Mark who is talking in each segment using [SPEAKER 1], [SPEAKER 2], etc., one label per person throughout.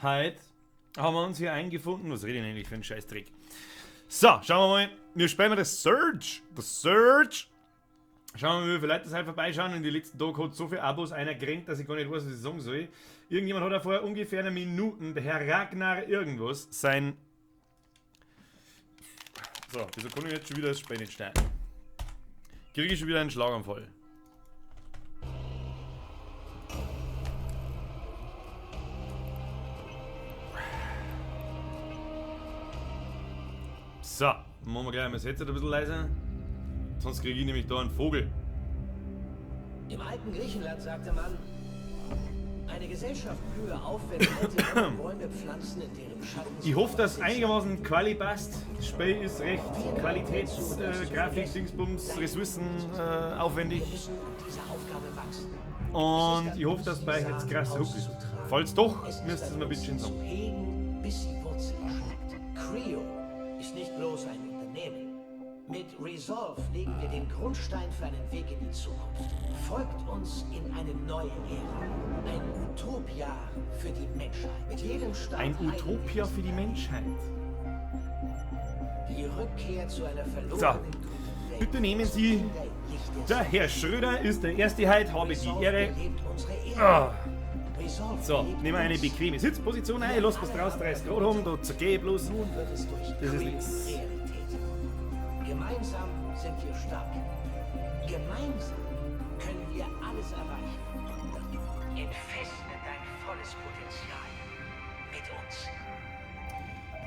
[SPEAKER 1] Heute haben wir uns hier eingefunden. Was rede ich eigentlich für einen Scheißtrick? So, schauen wir mal. Wir spielen mal das Surge. Das Surge. Schauen wir mal, wie viele Leute das halt vorbeischauen. In den letzten Tagen hat so viele Abos einer gekränkt, dass ich gar nicht weiß, was ich sagen soll. Irgendjemand hat ja vor ungefähr einer Minute, der Herr Ragnar irgendwas, sein... So, wieso kann ich jetzt schon wieder das Spiel nicht starten? Kriege ich schon wieder einen Schlaganfall. So, dann machen wir gleich mal das Headset ein bisschen leiser. Sonst kriege ich nämlich da einen Vogel.
[SPEAKER 2] Im alten Griechenland sagte man, eine Gesellschaft blühe auf, wenn alte Bäume pflanzen, in deren Schatten...
[SPEAKER 1] Ich hoffe, dass einigermaßen Quali passt. Das Spiel ist recht Qualitäts-Grafik, Dingsbums, Ressourcen aufwendig. Und ich hoffe, dass bei euch jetzt krass Hook ist. Falls doch, müsst ihr es mal ein bisschen sagen.
[SPEAKER 2] Bis die Wurzel erschlägt. Creo ist nicht bloß ein Unternehmen. Mit Resolve legen wir den Grundstein für einen Weg in die Zukunft. Folgt uns in eine neue Ära. Ein Utopia für die Menschheit. Mit jedem Staat
[SPEAKER 1] Ein Utopia für die Menschheit.
[SPEAKER 2] Die Rückkehr zu einer verlorenen
[SPEAKER 1] So, bitte nehmen Sie. Der Herr Schröder ist der Erste heute, habe die Ehre. So, nehmen wir eine bequeme Sitzposition ein, lasst was draus 30 Grad haben, da zergehe ich bloß. Das ist nichts.
[SPEAKER 2] Gemeinsam sind wir stark. Gemeinsam können wir alles erreichen. Entfestle dein volles Potenzial mit uns.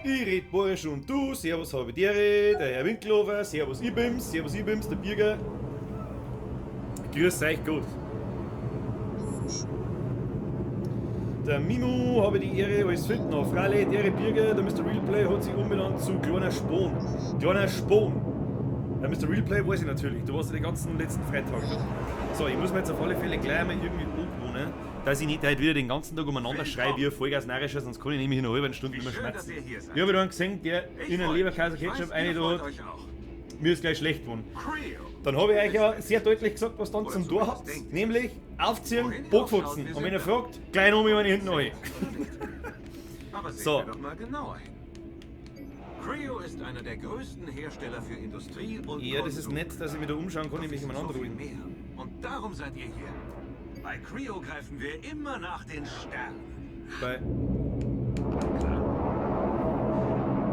[SPEAKER 1] Ich red Boris und du, servus habe die Ehre, der Herr Winklover, servus Ibims, der Birger. Grüß euch gut. Der Mimo habe die Ehre als Fitner, Frale, der Birger, der Mr. Realplay hat sich umbenannt zu Kleiner Spohn. Kleiner Spohn. Der Mr. Realplay weiß ich natürlich, du warst ja die ganzen letzten Freitage. So, ich muss mir jetzt auf alle Fälle gleich mal irgendwie angewohnen, dass ich nicht halt wieder den ganzen Tag umeinander schreie wie ein Vollgas Narischer, sonst kann ich nämlich in einer halben Stunde immer schmerzen. Ich habe dann gesehen, der in einen Leberkäse Ketchup rein da hat, mir ist gleich schlecht geworden. Dann habe ich euch ja sehr deutlich gesagt, was dann zum Tor habt, nämlich aufziehen, Bockfutzen. Und wenn ihr fragt, gleich noch mal hinten rein. So.
[SPEAKER 3] Creo ist einer der größten Hersteller für Industrie und
[SPEAKER 1] Ja, das ist nett, dass ich mich da umschauen kann, nämlich umeinander holen.
[SPEAKER 3] Und darum seid ihr hier. Bei Creo greifen wir immer nach den Sternen.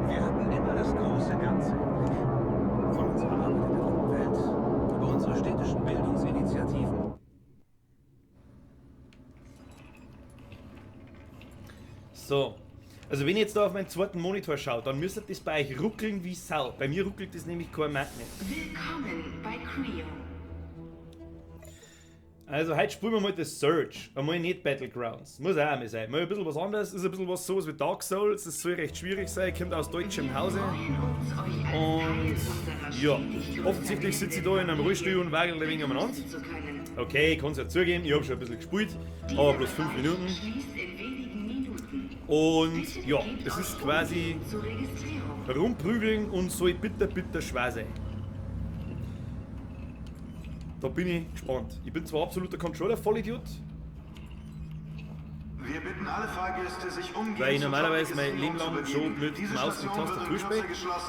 [SPEAKER 3] Wir hatten immer das große Ganze im Blick. Von unserer Arbeit in der Umwelt, über unsere städtischen Bildungsinitiativen.
[SPEAKER 1] So. Also wenn ich jetzt da auf meinen zweiten Monitor schaue, dann müsste das bei euch ruckeln wie Sau. Bei mir ruckelt das nämlich kein Magnet.
[SPEAKER 4] Willkommen bei Creo.
[SPEAKER 1] Also heute spielen wir mal das Surge, einmal nicht Battlegrounds. Muss auch einmal sein. Mal ein bisschen was anderes, ist ein bisschen was sowas wie Dark Souls, das soll recht schwierig sein, kommt aus deutschem Hause. Und ja, offensichtlich sitze ich da in einem Rollstuhl und wagel ein wenig umeinander. Okay, ich kann es ja zugeben, ich habe schon ein bisschen gespielt, aber bloß 5 Minuten. Und ja, das ist quasi rumprügeln und soll bitter schwer sein. Da bin ich gespannt. Ich bin zwar absoluter Controller-Vollidiot,
[SPEAKER 5] Wir bitten alle Fahrgäste, sich umgehend
[SPEAKER 1] weil ich normalerweise mein Leben lang schon mit Maus und Tastatur spiele.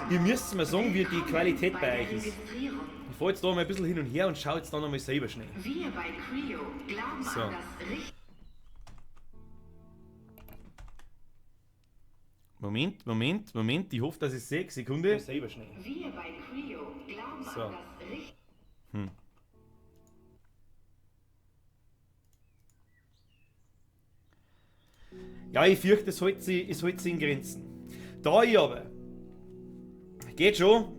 [SPEAKER 1] Ihr müsst mir sagen, wie die Qualität bei euch ist. Ich fahre jetzt da mal ein bisschen hin und her und schaue jetzt dann einmal selber schnell.
[SPEAKER 4] Wir bei Creo glauben
[SPEAKER 1] So.
[SPEAKER 4] an das Richtige.
[SPEAKER 1] Moment, ich hoffe, dass ich 6 Sekunden selber schnell.
[SPEAKER 4] Wir bei Creo glauben
[SPEAKER 1] So.
[SPEAKER 4] an das Richtige.
[SPEAKER 1] Ja, ich fürchte, es hält sich in Grenzen. Da ich aber. Geht schon.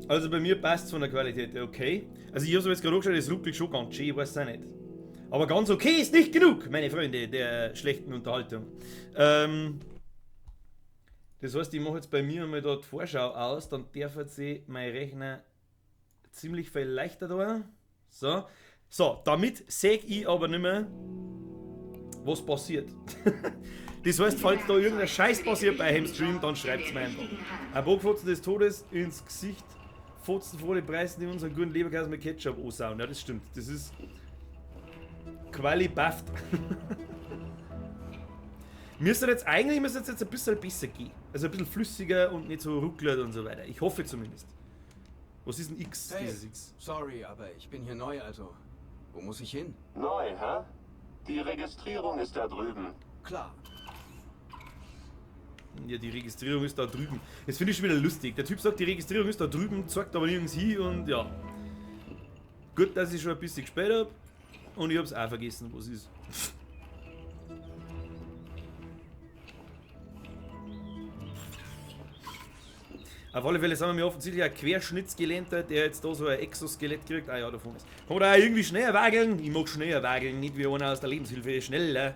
[SPEAKER 1] Also bei mir passt es von der Qualität her okay. Also ich habe so jetzt gerade angeschaut, es ruckelt schon ganz schön, ich weiß es auch nicht. Aber ganz okay ist nicht genug, meine Freunde der schlechten Unterhaltung. Das heißt, ich mache jetzt bei mir mal dort Vorschau aus, dann darf sich mein Rechner ziemlich viel leichter da. So, damit sehe ich aber nicht mehr, was passiert. Das heißt, falls da irgendein Scheiß passiert bei einem Stream, dann schreibt es mir einfach. Ein Bockfotzen des Todes ins Gesicht, Fotzen vor den Preisen, die unseren guten Leberkäse mit Ketchup ansauen. Ja, das stimmt. Das ist Quali bufft. Müsste jetzt ein bisschen besser gehen. Also ein bisschen flüssiger und nicht so ruckelt und so weiter. Ich hoffe zumindest. Was ist ein X,
[SPEAKER 3] Hey,
[SPEAKER 1] dieses X?
[SPEAKER 3] sorry, aber ich bin hier neu, also wo muss ich hin?
[SPEAKER 6] Neu, hä? Die Registrierung ist da drüben.
[SPEAKER 3] Klar.
[SPEAKER 1] Ja, die Registrierung ist da drüben. Das finde ich schon wieder lustig. Der Typ sagt, die Registrierung ist da drüben, zeigt aber nirgends hin und ja. Gut, dass ich schon ein bisschen gespielt habe und ich habe es auch vergessen, was ist. Auf alle Fälle sind wir offensichtlich ein Querschnittsgelähmter, der jetzt da so ein Exoskelett kriegt. Ah ja, davon ist. Kann man da auch irgendwie schneller wageln? Ich mag schneller wageln, nicht wie einer aus der Lebenshilfe. Schneller.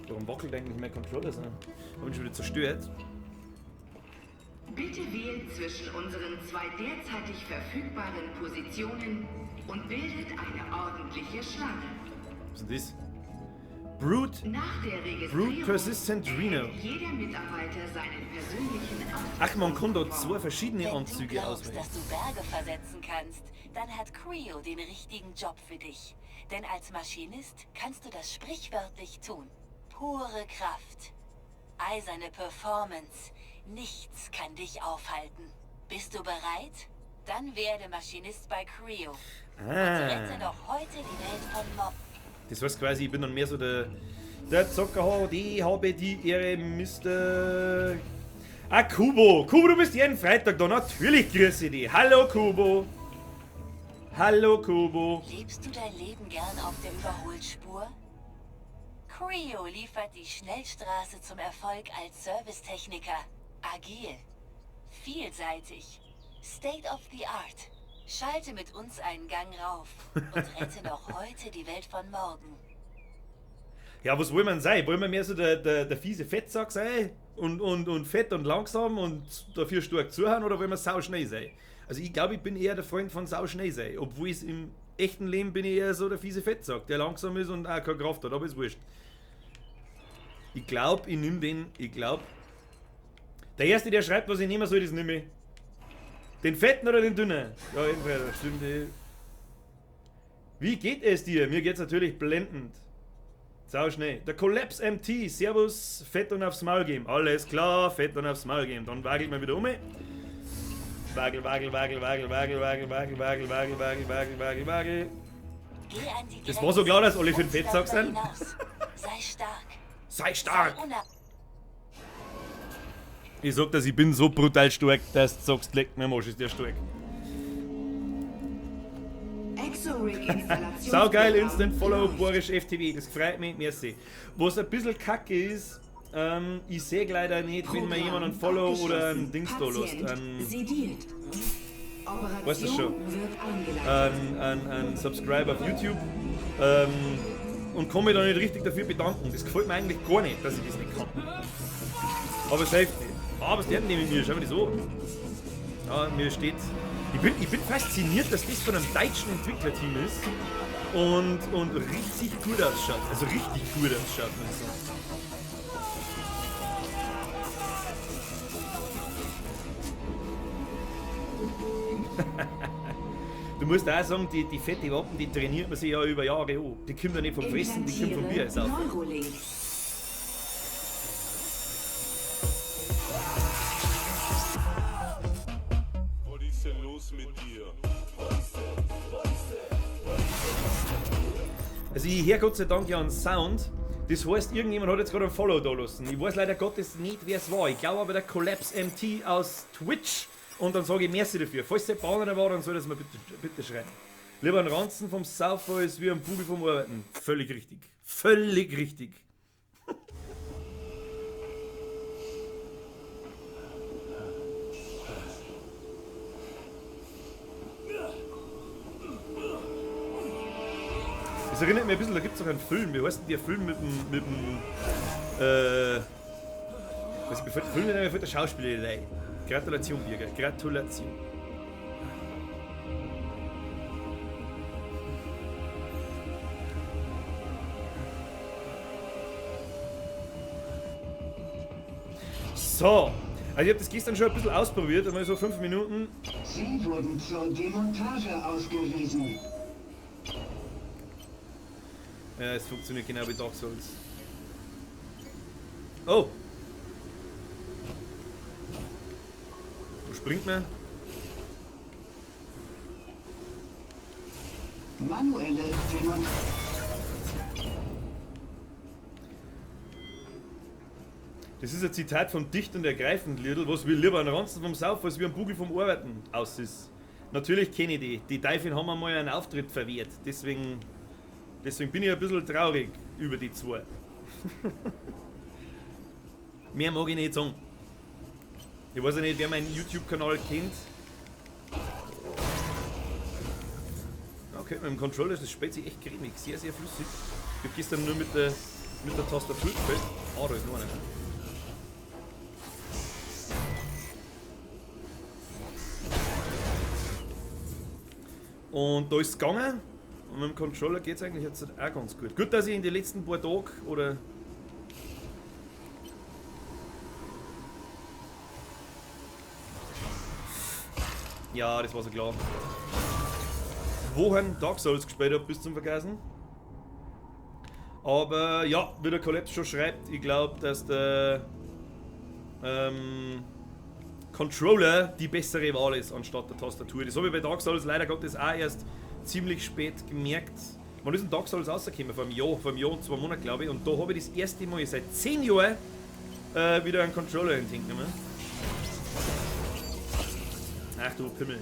[SPEAKER 1] Warum wackelt eigentlich mein Controller so? Hab ich schon wieder zerstört.
[SPEAKER 4] Bitte wählt zwischen unseren 2 derzeitig verfügbaren Positionen und bildet eine ordentliche Schlange.
[SPEAKER 1] Was ist denn das? Brute.
[SPEAKER 4] Nach der Registrierung
[SPEAKER 1] Brute Persistent Rhino.
[SPEAKER 4] erhält jeder Mitarbeiter seinen persönlichen Anzug.
[SPEAKER 1] Ach, man kann da 2 verschiedene
[SPEAKER 7] Wenn du
[SPEAKER 1] Anzüge
[SPEAKER 7] glaubst,
[SPEAKER 1] auswählen.
[SPEAKER 7] dass du Berge versetzen kannst, dann hat Creo den richtigen Job für dich. Denn als Maschinist kannst du das sprichwörtlich tun. Pure Kraft. Eiserne Performance. Nichts kann dich aufhalten. Bist du bereit? Dann werde Maschinist bei Creo. Und rette noch heute die Welt von Mob.
[SPEAKER 1] Das heißt quasi, ich bin dann mehr so der Zocker HD, habe die Ehre, Mr. Ah, Kubo! Kubo, du bist jeden Freitag da, natürlich grüße dich. Hallo, Kubo! Hallo, Kubo!
[SPEAKER 7] Lebst du dein Leben gern auf der Überholspur? Creo liefert die Schnellstraße zum Erfolg als Servicetechniker. Agil. Vielseitig. State of the art. Schalte mit uns einen Gang rauf und rette noch heute die Welt von morgen.
[SPEAKER 1] Ja, was wollen wir denn sein? Wollen wir mehr so der fiese Fettsack sein? Und fett und langsam und dafür stark zuhören? Oder wollen wir sauschnell sein? Also ich glaube, ich bin eher der Freund von sauschnell sein. Obwohl es im echten Leben bin ich eher so der fiese Fettsack, der langsam ist und auch keine Kraft hat. Aber ist wurscht. Ich glaube, ich nehme den. Ich glaube. Der Erste, der schreibt, was ich nehmen soll, das nehme ich. Den fetten oder den dünnen? Ja, jedenfalls, das stimmt. Wie geht es dir? Mir geht's natürlich blendend. Sau schnell. Der Collapse MT. Servus, fett und aufs Maul geben. Alles klar, fett und aufs Maul geben. Dann wagelt man wieder um. Wagel, wagel, wagel, wagel, wagel, wagel, wagel, wagel, wagel, wagel, wagel, wagel, wagel.
[SPEAKER 7] Geh an die
[SPEAKER 1] Das war so klar, dass alle für den
[SPEAKER 7] Grenze
[SPEAKER 1] Fettsack
[SPEAKER 7] darüber
[SPEAKER 1] sind.
[SPEAKER 7] hinaus. Sei stark.
[SPEAKER 1] Sei stark!
[SPEAKER 7] Sei
[SPEAKER 1] Ich sag das, ich bin so brutal stark, dass du sagst, leck mir Mosch, ist der stark. Saugeil, Instant Follow, Boris FTV, das freut mich, merci. Was ein bisschen kacke ist, ich sehe leider nicht, wenn mir jemand ein Follow oder ein Dings da lässt. Weißt du schon? Ein Subscribe auf YouTube. Und kann mich da nicht richtig dafür bedanken. Das gefällt mir eigentlich gar nicht, dass ich das nicht kann. Aber es hilft nicht. Aber es lernt neben mir, schau mal das an. Ja, mir steht. Ich bin fasziniert, dass das von einem deutschen Entwicklerteam ist und richtig gut ausschaut. Also richtig gut ausschaut, muss ich sagen. Du musst auch sagen, die fette Wappen, die trainiert man sich ja über Jahre an. Die kommen ja nicht vom Fressen, die kommen vom Bier.
[SPEAKER 8] Was ist denn los mit dir?
[SPEAKER 1] Also ich höre Gott sei Dank ja einen Sound. Das heißt, irgendjemand hat jetzt gerade ein Follow da lassen. Ich weiß leider Gottes nicht, wer es war. Ich glaube aber der Collapse MT aus Twitch. Und dann sage ich merci dafür. Falls der Bahner war, dann soll das mal bitte schreiben. Lieber ein Ranzen vom Saufer als wie ein Bubel vom Arbeiten. Völlig richtig. Völlig richtig. Das erinnert mich ein bisschen, da gibt es auch einen Film. Wie heißt denn der Film mit dem was mir fällt der Schauspielerei. Gratulation, Birger. Gratulation. So. Also ich habe das gestern schon ein bisschen ausprobiert, einmal so 5 Minuten.
[SPEAKER 9] Sie wurden zur Demontage ausgewiesen.
[SPEAKER 1] Ja, es funktioniert genau wie Dark Souls. Oh! Wo springt man?
[SPEAKER 9] Manuelle Demontage.
[SPEAKER 1] Das ist ein Zitat vom Dicht und Ergreifend Liedl, was will lieber ein Ranzen vom Sauf, als wie ein Bugel vom Arbeiten aus ist. Natürlich kenne ich die. Die Teufel haben einmal einen Auftritt verwehrt. Deswegen bin ich ein bisschen traurig über die zwei. Mehr mag ich nicht sagen. Ich weiß ja nicht, wer meinen YouTube-Kanal kennt. Okay, mit dem Controller ist das spielt sich echt cremig, sehr, sehr flüssig. Ich habe gestern nur mit der Tastatur gespielt. Ah, da ist noch einer. Und da ist es gegangen. Und mit dem Controller geht es eigentlich jetzt auch ganz gut. Gut, dass ich in den letzten paar Tagen oder ja, das war so klar. Wochen Dark Souls gespielt habe bis zum Vergessen. Aber ja, wie der Collapse schon schreibt, ich glaube, dass der Controller die bessere Wahl ist anstatt der Tastatur. Das habe ich bei Dark Souls leider Gottes auch erst ziemlich spät gemerkt. Wann ist ein Dark Souls rausgekommen? Vor einem Jahr und 2 Monaten, glaube ich. Und da habe ich das erste Mal seit 10 Jahren wieder einen Controller in den Ding genommen. Ach du Pimmel.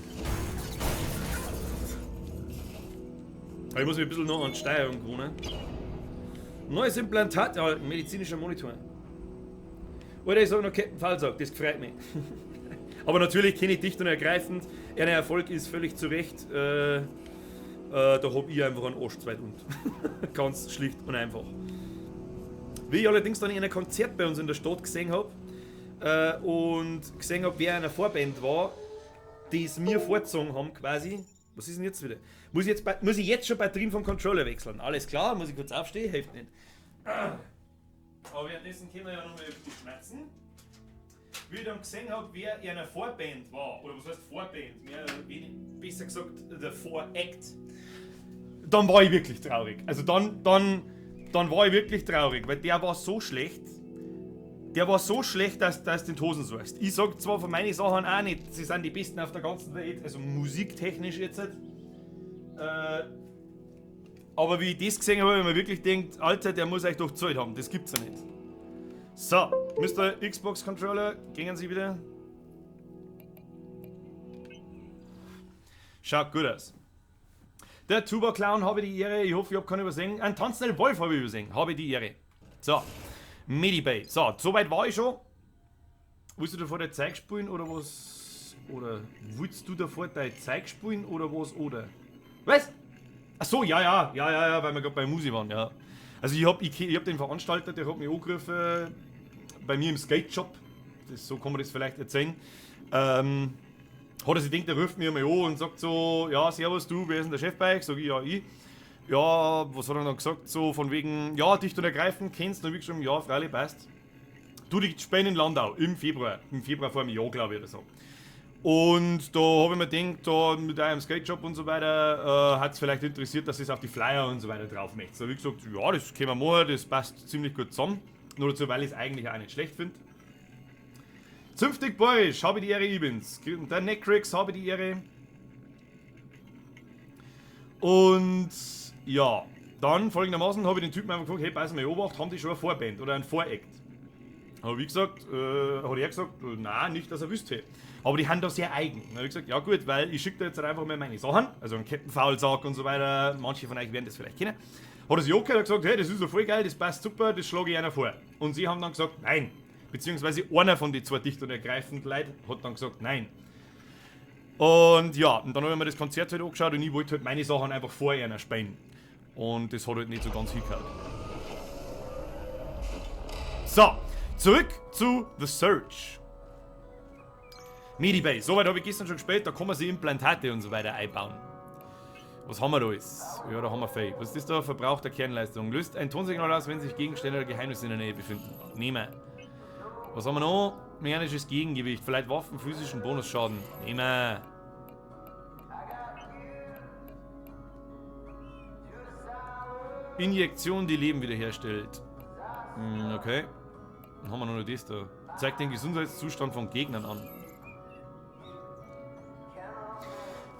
[SPEAKER 1] Aber ich muss mich ein bisschen noch an die Steuerung gewöhnen. Neues Implantat, ja, medizinischer Monitor. Oder ich sage noch Captain Falsack, das gefreut mich. Aber natürlich kenne ich dicht und ergreifend. Ein Erfolg ist völlig zu Recht. Da habe ich einfach einen Arsch zweit und. Ganz schlicht und einfach. Wie ich allerdings dann in einem Konzert bei uns in der Stadt gesehen habe und gesehen habe, wer in einer Vorband war, die es mir vorgezogen haben quasi. Was ist denn jetzt wieder? Muss ich jetzt schon Batterien vom Controller wechseln? Alles klar, muss ich kurz aufstehen? Hilft nicht. Aber währenddessen können wir ja nochmal über die Schmerzen. Wie ich dann gesehen habe, wer in einer Vorband war, oder was heißt Vorband, mehr oder weniger, besser gesagt, der Voract, dann war ich wirklich traurig. Also dann war ich wirklich traurig, weil der war so schlecht. Der war so schlecht, dass du den Hosen suchst. Ich sag zwar von meinen Sachen auch nicht, sie sind die Besten auf der ganzen Welt, also musiktechnisch jetzt. Aber wie ich das gesehen habe, habe ich mir wirklich gedacht, Alter, der muss euch doch Zeit haben, das gibt's ja nicht. So, Mr. Xbox Controller, gehen Sie wieder. Schaut gut aus. Der Tuba Clown habe ich die Ehre, ich hoffe, ich habe keinen übersehen. Ein tanzender Wolf habe ich übersehen, habe ich die Ehre. So. Medibay. So, soweit war ich schon. Willst du davor deine Zeug spielen oder was? Oder willst du davor deine Zeug spielen oder was? Oder? Was? Achso, ja, weil wir gerade bei Musi waren, ja. Also ich hab den Veranstalter, der hat mich angerufen, bei mir im Skate-Shop. So kann man das vielleicht erzählen. Hat er sich gedacht, der ruft mich einmal an und sagt so, ja, servus du, wer ist denn der Chef bei euch? Sag ich, ja, ich. Ja, was hat er dann gesagt? So von wegen, ja, dicht und ergreifend, kennst du? Dann habe ich geschrieben, ja, freilich, passt. Du, die spielen in Landau, im Februar vor einem Jahr, glaube ich, oder so. Und da habe ich mir gedacht, da mit einem Skate-Shop und so weiter, hat es vielleicht interessiert, dass ich es auf die Flyer und so weiter drauf möchte. So habe ich gesagt, ja, das können wir machen, das passt ziemlich gut zusammen. Nur dazu, weil ich es eigentlich auch nicht schlecht finde. Zünftig Boris, habe ich die Ehre, ich bin's. Der Neckrix, habe ich die Ehre. Und ja, dann folgendermaßen habe ich den Typen einfach gefragt, hey, pass mal Obacht, haben die schon eine Vorband oder ein Voract? Aber wie gesagt, hat er gesagt, nein, nicht, dass er wüsste. Aber die haben da sehr eigen. Dann habe ich gesagt, ja gut, weil ich schicke da jetzt einfach mal meine Sachen, also einen Captain Foul-Sack und so weiter, manche von euch werden das vielleicht kennen. Hat er sich okay, hat gesagt, hey, das ist ja voll geil, das passt super, das schlage ich einer vor. Und sie haben dann gesagt, nein. Beziehungsweise einer von den zwei dicht und ergreifend Leuten hat dann gesagt, nein. Und ja, und dann habe ich mir das Konzert halt angeschaut und ich wollte halt meine Sachen einfach vor einer spielen. Und das hat halt nicht so ganz hingehauen. So, zurück zu The Search. Medibay, soweit habe ich gestern schon gespielt, da kann man sich Implantate und so weiter einbauen. Was haben wir da alles? Ja, da haben wir viel. Was ist das da? Verbrauch der Kernleistung. Löst ein Tonsignal aus, wenn sich Gegenstände oder Geheimnisse in der Nähe befinden. Nehmen. Was haben wir noch? Mechanisches Gegengewicht. Vielleicht Waffen, physischen Bonusschaden. Nehmen. Injektion, die Leben wiederherstellt. Okay. Dann haben wir noch das da. Zeigt den Gesundheitszustand von Gegnern an.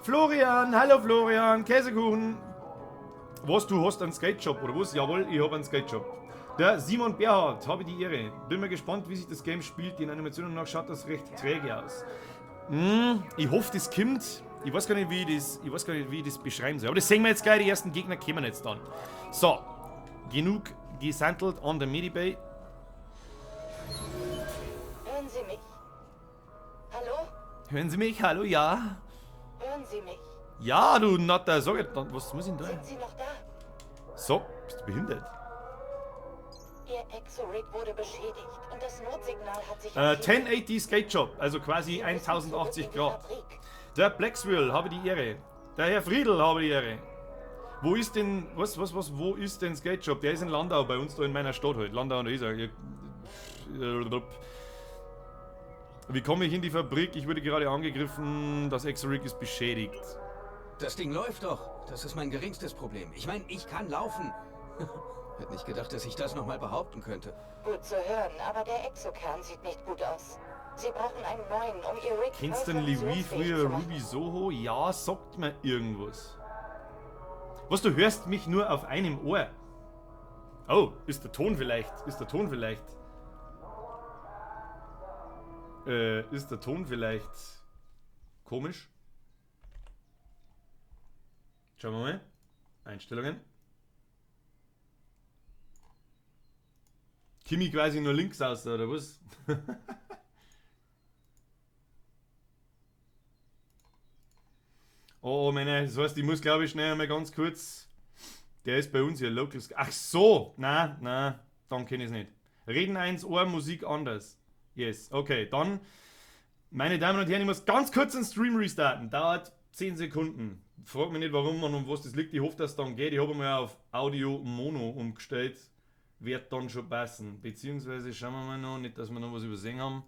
[SPEAKER 1] Florian, hallo Florian, Käsekuchen. Was, du hast einen Skate-Shop oder was? Jawohl, ich habe einen Skate-Shop. Der Simon Berhardt, habe die Ehre. Bin mal gespannt, wie sich das Game spielt. In Animationen nach schaut das recht träge aus. Ich hoffe, das kommt. Ich weiß gar nicht, wie ich das beschreiben soll. Aber das sehen wir jetzt gleich. Die ersten Gegner kommen jetzt dann. So, genug gesandelt an der Medibay.
[SPEAKER 7] Hören Sie mich? Hallo?
[SPEAKER 1] Hören Sie mich? Hallo, ja?
[SPEAKER 7] Hören Sie mich?
[SPEAKER 1] Ja, du Natter, sag jetzt, was muss ich denn da?
[SPEAKER 7] Sind Sie noch da?
[SPEAKER 1] So, bist du behindert?
[SPEAKER 7] Ihr Exo-Rig wurde beschädigt und das Notsignal hat sich...
[SPEAKER 1] 1080 Skate Shop, also quasi 1080 Grad. Der Blackswill, habe die Ehre. Der Herr Friedl, habe die Ehre. Wo ist denn, wo ist denn Skate Shop? Der ist in Landau, bei uns da in meiner Stadt halt. Landau und Isar. Wie komme ich in die Fabrik? Ich wurde gerade angegriffen, das Exo-Rig ist beschädigt.
[SPEAKER 3] Das Ding läuft doch. Das ist mein geringstes Problem. Ich meine, ich kann laufen. Hätte nicht gedacht, dass ich das nochmal behaupten könnte.
[SPEAKER 7] Gut zu hören, aber der Exokern sieht nicht gut aus. Sie brauchen einen neuen, um ihr Rig
[SPEAKER 1] Kennst du den Levi früher Ruby Soho? Ja, sagt mir irgendwas. Was, du hörst mich nur auf einem Ohr? Oh, ist der Ton vielleicht? Ist der Ton vielleicht komisch? Schauen wir mal. Einstellungen. Kimi quasi nur links aus, oder was? Oh, meine, das heißt, ich muss, glaube ich, schnell einmal ganz kurz. Der ist bei uns hier, Locals. Ach so! Nein, dann kenne ich es nicht. Reden eins Ohr, Musik anders. Yes, okay, dann, meine Damen und Herren, ich muss ganz kurz einen Stream restarten. Dauert 10 Sekunden. Frag mich nicht, warum und um was das liegt. Ich hoffe, dass es dann geht. Ich habe mal auf Audio Mono umgestellt. Wird dann schon passen. Beziehungsweise schauen wir mal noch, nicht, dass wir noch was übersehen haben.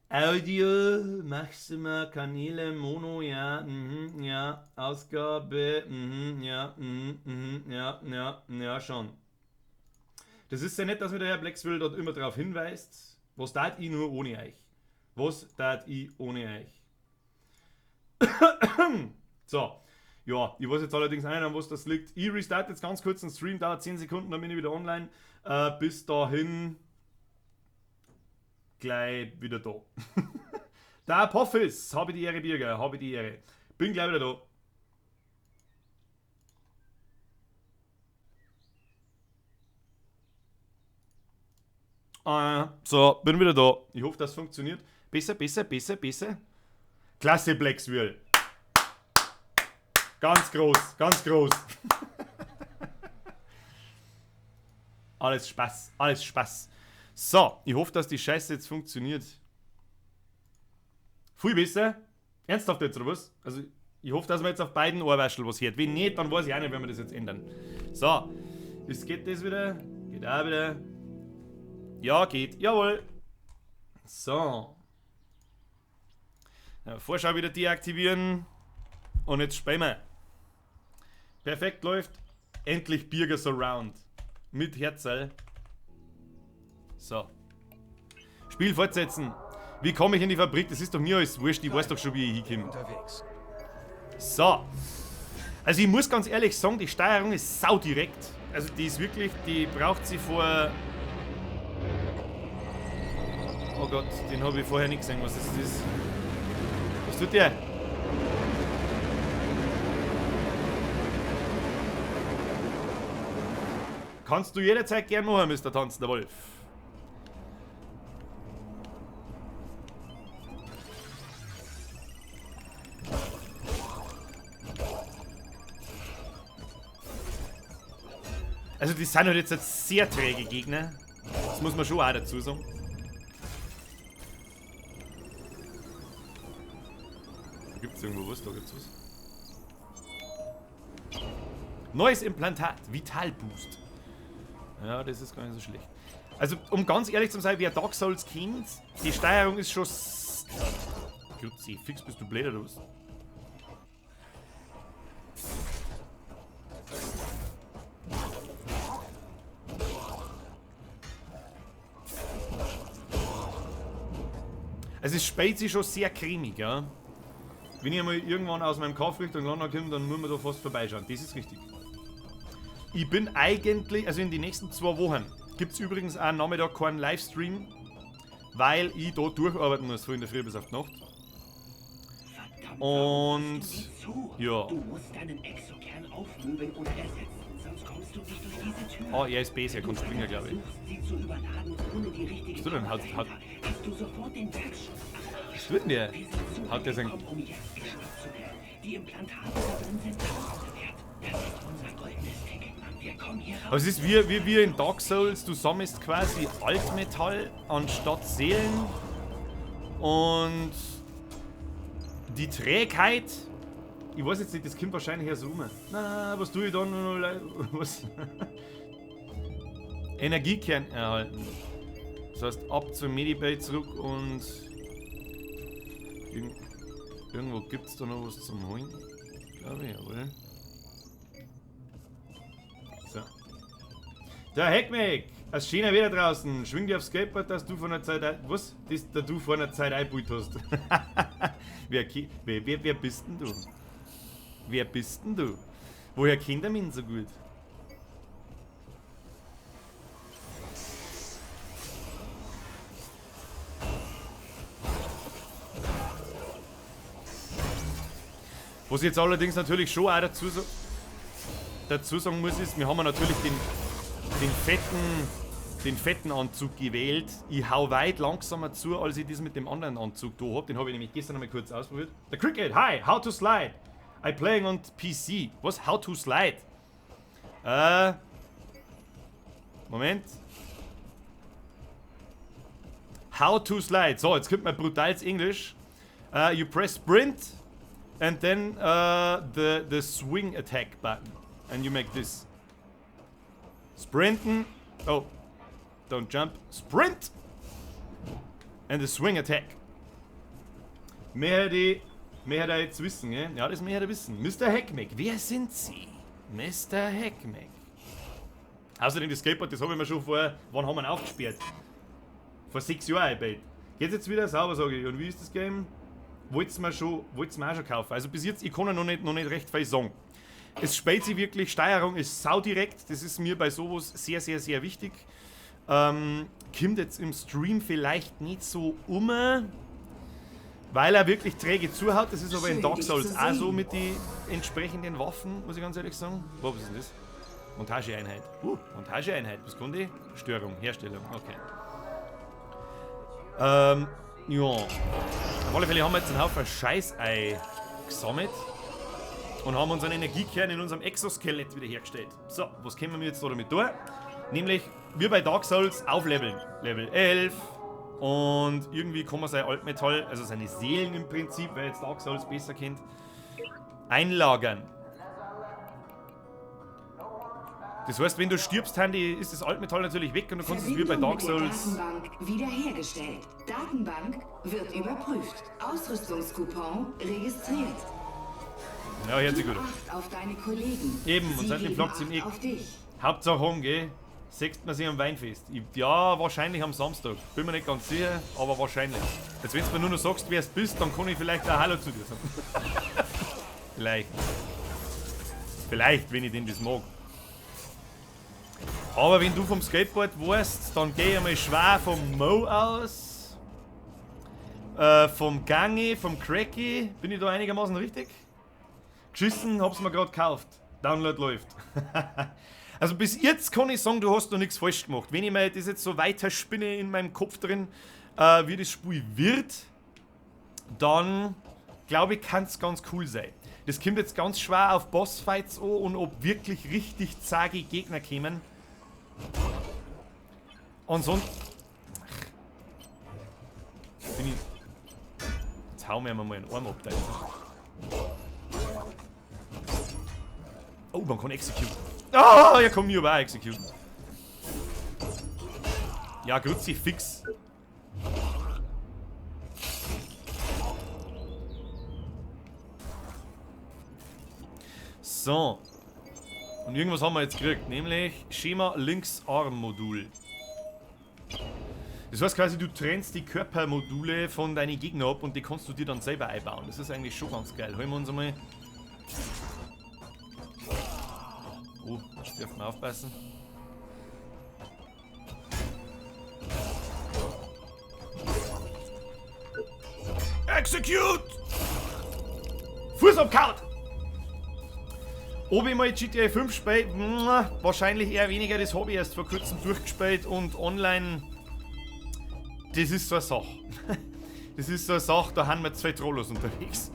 [SPEAKER 1] Audio, Maxima, Kanäle, Mono, ja, ja, Ausgabe, ja, schon. Das ist ja nett, dass mir der Herr Blackswill dort immer darauf hinweist. Was tat ich nur ohne euch? Was tat ich ohne euch? So, ja, ich weiß jetzt allerdings auch nicht, an was das liegt. Ich restarte jetzt ganz kurz den Stream, dauert 10 Sekunden, dann bin ich wieder online. Bis dahin gleich wieder da. Der Apophis, habe die Ehre, Birger, habe die Ehre. Bin gleich wieder da. So, bin wieder da. Ich hoffe, das funktioniert. Besser. Klasse, Blackswill. Ganz groß, ganz groß. Alles Spaß, alles Spaß. So, ich hoffe, dass die Scheiße jetzt funktioniert. Viel besser. Ernsthaft jetzt, oder was? Also, ich hoffe, dass man jetzt auf beiden Ohrwaschel was hört. Wenn nicht, dann weiß ich auch nicht, wenn wir das jetzt ändern. So, jetzt geht das wieder. Geht auch wieder. Ja, geht. Jawohl. So. Ja, Vorschau wieder deaktivieren. Und jetzt spielen wir. Perfekt läuft. Endlich Birger Surround. Mit Herzl. So. Spiel fortsetzen. Wie komme ich in die Fabrik? Das ist doch mir alles wurscht. Ich weiß doch schon, wie ich hinkomme. So. Also ich muss ganz ehrlich sagen, die Steuerung ist saudirekt. Also die ist wirklich, die braucht sie vor... Oh Gott, den habe ich vorher nicht gesehen, was das ist. Was tut der? Kannst du jederzeit gern machen, Mr. Tanzender Wolf. Also die sind halt jetzt sehr träge Gegner. Das muss man schon auch dazu sagen. Da gibt es irgendwo was, da gibt's was. Neues Implantat, Vital Boost. Ja, das ist gar nicht so schlecht. Also, um ganz ehrlich zu sein, wer Dark Souls kennt, die Steuerung ist schon... Grüezi, fix bist du blöd oder was? Also es spielt sich schon sehr cremig, ja. Wenn ich einmal irgendwann aus meinem Kauf Richtung London komme, dann muss man da fast vorbeischauen. Das ist richtig. Ich bin eigentlich, also in den nächsten 2 Wochen, gibt es übrigens auch am Nachmittag keinen Livestream, weil ich da durcharbeiten muss, von in der Früh bis auf die Nacht. Und ja.
[SPEAKER 2] Du musst deinen Exokern aufmöbeln oder ersetzen, sonst kommst du nicht durch diese Tür.
[SPEAKER 1] Oh, er ist besser, er kann springen, glaube ich.
[SPEAKER 2] Sie zu überladen, ohne die richtige
[SPEAKER 1] Was tut denn? Hast
[SPEAKER 2] du sofort den Werkstoff.
[SPEAKER 1] was tut denn der? Hat der sein...
[SPEAKER 2] Um jetzt geschnappt zu werden. Die Implantate da drin sind tausende wert. Das ist unser goldenes Ticket, Mann. Wir kommen hier raus.
[SPEAKER 1] Aber es ist wie in Dark Souls, du sammelst quasi Altmetall anstatt Seelen und die Trägheit, ich weiß jetzt nicht, das kommt wahrscheinlich erst rum. Na, was tue ich dann? Was? Energiekern erhalten. Das heißt, ab zum Medibay zurück und irgendwo gibt es da noch was zum Holen. Glaube ich, jawohl. So. Der Heckmeck! Als schöner wieder draußen. Schwing dir aufs Skateboard, dass du von der Zeit... Was? Das, da du vor einer Zeit eingebaut hast. wer bist denn du? Wer bist denn du? Woher kennt er mich so gut? Was ich jetzt allerdings natürlich schon auch dazu sagen muss, ist, wir haben natürlich den fetten Anzug gewählt. Ich hau weit langsamer zu, als ich das mit dem anderen Anzug da habe. Den habe ich nämlich gestern einmal kurz ausprobiert. Der Cricket, hi, how to slide? I playing on PC. Was? How to slide? Moment. How to slide. So, jetzt kommt mal brutales Englisch. You press sprint and then the swing attack button. And you make this. Sprinten. Oh. Don't jump. Sprint! And the swing attack. Mehr hätte er jetzt wissen, gell? Ja, das mehr hätte er wissen. Mr. Heckmeck, wer sind Sie? Mr. Heckmeck. Außerdem das Skateboard, das habe ich mir schon vor... Wann haben wir ihn aufgesperrt? Vor 6 Jahren eingebaut. Geht's jetzt wieder sauber, sage ich. Und wie ist das Game? Wollt's mir auch schon kaufen. Also bis jetzt, ich kann ja noch nicht recht viel sagen. Es spielt sich wirklich, Steuerung ist saudirekt. Das ist mir bei sowas sehr, sehr, sehr wichtig. Kommt jetzt im Stream vielleicht nicht so weil er wirklich träge zuhaut. Das ist aber in Dark Souls auch so mit den entsprechenden Waffen, muss ich ganz ehrlich sagen. Was ist denn das? Montageeinheit. Montageeinheit. Was kann die? Störung, Herstellung. Okay. Ja. Auf alle Fälle haben wir jetzt einen Haufen Scheißei gesammelt und haben unseren Energiekern in unserem Exoskelett wieder hergestellt. So, was können wir jetzt da damit tun? Nämlich, wie bei Dark Souls, aufleveln. Level 11. Und irgendwie kann man sein Altmetall, also seine Seelen im Prinzip, wer jetzt Dark Souls besser kennt, einlagern. Das heißt, wenn du stirbst, Handy, ist das Altmetall natürlich weg und du kannst es wie bei Dark Souls...
[SPEAKER 4] Datenbank wiederhergestellt. Datenbank wird überprüft. Ausrüstungscoupon registriert.
[SPEAKER 1] Ja, hört sich gut
[SPEAKER 4] Acht auf deine Kollegen.
[SPEAKER 1] Eben, und
[SPEAKER 4] Sie
[SPEAKER 1] seitdem
[SPEAKER 4] geben
[SPEAKER 1] flackt es im
[SPEAKER 4] Acht auf dich.
[SPEAKER 1] Hauptsache haben, gell? Seht man sich am Weinfest. Ja, wahrscheinlich am Samstag. Bin mir nicht ganz sicher, aber wahrscheinlich. Jetzt, wenn du mir nur noch sagst, wer es bist, dann kann ich vielleicht auch Hallo zu dir sagen. Vielleicht. Vielleicht, wenn ich denn das mag. Aber wenn du vom Skateboard weißt, dann gehe ich einmal schwer vom Mo aus. Vom Gangi, vom Cracky. Bin ich da einigermaßen richtig? Geschissen, hab's mir gerade gekauft. Download läuft. Also bis jetzt kann ich sagen, du hast noch nichts falsch gemacht. Wenn ich mir das jetzt so weiter spinne in meinem Kopf drin, wie das Spiel wird, dann glaube ich, kann es ganz cool sein. Das kommt jetzt ganz schwer auf Bossfights an und ob wirklich richtig zage Gegner kommen. Ansonsten... Jetzt hauen wir mal einen Arm ab. Da. Oh, man kann executen. Ah, ja komm, mir aber auch executen. Ja, grüezi, fix. So. Und irgendwas haben wir jetzt gekriegt, nämlich Schema Linksarm-Modul. Das heißt quasi, du trennst die Körpermodule von deinen Gegnern ab und die kannst du dir dann selber einbauen. Das ist eigentlich schon ganz geil. Holen wir uns einmal... Oh, jetzt dürfen wir aufpassen. Execute! Fuß abgehauen! Ob ich mal GTA 5 spiele? Wahrscheinlich eher weniger. Das habe ich erst vor kurzem durchgespielt und online... Das ist so eine Sache. Das ist so eine Sache, da haben wir 2 Trollos unterwegs.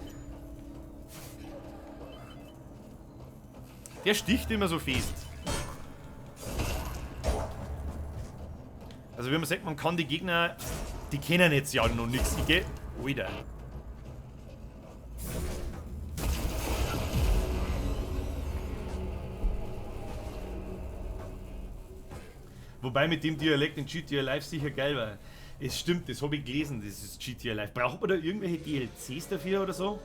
[SPEAKER 1] Der sticht immer so fest. Also wie man sagt, man kann die Gegner... Die kennen jetzt ja noch nichts. Ich geh... Alter. Wobei mit dem Dialekt in GTA Live sicher geil war. Es stimmt, das habe ich gelesen, das ist GTA Live. Braucht man da irgendwelche DLCs dafür oder so?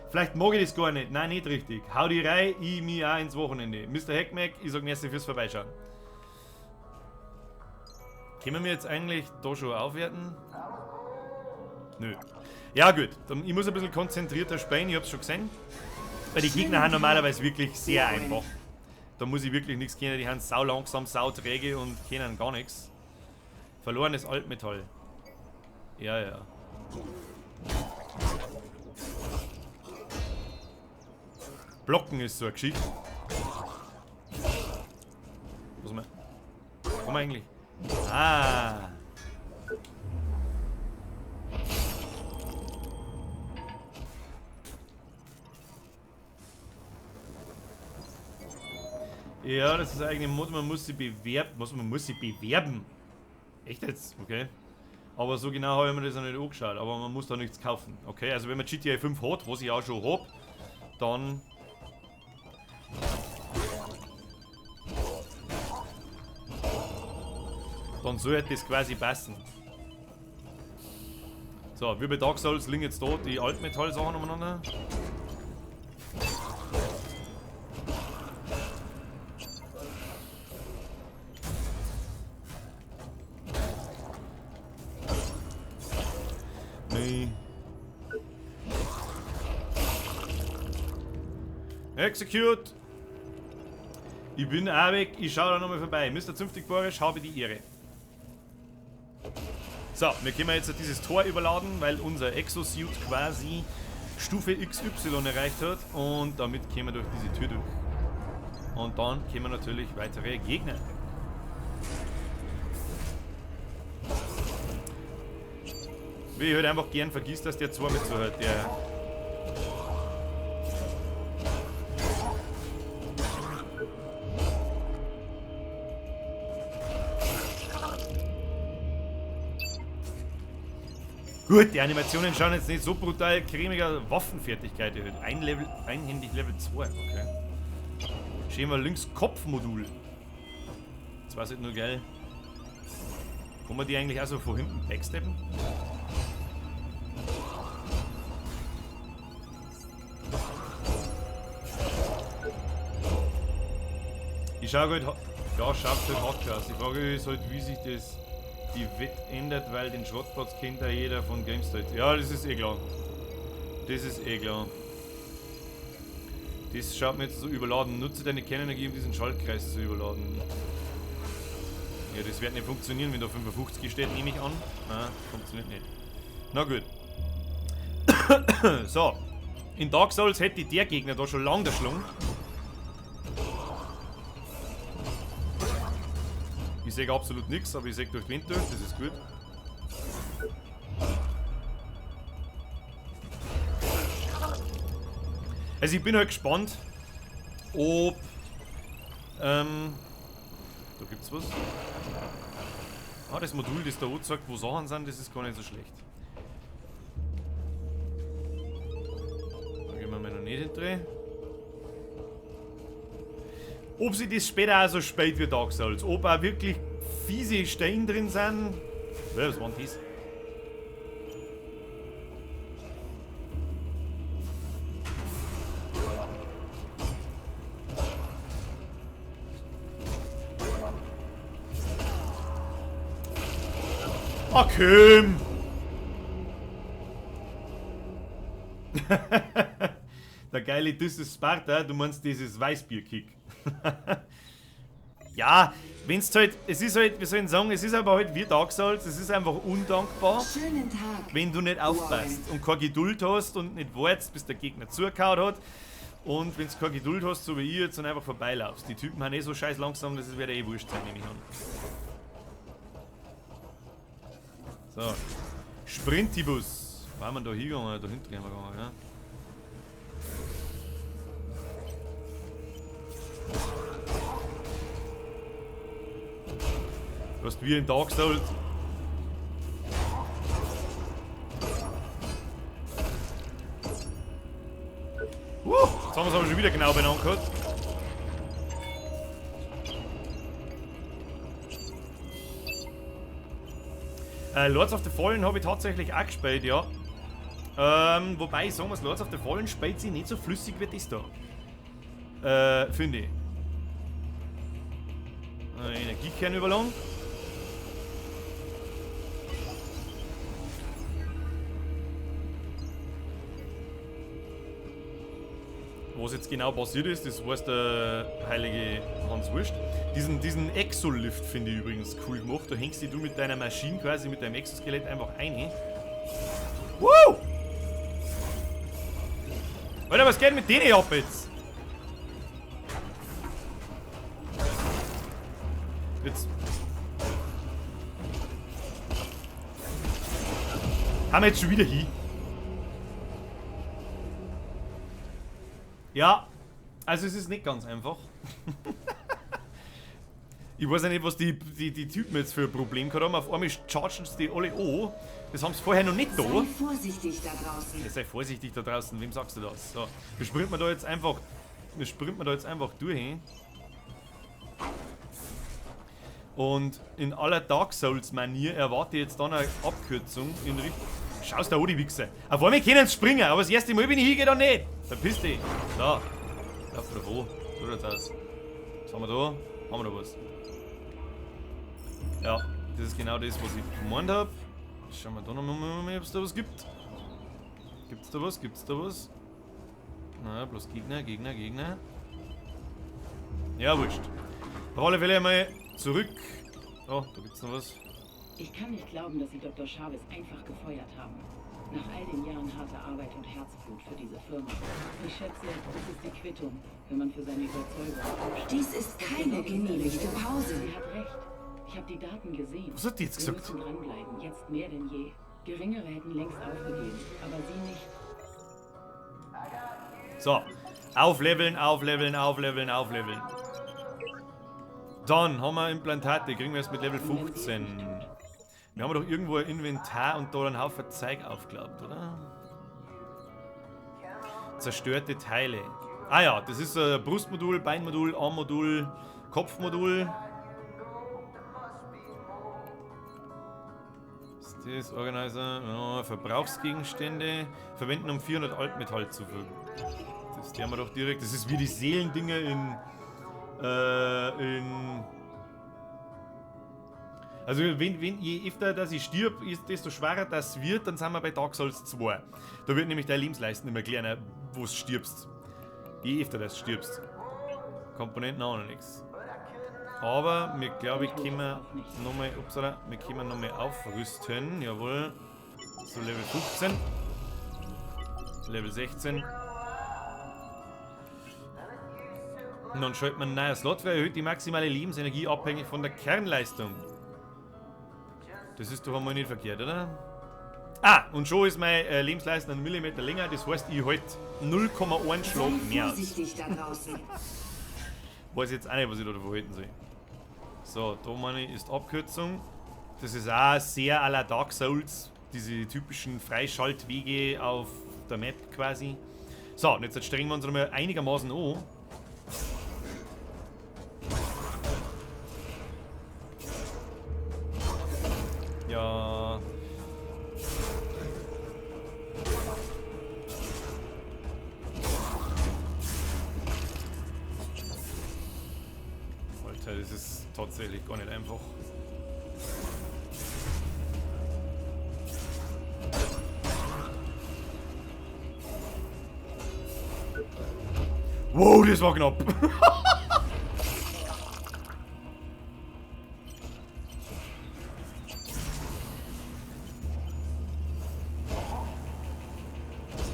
[SPEAKER 1] Vielleicht mag ich das gar nicht. Nein, nicht richtig. Hau die rein, ich mich auch ins Wochenende. Mr. Hackmack, ich sag merci fürs Vorbeischauen. Können wir jetzt eigentlich da schon aufwerten? Nö. Ja gut, dann, ich muss ein bisschen konzentrierter spielen, ich hab's schon gesehen. Weil die Gegner haben normalerweise wirklich sehr einfach. Da muss ich wirklich nichts kennen, die haben sau langsam, sau träge und kennen gar nichts. Verlorenes Altmetall. Ja, ja. Blocken ist so eine Geschichte. Was haben wir? Was haben wir eigentlich? Ah! Ja, das ist eigentlich ein Mod, man muss sie bewerben. Man muss sie bewerben. Echt jetzt? Okay. Aber so genau habe ich mir das noch nicht angeschaut. Aber man muss da nichts kaufen. Okay, also wenn man GTA 5 hat, was ich auch schon habe, dann... Dann sollte das quasi passen. So, wie bei Dark Souls liegen jetzt da die Altmetall-Sachen umeinander. Nee. Execute! Ich bin auch weg, ich schaue da nochmal vorbei. Mr. Zünftig Boris, habe die Ehre. So, wir können jetzt dieses Tor überladen, weil unser Exosuit quasi Stufe XY erreicht hat. Und damit kommen wir durch diese Tür durch. Und dann kommen natürlich weitere Gegner. Wie ich halt einfach gern vergisst, dass der 2 mit so hört, der... Gut, die Animationen schauen jetzt nicht so brutal cremiger Waffenfertigkeit erhöht. Einhändig Level 2, okay. Stehen wir links Kopfmodul. Das war halt nur geil. Kann man die eigentlich auch so von hinten backsteppen? Ich schau halt, ja, schaut halt hart aus. Die Frage ist halt, wie sich das die Wett ändert, weil den Schrottplatz kennt ja jeder von GameState. Ja, das ist eh klar. Das ist eh klar. Das schaut mir jetzt so überladen. Nutze deine Kernenergie, um diesen Schaltkreis zu überladen. Ja, das wird nicht funktionieren, wenn da 55 steht, nehme ich an. Nein, funktioniert nicht. Na gut. So. In Dark Souls hätte der Gegner da schon lange erschlungen. Ich sehe absolut nichts, aber ich sehe durch den Wind durch, das ist gut. Also ich bin halt gespannt, ob... da gibt's was. Ah, das Modul, das da anzeigt, wo Sachen sind, das ist gar nicht so schlecht. Da gehen wir mal noch nicht hinterher. Ob sie das später auch so spät wie Dark Souls, ob auch wirklich fiese Steine drin sind. Was waren das? Ach komm! Der geile This is Sparta, du meinst dieses Weißbier-Kick. Ja, wenn's halt, es ist halt, wir sollen sagen, es ist aber halt wie Dark Souls, es ist einfach undankbar,
[SPEAKER 9] Schönen Tag.
[SPEAKER 1] wenn du nicht aufpasst und keine Geduld hast und nicht wartest, bis der Gegner zugehauen hat. Und wenn du keine Geduld hast, so wie ich jetzt, dann einfach vorbeilaufst. Die Typen haben eh so scheiß langsam, das wird eh wurscht sein, nehme ich an. So. Sprintibus. War man da hingegangen? Da hinten gehen wir gegangen, ja? Du hast wie in Dark Souls. Jetzt haben wir es aber schon wieder genau benannt gehabt. Lords of the Fallen habe ich tatsächlich auch gespielt, ja. Wobei ich sagen muss, Lords of the Fallen spielt sich nicht so flüssig wie das da. Finde ich. Energiekern überlang. Was jetzt genau passiert ist, das weiß der heilige Hans Wurscht. Diesen Exolift finde ich übrigens cool gemacht. Da hängst du mit deiner Maschine quasi, mit deinem Exoskelett einfach ein. Woo! Alter, was geht mit denen ab jetzt? Jetzt. Haben wir jetzt schon wieder hin? Ja, also es ist nicht ganz einfach. Ich weiß ja nicht, was die Typen jetzt für ein Problem gehabt haben. Auf einmal chargen sie die alle an. Das haben sie vorher noch nicht da.
[SPEAKER 9] Sei vorsichtig da draußen.
[SPEAKER 1] Ja, sei vorsichtig da draußen, wem sagst du das? So, wir sprinten da jetzt einfach durch. Und in aller Dark Souls-Manier erwarte ich jetzt dann eine Abkürzung in Richtung. Schau's da an, die Wichse. Auf einmal können sie springen, aber das erste Mal bin ich hingehe, dann nicht. Verpiss dich. Da. Lauf da wo. So schaut's aus. Was haben wir da? Haben wir da was? Ja, das ist genau das, was ich gemeint habe. Schauen wir da nochmal, ob es da was gibt. Gibt's da was? Gibt's da was? Na, bloß Gegner. Ja, wurscht. Auf alle Fälle einmal zurück. Oh, da gibt's noch was.
[SPEAKER 10] Ich kann nicht glauben, dass Sie Dr. Chavez einfach gefeuert haben. Nach all den Jahren harter Arbeit und Herzblut für diese Firma. Ich schätze, das ist die Quittung, wenn man für seine Überzeugung aufsteht.
[SPEAKER 9] Dies ist keine genehmigte Pause.
[SPEAKER 10] Sie hat recht. Ich habe die Daten gesehen.
[SPEAKER 1] Was hat die jetzt gesagt?
[SPEAKER 10] Wir müssen dranbleiben, jetzt mehr denn je. Geringere hätten längst aufgegeben, aber Sie nicht.
[SPEAKER 1] So, aufleveln. Dann haben wir Implantate, kriegen wir jetzt mit Level 15. Wir haben doch irgendwo ein Inventar und da einen Haufen Zeug aufgeklappt, oder? Zerstörte Teile. Ah ja, das ist ein Brustmodul, Beinmodul, Armmodul, Kopfmodul. Was ist das? Organizer, ja, Verbrauchsgegenstände. Verwenden, um 400 Altmetall zu fügen. Das haben wir doch direkt. Das ist wie die Seelendinger also je öfter dass ich stirb, desto schwerer das wird, dann sind wir bei Dark Souls 2. Da wird nämlich deine Lebensleisten immer kleiner, wo du stirbst. Je öfter das stirbst. Komponenten auch noch nichts. Aber wir glaube ich können nochmal aufrüsten. Jawohl. So Level 15. Level 16. Und dann schaltet man einen neuen Slot, weil erhöht die maximale Lebensenergie abhängig von der Kernleistung. Das ist doch einmal nicht verkehrt, oder? Ah, und schon ist meine Lebensleistung einen Millimeter länger, das heißt, ich halte 0,1 Schlag mehr.
[SPEAKER 9] Vorsichtig da draußen.
[SPEAKER 1] Weiß jetzt auch nicht, was ich da verhalten soll. So, da meine ich, ist Abkürzung. Das ist auch sehr à la Dark Souls, diese typischen Freischaltwege auf der Map quasi. So, und jetzt strengen wir uns mal einigermaßen an. Ja. Alter, das ist tatsächlich gar nicht einfach. Wow, das war knapp.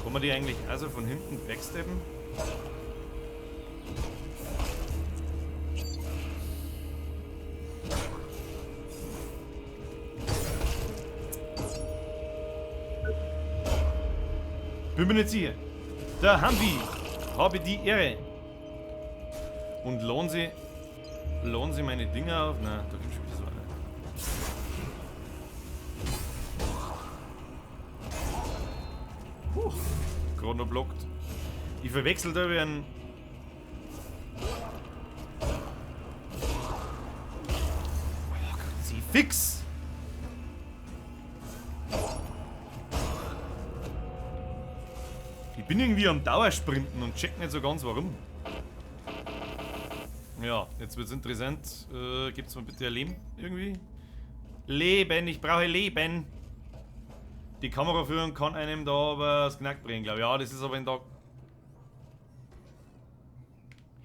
[SPEAKER 1] Kann man die eigentlich also von hinten backsteppen? Bin mir nicht sicher. Da haben wir. Habe die Ehre. Und lohnen Sie meine Dinger auf? Nein, da gibt es schon wieder so eine. Gerade noch blockt. Ich verwechsel da wie ein. Oh Gott, sie fix! Ich bin irgendwie am Dauersprinten und check nicht so ganz warum. Ja, jetzt wird's interessant. Gibt's mal bitte ein Leben irgendwie? Leben, ich brauche Leben. Die Kameraführung kann einem da aber das Knack bringen, glaube ich. Ja, das ist aber in Dark...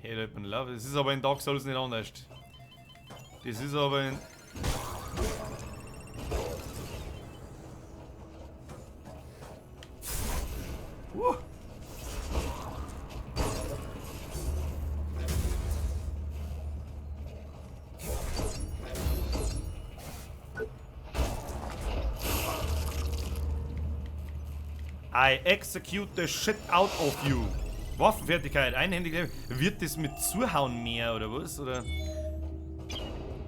[SPEAKER 1] Hey, das ist aber in Dark Souls nicht anders. Das ist aber in... I execute the shit out of you. Waffenfertigkeit, einhändig. Wird das mit Zuhauen mehr oder was? Oder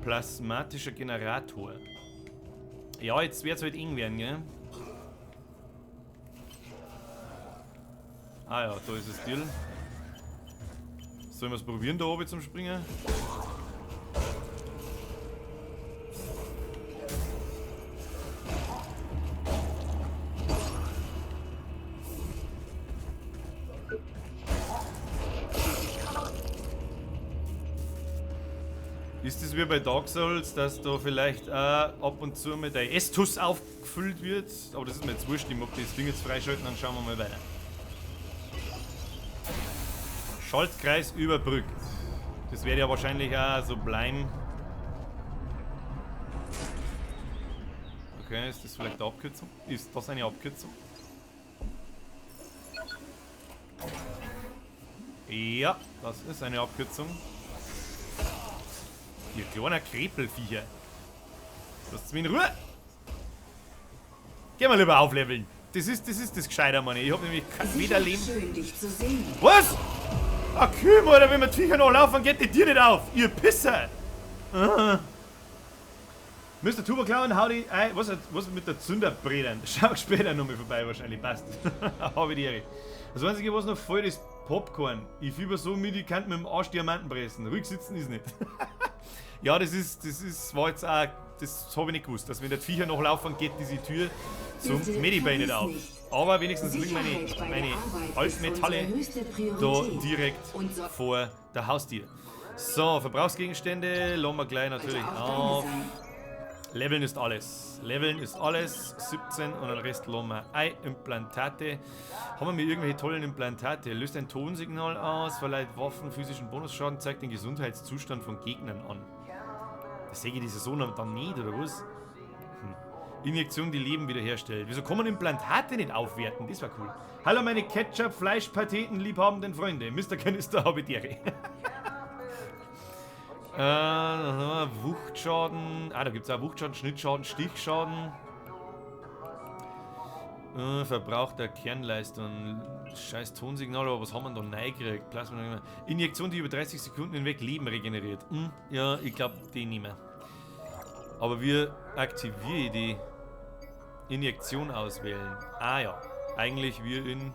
[SPEAKER 1] plasmatischer Generator. Ja, jetzt wird es halt eng werden, gell? Ah ja, da ist das Deal. Sollen wir es probieren, da oben zum Springen? Ist es wie bei Dark Souls, dass da vielleicht ab und zu mit der Estus aufgefüllt wird? Aber das ist mir jetzt wurscht, ich mag das Ding jetzt freischalten, dann schauen wir mal weiter. Schaltkreis überbrückt. Das wird ja wahrscheinlich auch so bleiben. Okay, ist das vielleicht eine Abkürzung? Ist das eine Abkürzung? Ja, das ist eine Abkürzung. Ihr kleiner Krepelviecher. Lasst mich in Ruhe. Geh mal lieber aufleveln. Das ist das Gescheiter, Mann. Ich hab nämlich kein Wiederleben.
[SPEAKER 9] Schön, dich zu sehen.
[SPEAKER 1] Was? Ach, Kühl, Alter, wenn wir die Viecher noch laufen, geht die Tür nicht auf. Ihr Pisser. Mr. Tuberklauen, hau die ein. Was mit der Zünderbrädern? Schau später nochmal vorbei, wahrscheinlich. Passt. Habe die Ehre. Das Einzige, was noch voll ist, Popcorn. Ich fieber so mit, ich kann mit dem Arsch Diamanten pressen. Ruhig sitzen ist nicht. Ja, das war jetzt auch, das habe ich nicht gewusst, dass wenn der Viecher noch laufen, geht diese Tür zum Medibay nicht auf. Aber wenigstens liegen meine Altmetalle da direkt vor der Haustür. So, Verbrauchsgegenstände lassen wir gleich natürlich auf. Leveln ist alles. Leveln ist alles. 17 und den Rest lassen wir ein. Implantate. Haben wir irgendwelche tollen Implantate? Löst ein Tonsignal aus, verleiht Waffen, physischen Bonusschaden, zeigt den Gesundheitszustand von Gegnern an. Das sehe ich diese Saison dann nicht, oder was? Injektion, die Leben wiederherstellt. Wieso kann man Implantate nicht aufwerten? Das war cool. Hallo meine Ketchup, Fleischpateten, liebhabenden Freunde. Mr. Kanister habe die Ehre. Wuchtschaden. Ah, da gibt es auch Wuchtschaden, Schnittschaden, Stichschaden. Verbrauchter Kernleistung. Scheiß Tonsignal, aber was haben wir da neu gekriegt? Plasma. Injektion, die über 30 Sekunden hinweg Leben regeneriert. Ja, ich glaube, die nicht mehr. Aber wir aktivieren die Injektion auswählen. Ah ja, eigentlich wir in...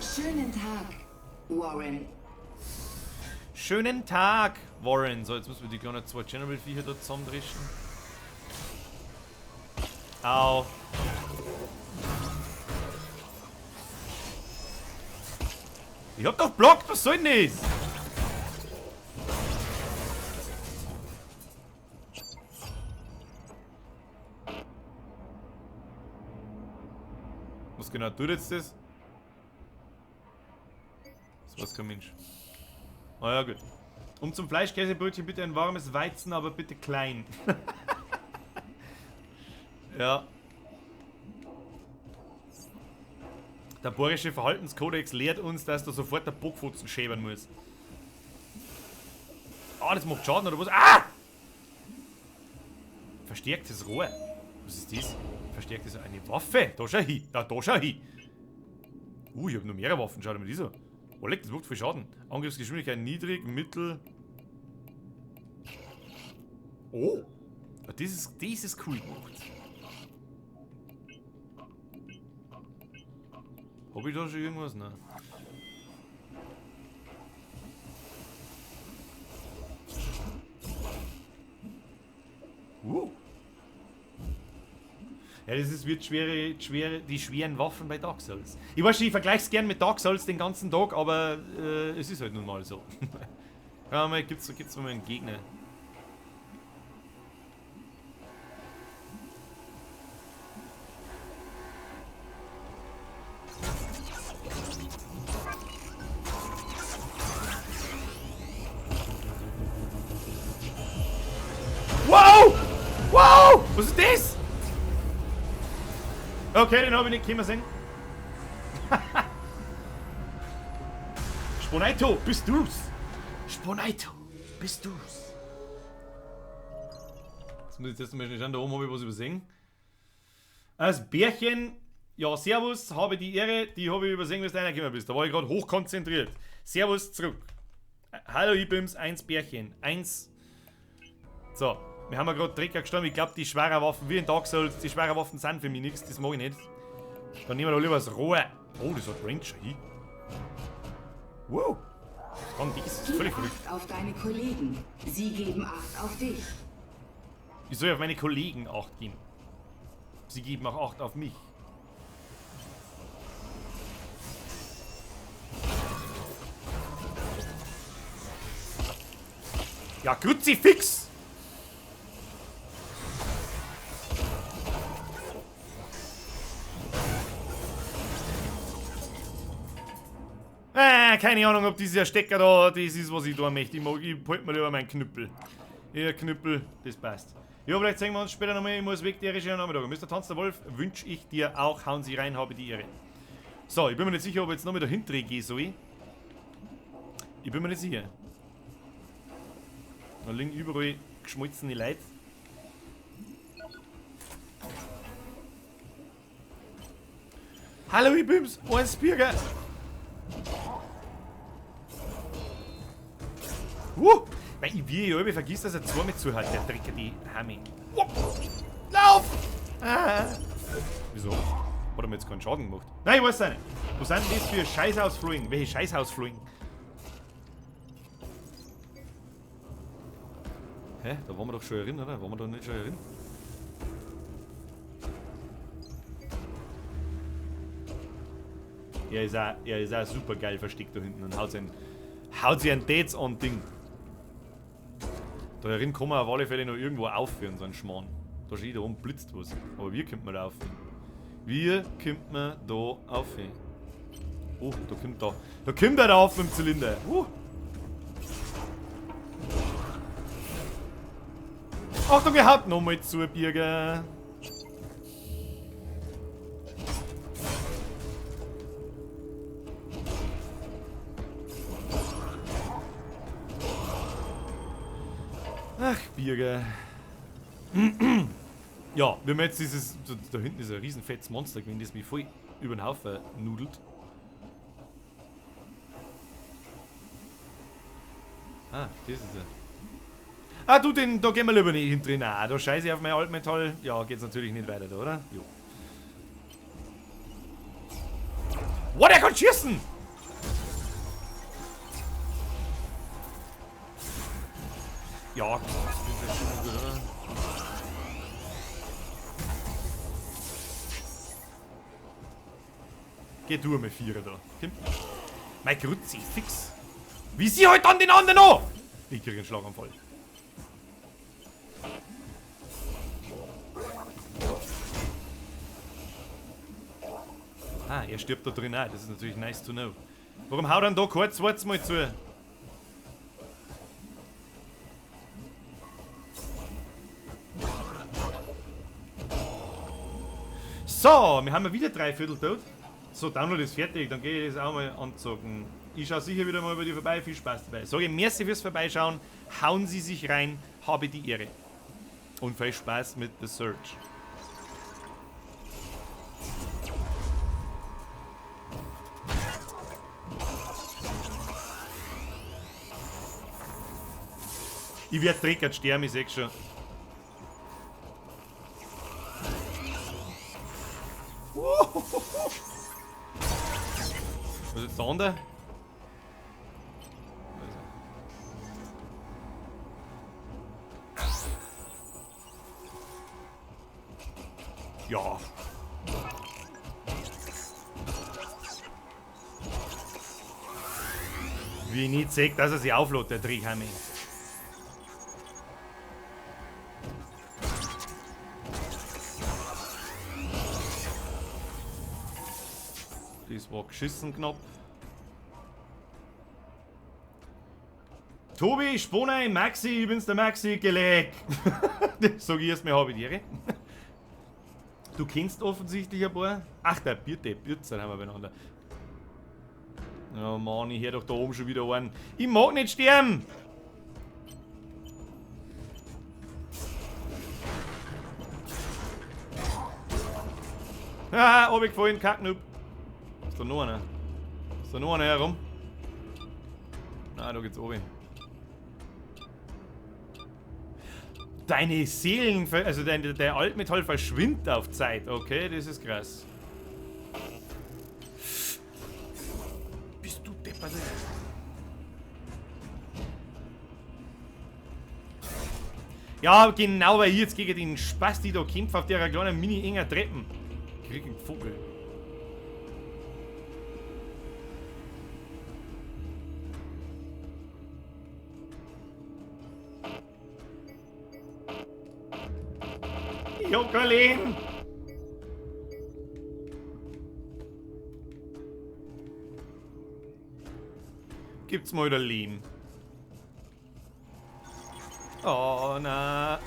[SPEAKER 9] Schönen Tag, Warren.
[SPEAKER 1] Schönen Tag, Warren. So, jetzt müssen wir die kleinen zwei General-Viecher dort zusammendrischen. Au. Ich hab doch blockt, was soll denn das? genau tut jetzt das? Das weiß kein Mensch. Ah ja, gut. Und zum Fleischkäsebrötchen bitte ein warmes Weizen, aber bitte klein. Ja. Der bohrische Verhaltenskodex lehrt uns, dass du sofort der Bockfotzen schäbern musst. Ah, das macht Schaden oder was? Ah! Verstärktes Rohr. Was ist das? Verstärktes eine Waffe. Da schau hin. Da schau hin. Ich hab noch mehrere Waffen. Schau dir mal die so. Oh, leck, das macht viel Schaden. Angriffsgeschwindigkeit niedrig, mittel. Oh. Das ist cool gemacht. Hab ich da schon irgendwas? Nein. Ja, das ist, wird die schweren Waffen bei Dark Souls. Ich weiß schon, ich vergleiche es gern mit Dark Souls den ganzen Tag, aber es ist halt nun mal so. Ja, mal gibt's mal einen Gegner. Wow! Wow! Was ist das? Okay, den habe ich nicht können sehen. Sponaito, bist du's? Sponaito, bist du's? Jetzt muss ich jetzt mal schnell schauen, da oben habe ich was übersehen. Als Bärchen, ja, servus, habe die Ehre, die habe ich übersehen, dass du reingekommen bist. Da war ich gerade hochkonzentriert. Servus zurück. Hallo, Ibims, 1 Bärchen. 1. So. Wir haben ja gerade Trecker gestorben. Ich glaube, die schweren Waffen, wie in Dark Souls, die schweren Waffen sind für mich nichts. Das mag ich nicht. Dann nehmen wir doch lieber das Rohr. Oh, das hat Ranger hier. Wow. Das kann das. Das ist völlig verrückt.
[SPEAKER 9] Acht auf deine Kollegen. Sie geben Acht auf dich.
[SPEAKER 1] Ich soll auf meine Kollegen Acht geben. Sie geben auch Acht auf mich. Ja, Kruzifix! Keine Ahnung, ob dieser Stecker da das ist, was ich da möchte. Ich halte mir lieber meinen Knüppel. Ja, Knüppel, das passt. Ja, vielleicht sehen wir uns später nochmal. Ich muss weg, der ist ja Nachmittag. Mr. Tanz der Wolf, wünsche ich dir auch. Hauen Sie rein, habe die Ehre. So, ich bin mir nicht sicher, ob ich jetzt noch mit dahinter gehe, soll. Ich bin mir nicht sicher. Da liegen überall geschmolzene Leute. Hallo, ich bin's, Bürger. Weil ich wie ich vergiss, dass er zweimal zuhört, der Drecker, die Hami. Lauf! Ah. Wieso? Hat er mir jetzt keinen Schaden gemacht? Nein, ich weiß es nicht. Was sind das für Scheißhausflügen? Welche Scheißhausflügen? Hä? Da waren wir doch schon drin, oder? Waren wir da nicht schon drin? Er ist auch super geil versteckt da hinten und haut sich ein Dates on Ding. Da herin kann man auf alle Fälle noch irgendwo aufführen, so ein Schmarrn. Da steht da oben blitzt was. Aber wie kommt man da auf? Wie kommt man da auf? Oh, da kommt er auf mit dem Zylinder. Achtung, ihr habt nochmal zu, Birger. Ach, Birger. Ja, wenn man jetzt dieses. Da hinten ist ein riesen fettes Monster, wenn das mich voll über den Haufen nudelt. Ah, das ist er. Ah, du, da gehen wir lieber nicht hin drin. Ah, da scheiße ich auf mein Altmetall. Ja, geht's natürlich nicht weiter da, oder? Jo. Wow, der kann schießen! Ja, das ist schon gut, oder? Geh du mit Vierer da. Kim. Mein Kruzifix. Wie sie halt an den anderen an! Ich krieg einen Schlaganfall. Ah, er stirbt da drin auch. Das ist natürlich nice to know. Warum haut er da kein zweites Mal zu? So, wir haben ja wieder 3/4 tot. So, Download ist fertig, dann gehe ich das auch mal anzocken. Ich schaue sicher wieder mal bei dir vorbei, viel Spaß dabei. Sage merci fürs Vorbeischauen, hauen Sie sich rein, habe die Ehre. Und viel Spaß mit The Search. Ich werde trickert sterben, ich seh's schon. Was ist jetzt der andere? Ja. Wie ich nicht sehe, dass er sich auflädt, der Trickhammer. Das war geschissen knapp. Tobi, Spone, Maxi, ich bin's der Maxi, gelegt. Sag ich erstmal, habe ich die. Du kennst offensichtlich ein paar. Ach, der Bürzer haben wir beieinander. Ja, Mann, ich höre doch da oben schon wieder einen. Ich mag nicht sterben! Haha, runtergefallen, Kacknub. Ist da noch einer? Ist da noch einer herum? Nein, da geht's oben. Deine Seelen, also der Altmetall verschwindet auf Zeit. Okay, das ist krass. Bist du deppert? Ja, genau, weil ich jetzt gegen den Spasti da kämpfe auf der kleinen mini-enger Treppen. Ich krieg einen Vogel. Ich hab kein Leben! Gibt's mal wieder Leben? Oh, na.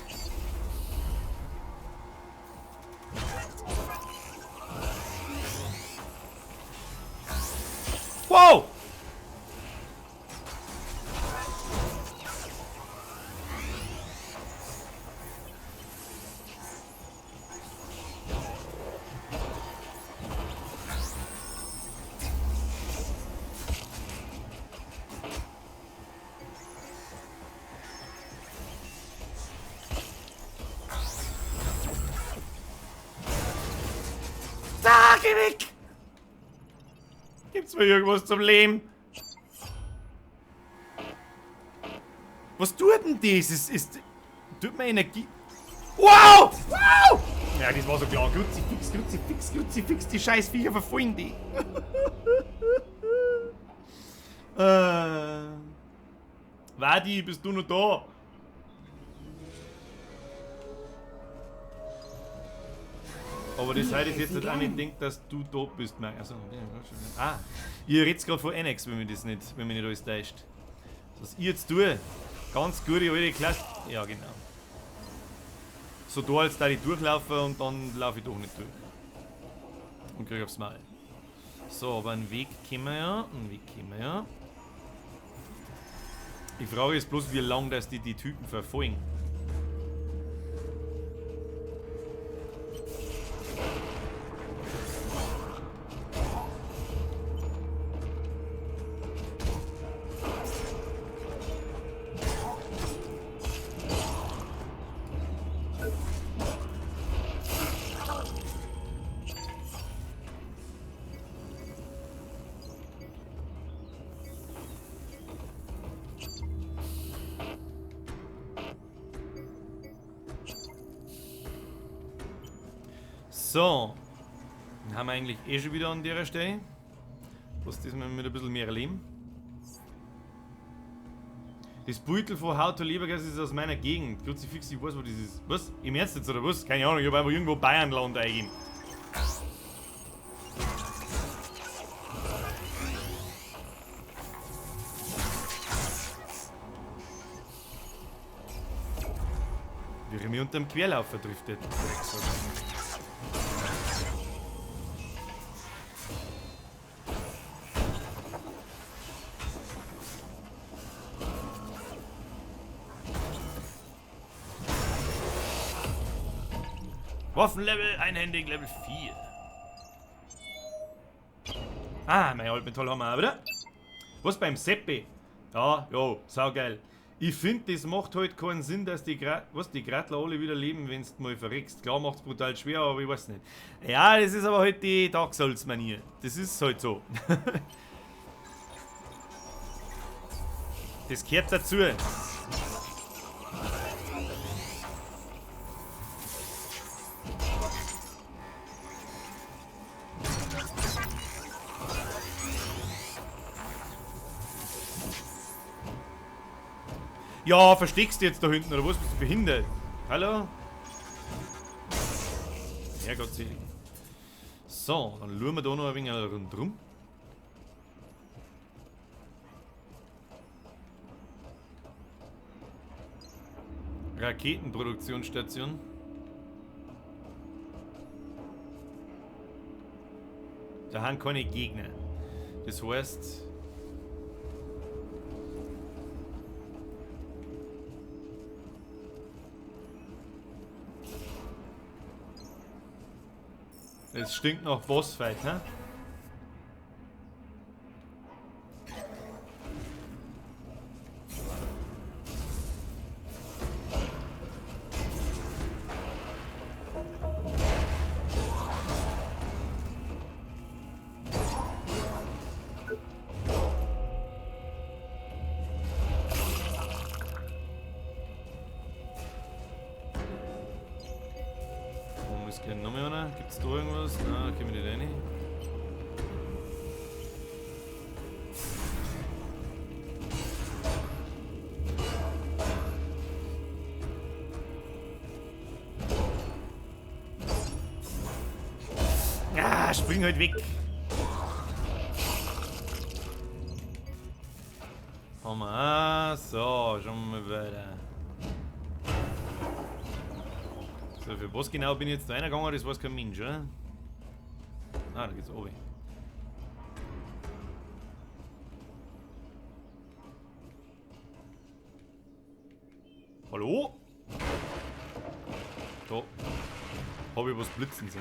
[SPEAKER 1] Wow! Geh weg! Gibt's mir irgendwas zum Leben? Was tut denn das? Ist tut mir Energie. Wow! Wow! Ja, das war so klar. Kruzifix, Kruzifix, Kruzifix, die scheiß Viecher verfolgen die. Wadi, bist du noch da? Aber das heißt jetzt auch nicht denkt, dass du da bist, Marc. Also, ah, ihr redet gerade von Annex, wenn mich nicht alles täuscht. Was ich jetzt tue, ganz gute alte Klasse. Ja, genau. So da als da ich durchlaufe und dann laufe ich doch nicht durch. Und krieg aufs Maul. So, aber einen Weg können wir ja. Die Frage ist bloß, wie lange das die Typen verfolgen. So, dann haben wir eigentlich eh schon wieder an der Stelle. Was diesmal mit ein bisschen mehr Leben. Das Beutel von How to Lebergas ist aus meiner Gegend. Kruzifix, ich weiß, wo das ist. Was? Im Ernst jetzt oder was? Keine Ahnung, ich habe einfach irgendwo Bayernland eingegeben. ich mich unter dem Querlaufer driftet. Waffenlevel, einhändig, Level 4. Ah, mein Halbmetall haben wir auch wieder. Was beim Seppi? Ja, saugeil. Ich finde, das macht halt keinen Sinn, dass die Gratler alle wieder leben, wenn du mal verreckst. Klar macht es brutal schwer, aber ich weiß nicht. Ja, das ist aber halt die Dark Souls-Manier. Das ist halt so. Das gehört dazu. Ja, versteckst du jetzt da hinten, oder was? Bist du behindert? Hallo? Herrgottselig. So, dann schauen wir da noch ein wenig rundherum. Raketenproduktionsstation. Da haben keine Gegner. Das heißt... Es stinkt nach Bossfight, ne? Noch mehr einer? Gibt's da irgendwas? Na, da kommen wir nicht rein. Ah, spring halt weg! Haben wir. So, schauen wir mal weiter. So, für was genau bin ich jetzt da reingegangen? Das weiß kein Mensch, oder? Ah, da geht's oben. Hallo? Da. Habe ich was blitzen sehen.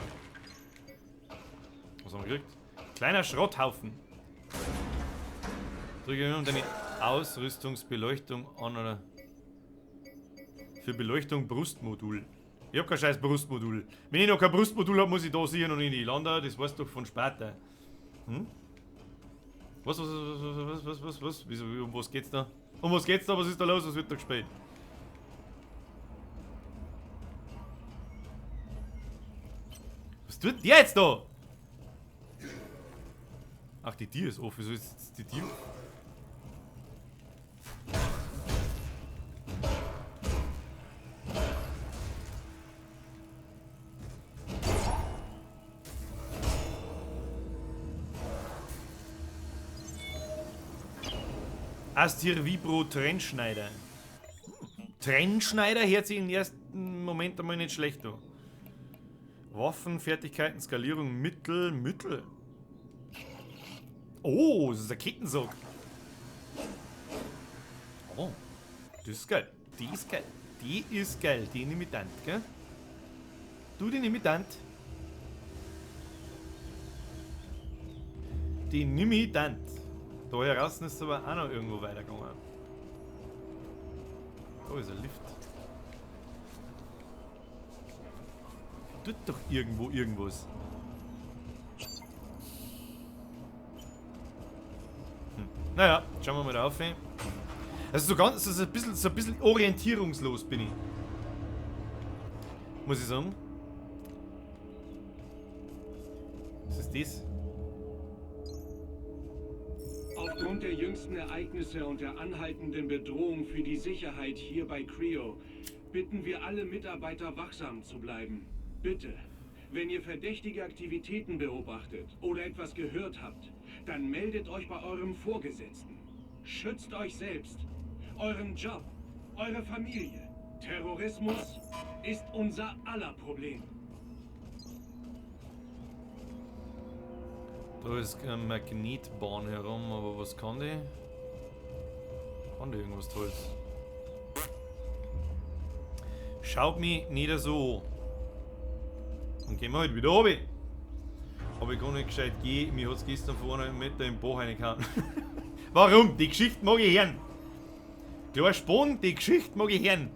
[SPEAKER 1] Was haben wir gekriegt? Kleiner Schrotthaufen. Drücke um deine Ausrüstungsbeleuchtung an, oder? Für Beleuchtung Brustmodul. Ich hab kein scheiß Brustmodul. Wenn ich noch kein Brustmodul habe, muss ich da sicher noch in die Lande. Das weißt du doch von Sparta. Hm? Was? Wieso, um was geht's da? Um was geht's da? Was ist da los? Was wird da gespielt? Was tut der jetzt da? Ach, die Tür ist offen. Wieso ist jetzt die Tür? Astir Vibro Trennschneider. Trennschneider hört sich im ersten Moment einmal nicht schlecht an. Waffen, Fertigkeiten, Skalierung, Mittel. Oh, das ist ein Kettensack. Oh, das ist geil. Die ist geil. Die ist geil. Die nehme ich dann, gell? Du, die nehme ich dann. Die nehme ich dann. Da heraus ist aber auch noch irgendwo weitergegangen. Da ist ein Lift. Tut doch irgendwo irgendwas. Naja, schauen wir mal drauf. Also so ein bisschen orientierungslos bin ich. Muss ich sagen. Was ist das?
[SPEAKER 11] Aufgrund der jüngsten Ereignisse und der anhaltenden Bedrohung für die Sicherheit hier bei Creo bitten wir alle Mitarbeiter wachsam zu bleiben. Bitte, wenn ihr verdächtige Aktivitäten beobachtet oder etwas gehört habt, dann meldet euch bei eurem Vorgesetzten. Schützt euch selbst, euren Job, eure Familie, Terrorismus ist unser aller Problem.
[SPEAKER 1] Da ist eine Magnetbahn herum, aber was kann die? Kann die irgendwas Tolles? Schaut mich nicht so an. Dann gehen wir halt wieder runter. Aber ich kann nicht gescheit gehen, mir hat es gestern vorne einen Meter im Bauch reingehauen. Warum? Die Geschichte mag ich hören. Klar Spahn, die Geschichte mag ich hören.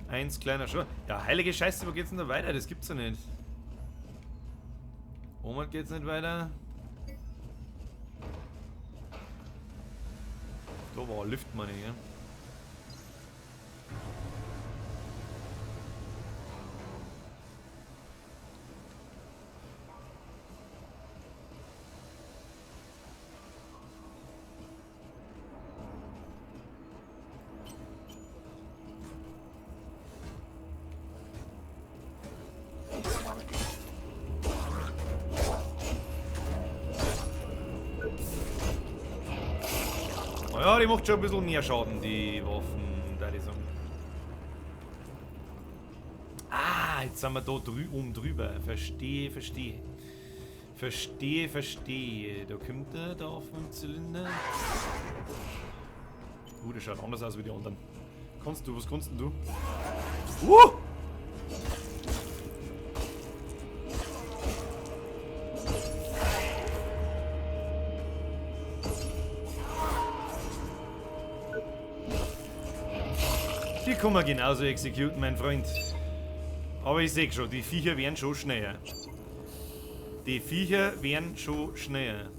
[SPEAKER 1] Eins kleiner Schritt. Ja, heilige Scheiße, wo geht's denn da weiter? Das gibt's ja nicht. Oma geht's nicht weiter. Da war Liftmoney, ja. Ja, die macht schon ein bisschen mehr Schaden, die Waffen, da die sagen. Ah, jetzt sind wir da oben drüber. Verstehe, verstehe. Verstehe, verstehe. Da kommt er da auf dem Zylinder. Der schaut anders aus wie die anderen. Kannst du, was kannst denn du? Die kann man genauso exekutieren, mein Freund. Aber ich sehe schon, die Viecher werden schon schneller. Die Viecher werden schon schneller.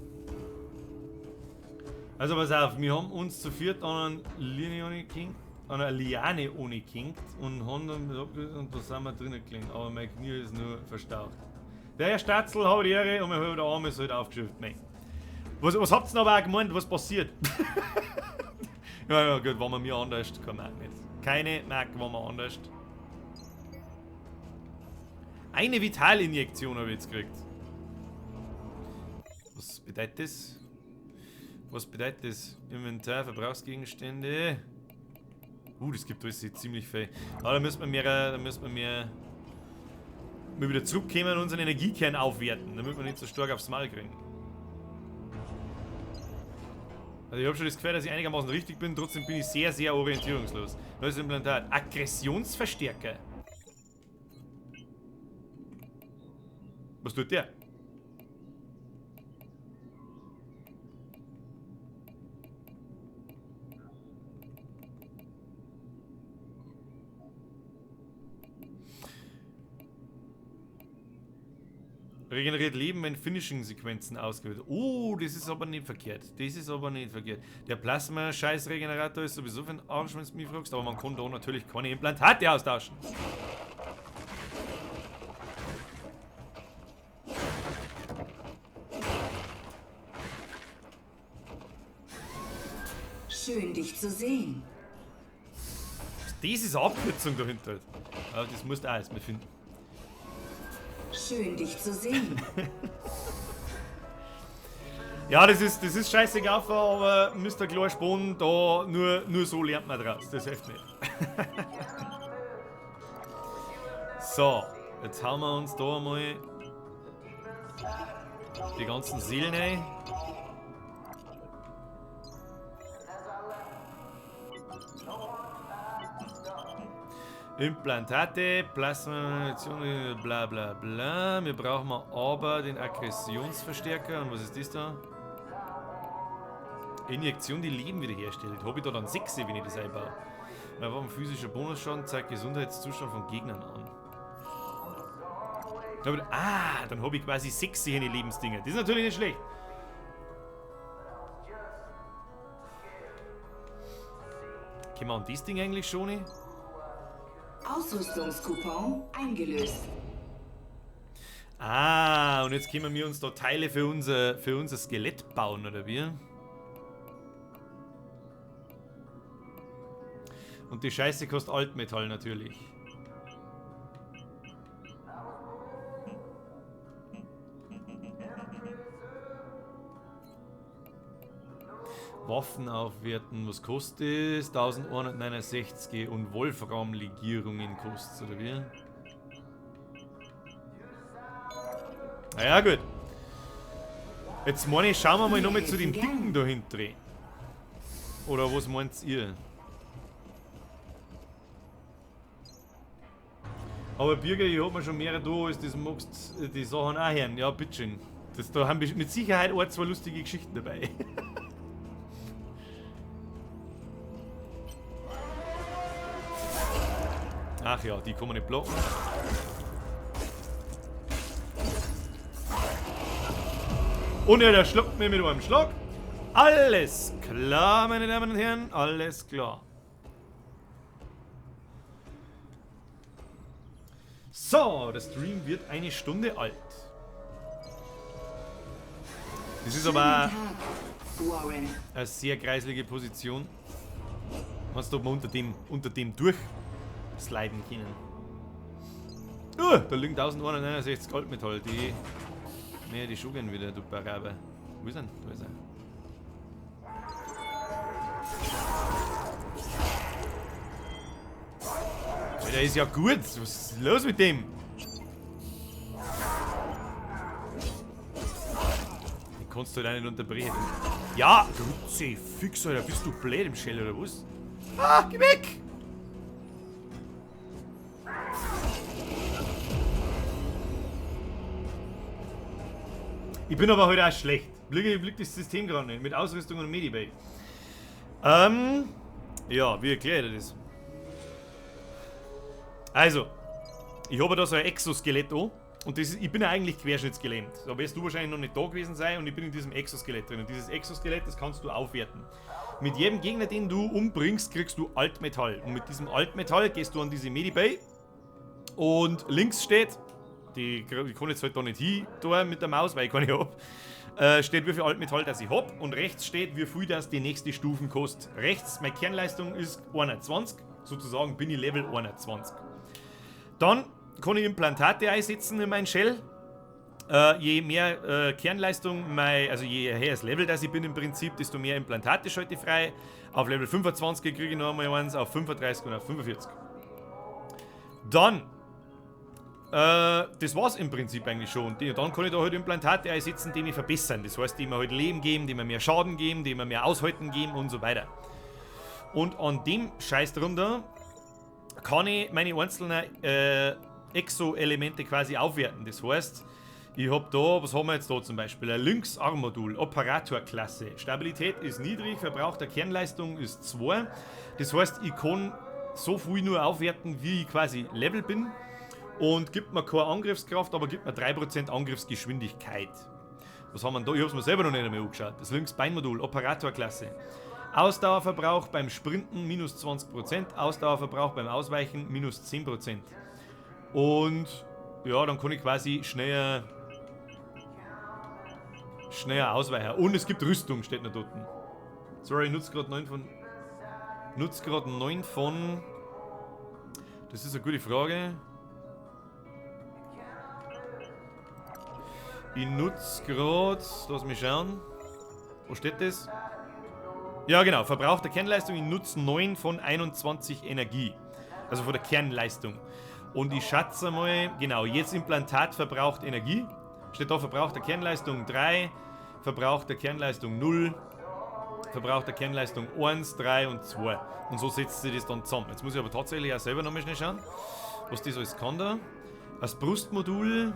[SPEAKER 1] Also pass auf, wir haben uns zu viert an einer Liane angehängt und haben dann und da sind wir drinnen gelegen. Aber mein Knie ist nur verstaucht. Der Herr Statzel hat die Ehre und mein halber Arm ist halt aufgeschifft. Nein. Was habt ihr denn aber auch gemeint, was passiert? Ja, gut, wenn man mir anders, kann man auch nicht. Keine Marke, wenn man anders. Eine Vitalinjektion habe ich jetzt gekriegt. Was bedeutet das? Was bedeutet das? Inventar, Verbrauchsgegenstände. Das gibt alles ziemlich viel. Aber da müssen wir mal wieder zurückkommen und unseren Energiekern aufwerten, damit wir nicht so stark aufs Maul kriegen. Also ich habe schon das Gefühl, dass ich einigermaßen richtig bin, trotzdem bin ich sehr, sehr orientierungslos. Neues Implantat. Aggressionsverstärker. Was tut der? Regeneriert Leben, wenn Finishing-Sequenzen ausgewählt. Oh, das ist aber nicht verkehrt. Das ist aber nicht verkehrt. Der Plasma-Scheiß-Regenerator ist sowieso für den Arsch, wenn du mich fragst, aber man kann da natürlich keine Implantate austauschen.
[SPEAKER 9] Schön, dich zu sehen.
[SPEAKER 1] Das ist eine Abkürzung dahinter. Aber das musst du auch erstmal finden.
[SPEAKER 9] Schön, dich zu sehen.
[SPEAKER 1] Ja, das ist scheißegal, aber Mr. Klarspahn, da nur so lernt man draus. Das hilft nicht. So, jetzt hauen wir uns da mal die ganzen Seelen ein. Implantate, Plasma, bla bla bla. Wir brauchen aber den Aggressionsverstärker. Und was ist das da? Injektion, die Leben wiederherstellt. Habe ich da dann 6, wenn ich das einbaue? Einfach ein physischer Bonusschaden zeigt Gesundheitszustand von Gegnern an. Dann habe ich quasi 6 in die Lebensdinger. Das ist natürlich nicht schlecht. Können wir an das Ding eigentlich schon nicht?
[SPEAKER 9] Ausrüstungskupon eingelöst.
[SPEAKER 1] Und jetzt können wir uns da Teile für unser Skelett bauen, oder wie? Und die Scheiße kostet Altmetall natürlich. Waffen aufwerten, was kostet es? 1169 und Wolframlegierungen kostet es, oder wie? Naja, gut. Jetzt meine ich, schauen wir mal nochmal zu dem Dicken da hinten. Oder was meint ihr? Aber Birger, ich hab mir schon mehrere da, als das magst die Sachen auch hören. Ja, bitteschön. Da haben wir mit Sicherheit ein, zwei lustige Geschichten dabei. Ach ja, die kann man nicht blocken. Und ja, der schluckt mir mit einem Schlag. Alles klar, meine Damen und Herren, alles klar. So, der Stream wird eine Stunde alt. Das ist aber eine sehr kreiselige Position. Kannst du mal unter dem durchsliden können. Da liegen 1169 Goldmetall, die schugen wieder, du Barabe. Wo ist er? Da ist er. Der ist ja gut. Was ist los mit dem? Den kannst du halt auch nicht unterbrechen. Ja, Grütze, fix, Alter. Bist du blöd im Shell oder was? Ah, geh weg! Ich bin aber heute auch schlecht. Blick das System gerade nicht. Mit Ausrüstung und Medibay. Ja, wie erkläre ich das? Also, ich habe da so ein Exoskelett an. Und ich bin ja eigentlich querschnittsgelähmt. Da wirst du wahrscheinlich noch nicht da gewesen sein und ich bin in diesem Exoskelett drin. Und dieses Exoskelett, das kannst du aufwerten. Mit jedem Gegner, den du umbringst, kriegst du Altmetall. Und mit diesem Altmetall gehst du an diese Medibay. Und links steht, ich kann jetzt halt da nicht hin da mit der Maus, weil ich keine habe, steht wie viel Altmetall das ich habe. Und rechts steht, wie viel das die nächste Stufen kostet. Rechts, meine Kernleistung ist 120. Sozusagen bin ich Level 120. Dann kann ich Implantate einsetzen in mein Shell. Je mehr Kernleistung, also je höher das Level, das ich bin im Prinzip, desto mehr Implantate schalte ich frei. Auf Level 25 kriege ich noch einmal eins, auf 35 und auf 45. Dann, das war's im Prinzip eigentlich schon. Dann kann ich da halt Implantate einsetzen, die mich verbessern. Das heißt, die mir halt Leben geben, die mir mehr Schaden geben, die mir mehr Aushalten geben und so weiter. Und an dem Scheiß drunter kann ich meine einzelnen Exo-Elemente quasi aufwerten. Das heißt, ich habe da, was haben wir jetzt da zum Beispiel? Ein Lynx-Arm-Modul, Operator-Klasse. Stabilität ist niedrig, Verbrauch der Kernleistung ist 2. Das heißt, ich kann so viel nur aufwerten, wie ich quasi Level bin. Und gibt mir keine Angriffskraft, aber gibt mir 3% Angriffsgeschwindigkeit. Was haben wir da? Ich habe es mir selber noch nicht einmal angeschaut. Das Lynx-Bein-Modul, Operator-Klasse. Ausdauerverbrauch beim Sprinten minus 20%, Ausdauerverbrauch beim Ausweichen minus 10%. Und ja, dann kann ich quasi schneller ausweichen. Und es gibt Rüstung, steht noch dort. Sorry, ich nutze gerade 9 von. Das ist eine gute Frage. Ich nutze gerade, lass mich schauen. Wo steht das? Ja genau, Verbrauch der Kernleistung, ich nutze 9 von 21 Energie. Also von der Kernleistung. Und ich schätze mal, genau, jetzt Implantat verbraucht Energie. Steht da Verbrauch der Kernleistung 3, Verbrauch der Kernleistung 0, Verbrauch der Kernleistung 1, 3 und 2. Und so setzt sich das dann zusammen. Jetzt muss ich aber tatsächlich auch selber nochmal schnell schauen, was das alles kann da. Das Brustmodul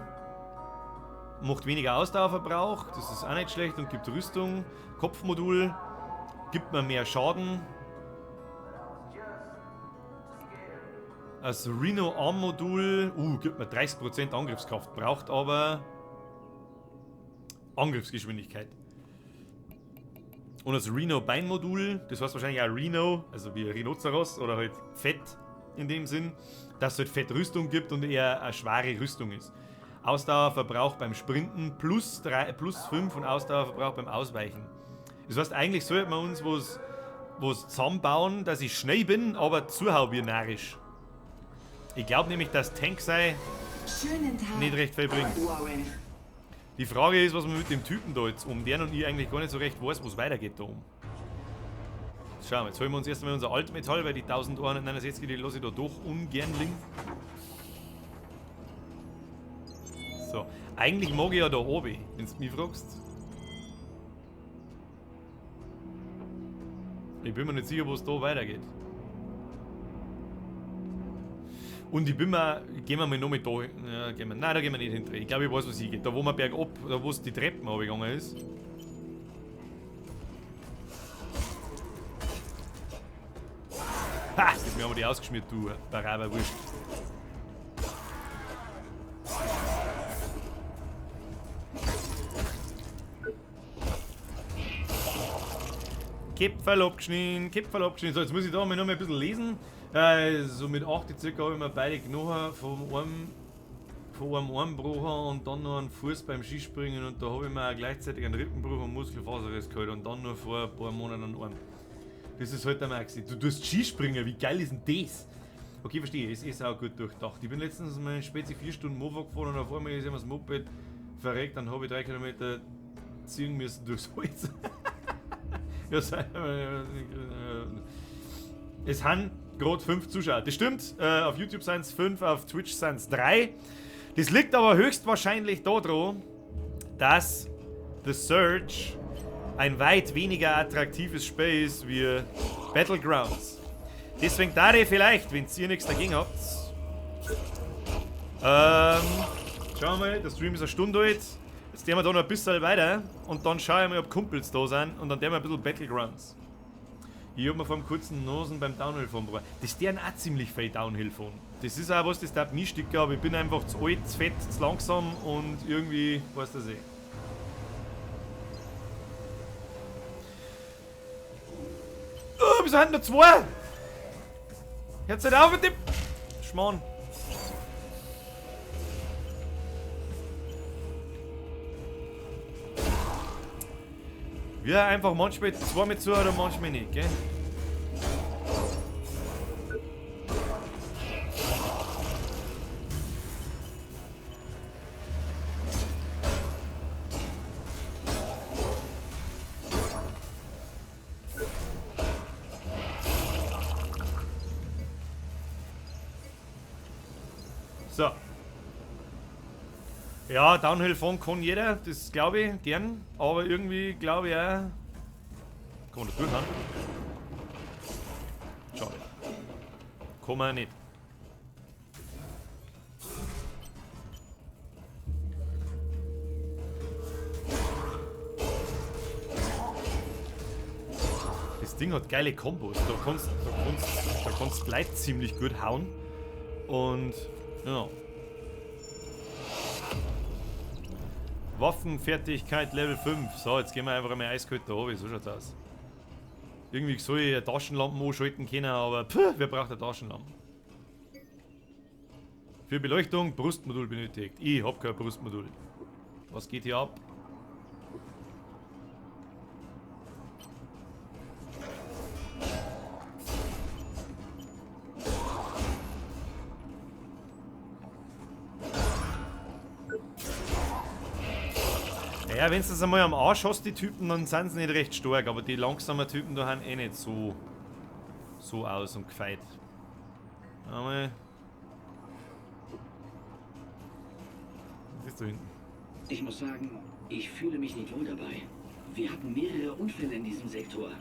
[SPEAKER 1] macht weniger Ausdauerverbrauch, das ist auch nicht schlecht und gibt Rüstung. Kopfmodul gibt mir mehr Schaden. Das Rhino Arm Modul gibt mir 30% Angriffskraft, braucht aber Angriffsgeschwindigkeit. Und das Rhino Bein Modul, das heißt wahrscheinlich auch Rhino, also wie Rhinoceros oder halt Fett in dem Sinn, dass es halt Fettrüstung gibt und eher eine schwere Rüstung ist. Ausdauerverbrauch beim Sprinten plus 5 und Ausdauerverbrauch beim Ausweichen. Das heißt, eigentlich sollte man uns was zusammenbauen, dass ich schnell bin, aber zuhau wie narrisch. Ich glaube nämlich, dass Tank sei nicht recht viel bringt. Die Frage ist, was man mit dem Typen da jetzt der und ich eigentlich gar nicht so recht weiß, wo es weitergeht da um. Schauen wir, jetzt holen wir uns erstmal unser Altmetall, weil die 1169, die lasse ich da doch ungern liegen. So, eigentlich mag ich ja da oben, wenn du mich fragst. Ich bin mir nicht sicher, wo es da weitergeht. Und ich bin mir, gehen wir mal noch mit da, ja, nein, da gehen wir nicht hinter. Ich glaube, ich weiß, was hingeht. Da, wo man bergab, da wo es die Treppen runtergegangen ist. Ha! Das haben wir die ausgeschmiert, du Baraber wurscht. Kipferl abgeschnitten, Kipferl abgeschnitten. So, jetzt muss ich da mal noch mal ein bisschen lesen. So mit 8 circa habe ich mir beide genommen von einem Armbruch und dann noch einen Fuß beim Skispringen und da habe ich mir auch gleichzeitig einen Rippenbruch und Muskelfaserriss gehabt und dann nur vor ein paar Monaten einen Arm. Das ist halt der Maxi. Du tust Skispringen, wie geil ist denn das? Okay, verstehe, es ist auch gut durchdacht. Ich bin letztens mal in Spezi 4 Stunden Mofa gefahren und auf einmal ist ihm das Moped verreckt, dann habe ich 3 Kilometer ziehen müssen durchs Holz. Ja, es haben gerade 5 Zuschauer. Das stimmt, auf YouTube sind es 5, auf Twitch sind es 3. Das liegt aber höchstwahrscheinlich daran, dass The Surge ein weit weniger attraktives Spiel ist wie Battlegrounds. Deswegen da vielleicht, wenn ihr nichts dagegen habt. Schauen wir mal, der Stream ist eine Stunde alt. Jetzt gehen wir da noch ein bisschen weiter und dann schauen wir mal, ob Kumpels da sind und dann gehen wir ein bisschen Battlegrounds. Ich hab mir vor einem kurzen Nosen beim Downhill fahren probiert. Das deren auch ziemlich viel Downhill fahren. Das ist auch was, das darf nie sticken, aber ich bin einfach zu alt, zu fett, zu langsam und irgendwie, weißt du, Oh, wieso haben nur 2? Jetzt halt auf mit dem Schmarrn. Wir einfach manchmal 2 mit zu oder manchmal nicht, gell? So. Ja, Downhill fahren kann jeder, das glaube ich gern, aber irgendwie glaube ich auch. Kann man das durchhauen? Schade. Kann man nicht. Das Ding hat geile Kombos, da kannst du Leute ziemlich gut hauen und ja. Waffenfertigkeit Level 5. So, jetzt gehen wir einfach mal eiskalt da runter. So schaut's aus. Irgendwie soll ich eine Taschenlampe anschalten können, aber wer braucht eine Taschenlampe? Für Beleuchtung Brustmodul benötigt. Ich hab kein Brustmodul. Was geht hier ab? Ja, wenn du das einmal am Arsch hast, die Typen, dann sind sie nicht recht stark, aber die langsamen Typen da haben eh nicht so aus und gefeit. Einmal. Was ist da hinten?
[SPEAKER 12] Ich muss sagen, ich fühle mich nicht wohl dabei. Wir hatten mehrere Unfälle in diesem Sektor.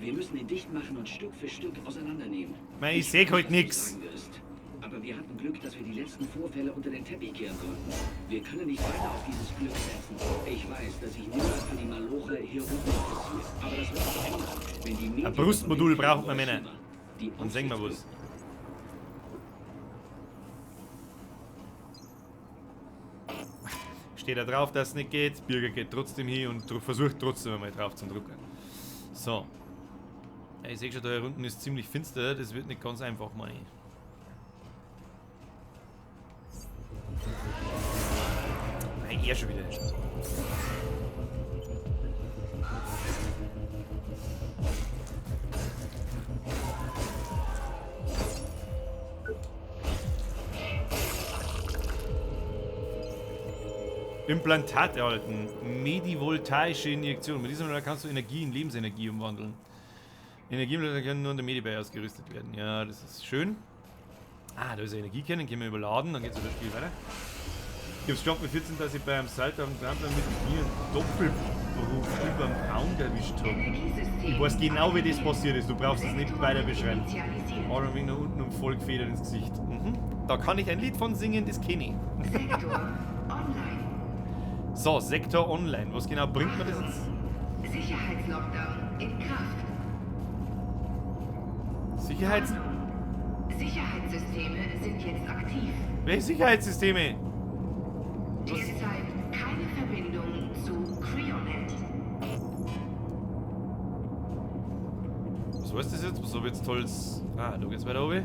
[SPEAKER 12] Wir müssen ihn dicht machen und Stück für Stück auseinandernehmen.
[SPEAKER 1] Ich sehe halt nichts.
[SPEAKER 12] Aber wir hatten Glück, dass wir die letzten Vorfälle unter den Teppich kehren konnten. Wir können nicht weiter auf dieses Glück setzen. Ich weiß, dass ich niemand für die Maloche hier unten interessiere. Aber das wird sich ändern, wenn die Medien...
[SPEAKER 1] Ein Brustmodul braucht man Männer. Und singen wir was. Steht da drauf, dass es nicht geht. Birger geht trotzdem hin und versucht trotzdem einmal drauf zu drücken. So. Ja, ich sehe schon, da hier unten ist ziemlich finster. Das wird nicht ganz einfach, meine ich. Nein, er schon wieder. Implantat erhalten. Medivoltaische Injektion. Mit diesem kannst du Energie in Lebensenergie umwandeln. Energiemittel können nur in der Medibay ausgerüstet werden. Ja, das ist schön. Ah, da ist eine Energiekerne, können wir überladen, dann geht so das Spiel weiter. Ich hab's geschafft mit 14, dass ich beim Salto am Trampler mit mir einen Doppelbruch über den Pound erwischt habe. Ich weiß genau, wie das passiert ist, du brauchst es nicht weiter beschreiben. Aber wegen nach unten und voll gefedert ins Gesicht. Da kann ich ein Lied von singen, das kenne ich.
[SPEAKER 4] Sektor Online.
[SPEAKER 1] So, Sektor Online. Was genau bringt mir das jetzt?
[SPEAKER 4] Sicherheitslockdown in Kraft. Sicherheitssysteme sind jetzt aktiv.
[SPEAKER 1] Welche Sicherheitssysteme?
[SPEAKER 4] Derzeit keine Verbindung zu Creonet.
[SPEAKER 1] Was heißt das jetzt? Was habe ich jetzt tolles... Ah, da geht's weiter oben.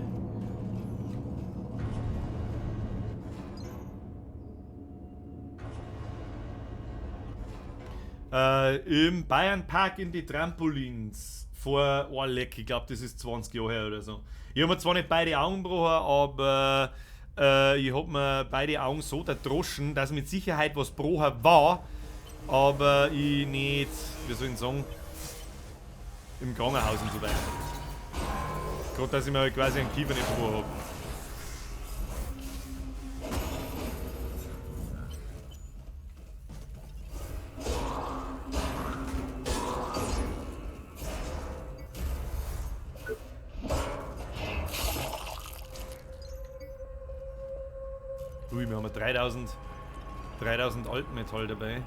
[SPEAKER 1] Im Bayernpark in die Trampolins vor Orleck, ich glaube das ist 20 Jahre her oder so. Ich habe mir zwar nicht beide Augen gebrochen, aber ich habe mir beide Augen so verdroschen, dass mit Sicherheit was gebrochen war, aber ich nicht, wie soll ich sagen, im Krankenhaus und so weiter. Gerade dass ich mir halt quasi einen Kiefer nicht gebrochen habe. Ui, wir haben 3000 Altmetall dabei.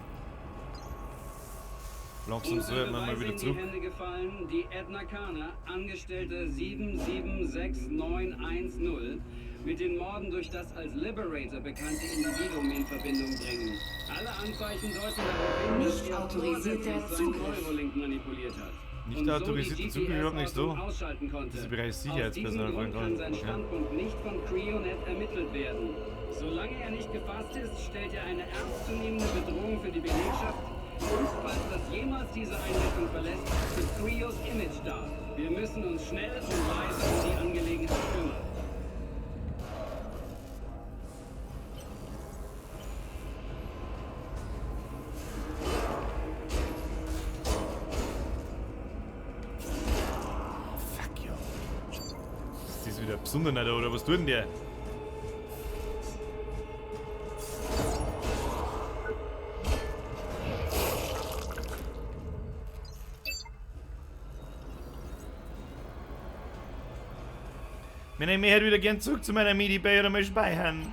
[SPEAKER 1] Langsam sollten wir mal wieder zurück.
[SPEAKER 12] In die Hände gefallen, die Edna Kana, Angestellte 776910, mit den Morden durch das als Liberator bekannte Individuum in Verbindung bringen. Alle Anzeichen deuten darauf hin, dass ihr
[SPEAKER 4] autorisierter Zugriff.
[SPEAKER 12] Eurolink manipuliert hat.
[SPEAKER 1] Nicht autorisierter Zugriff, überhaupt nicht so.
[SPEAKER 12] Ausschalten konnte.
[SPEAKER 1] Das ist Bereich Sicherheitspersonal.
[SPEAKER 12] Aus diesem Grund kann sein Standpunkt nicht von Creonet ermittelt werden. Solange er nicht gefasst ist, stellt er eine ernstzunehmende Bedrohung für die Belegschaft und, falls das jemals diese Einrichtung verlässt, ist Creos Image da. Wir müssen uns schnell und leise um die Angelegenheit kümmern.
[SPEAKER 1] Ist das wieder besonders oder was tut denn der? Wenn ich hätte wieder gern zurück zu meiner Medibay oder mal speichern.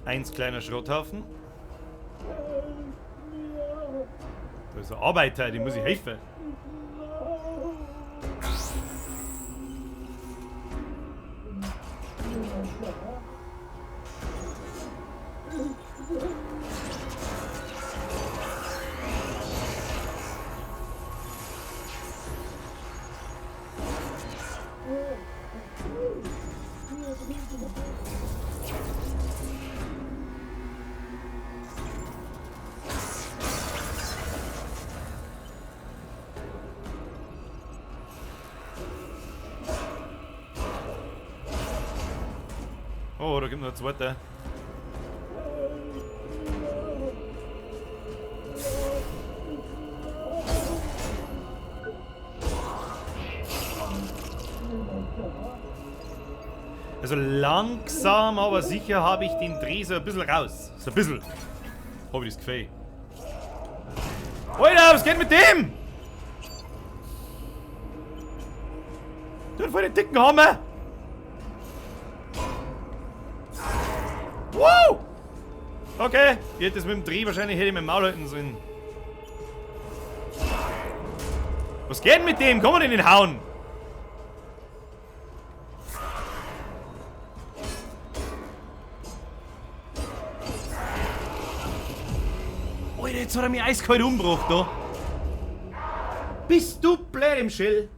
[SPEAKER 1] Eins kleiner Schrotthaufen. Da ist ein Arbeiter, dem muss ich helfen. Oh, da gibt noch eine zweite. Also langsam, aber sicher habe ich den Dreh so ein bisschen raus. So ein bisschen. Habe ich das Gefühl. Alter, was geht mit dem? Der hat voll den dicken Hammer. Wow! Okay, ich hätte das mit dem Dreh wahrscheinlich hätte ich mit dem Maul halten sollen. Was geht denn mit dem? Kann man den nicht hauen? Alter, jetzt hat er mich eiskalt umgebracht da. Bist du blöd im Schill?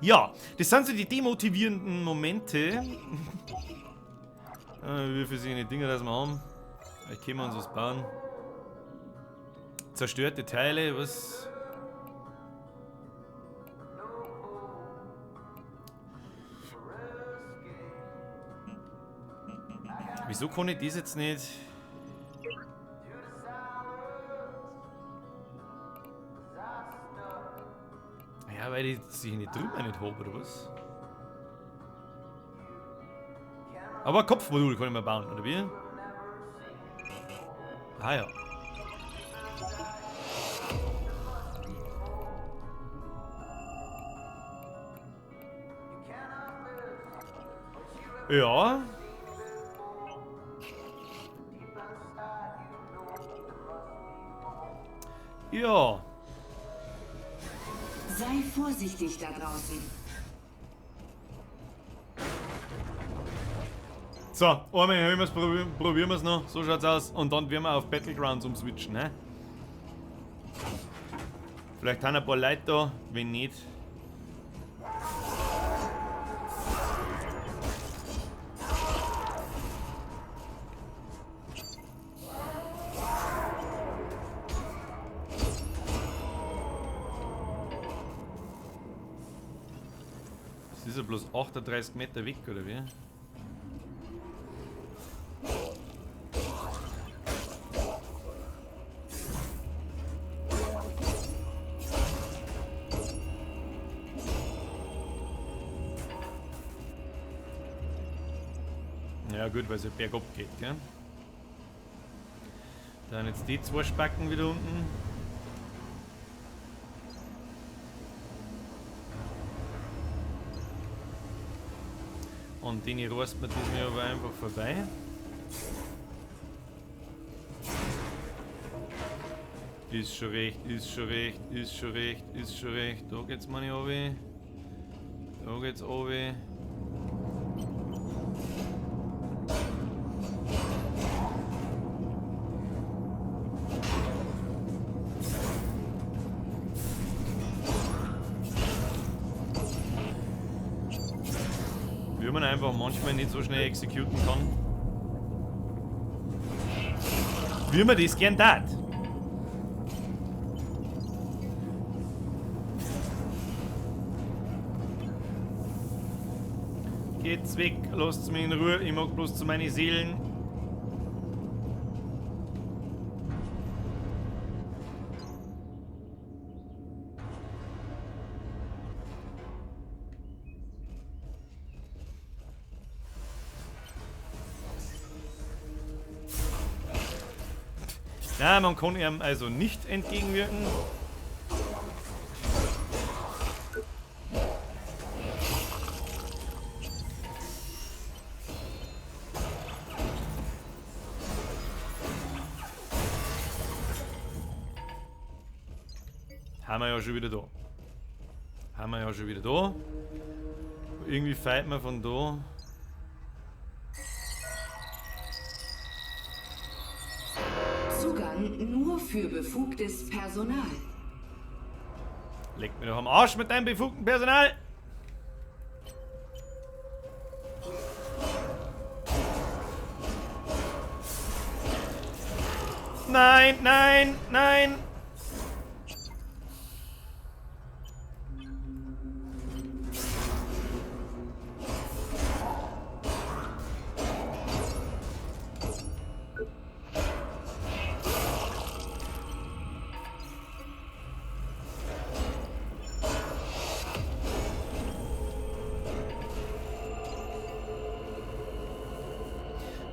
[SPEAKER 1] Ja, das sind so die demotivierenden Momente. Wie viele solche Dinge das wir haben. Vielleicht können wir uns was bauen. Zerstörte Teile, was... Wieso kann ich das jetzt nicht... Ja, weil ich sich nicht drüber nicht habe, oder was? Aber ein Kopfmodul kann ich mal bauen, oder wie? Ah ja. Ja. Ja.
[SPEAKER 13] Sei vorsichtig da draußen.
[SPEAKER 1] So, einmal probieren wir es noch. So schaut's aus. Und dann werden wir auf Battlegrounds umswitchen, ne? Vielleicht haben ein paar Leute da, wenn nicht. Das ist ja bloß 38 Meter weg, oder wie? Ja gut, weil es ja bergab geht, gell? Dann jetzt die zwei Spacken wieder unten. Und den rast man diesmal aber einfach vorbei. Ist schon recht, ist schon recht, ist schon recht, ist schon recht. Da geht's mal nicht runter. Da geht's runter. Wie man einfach manchmal nicht so schnell exekutieren kann. Wie man das gern tat. Geht's weg, lasst's mich in Ruhe, ich mag bloß zu meinen Seelen. Ja, man kann ihm also nicht entgegenwirken. Haben wir ja schon wieder da. Haben wir ja schon wieder da. Irgendwie fight man von da.
[SPEAKER 13] Zugang nur für befugtes Personal.
[SPEAKER 1] Leg mir doch am Arsch mit deinem befugten Personal! Nein, nein, nein!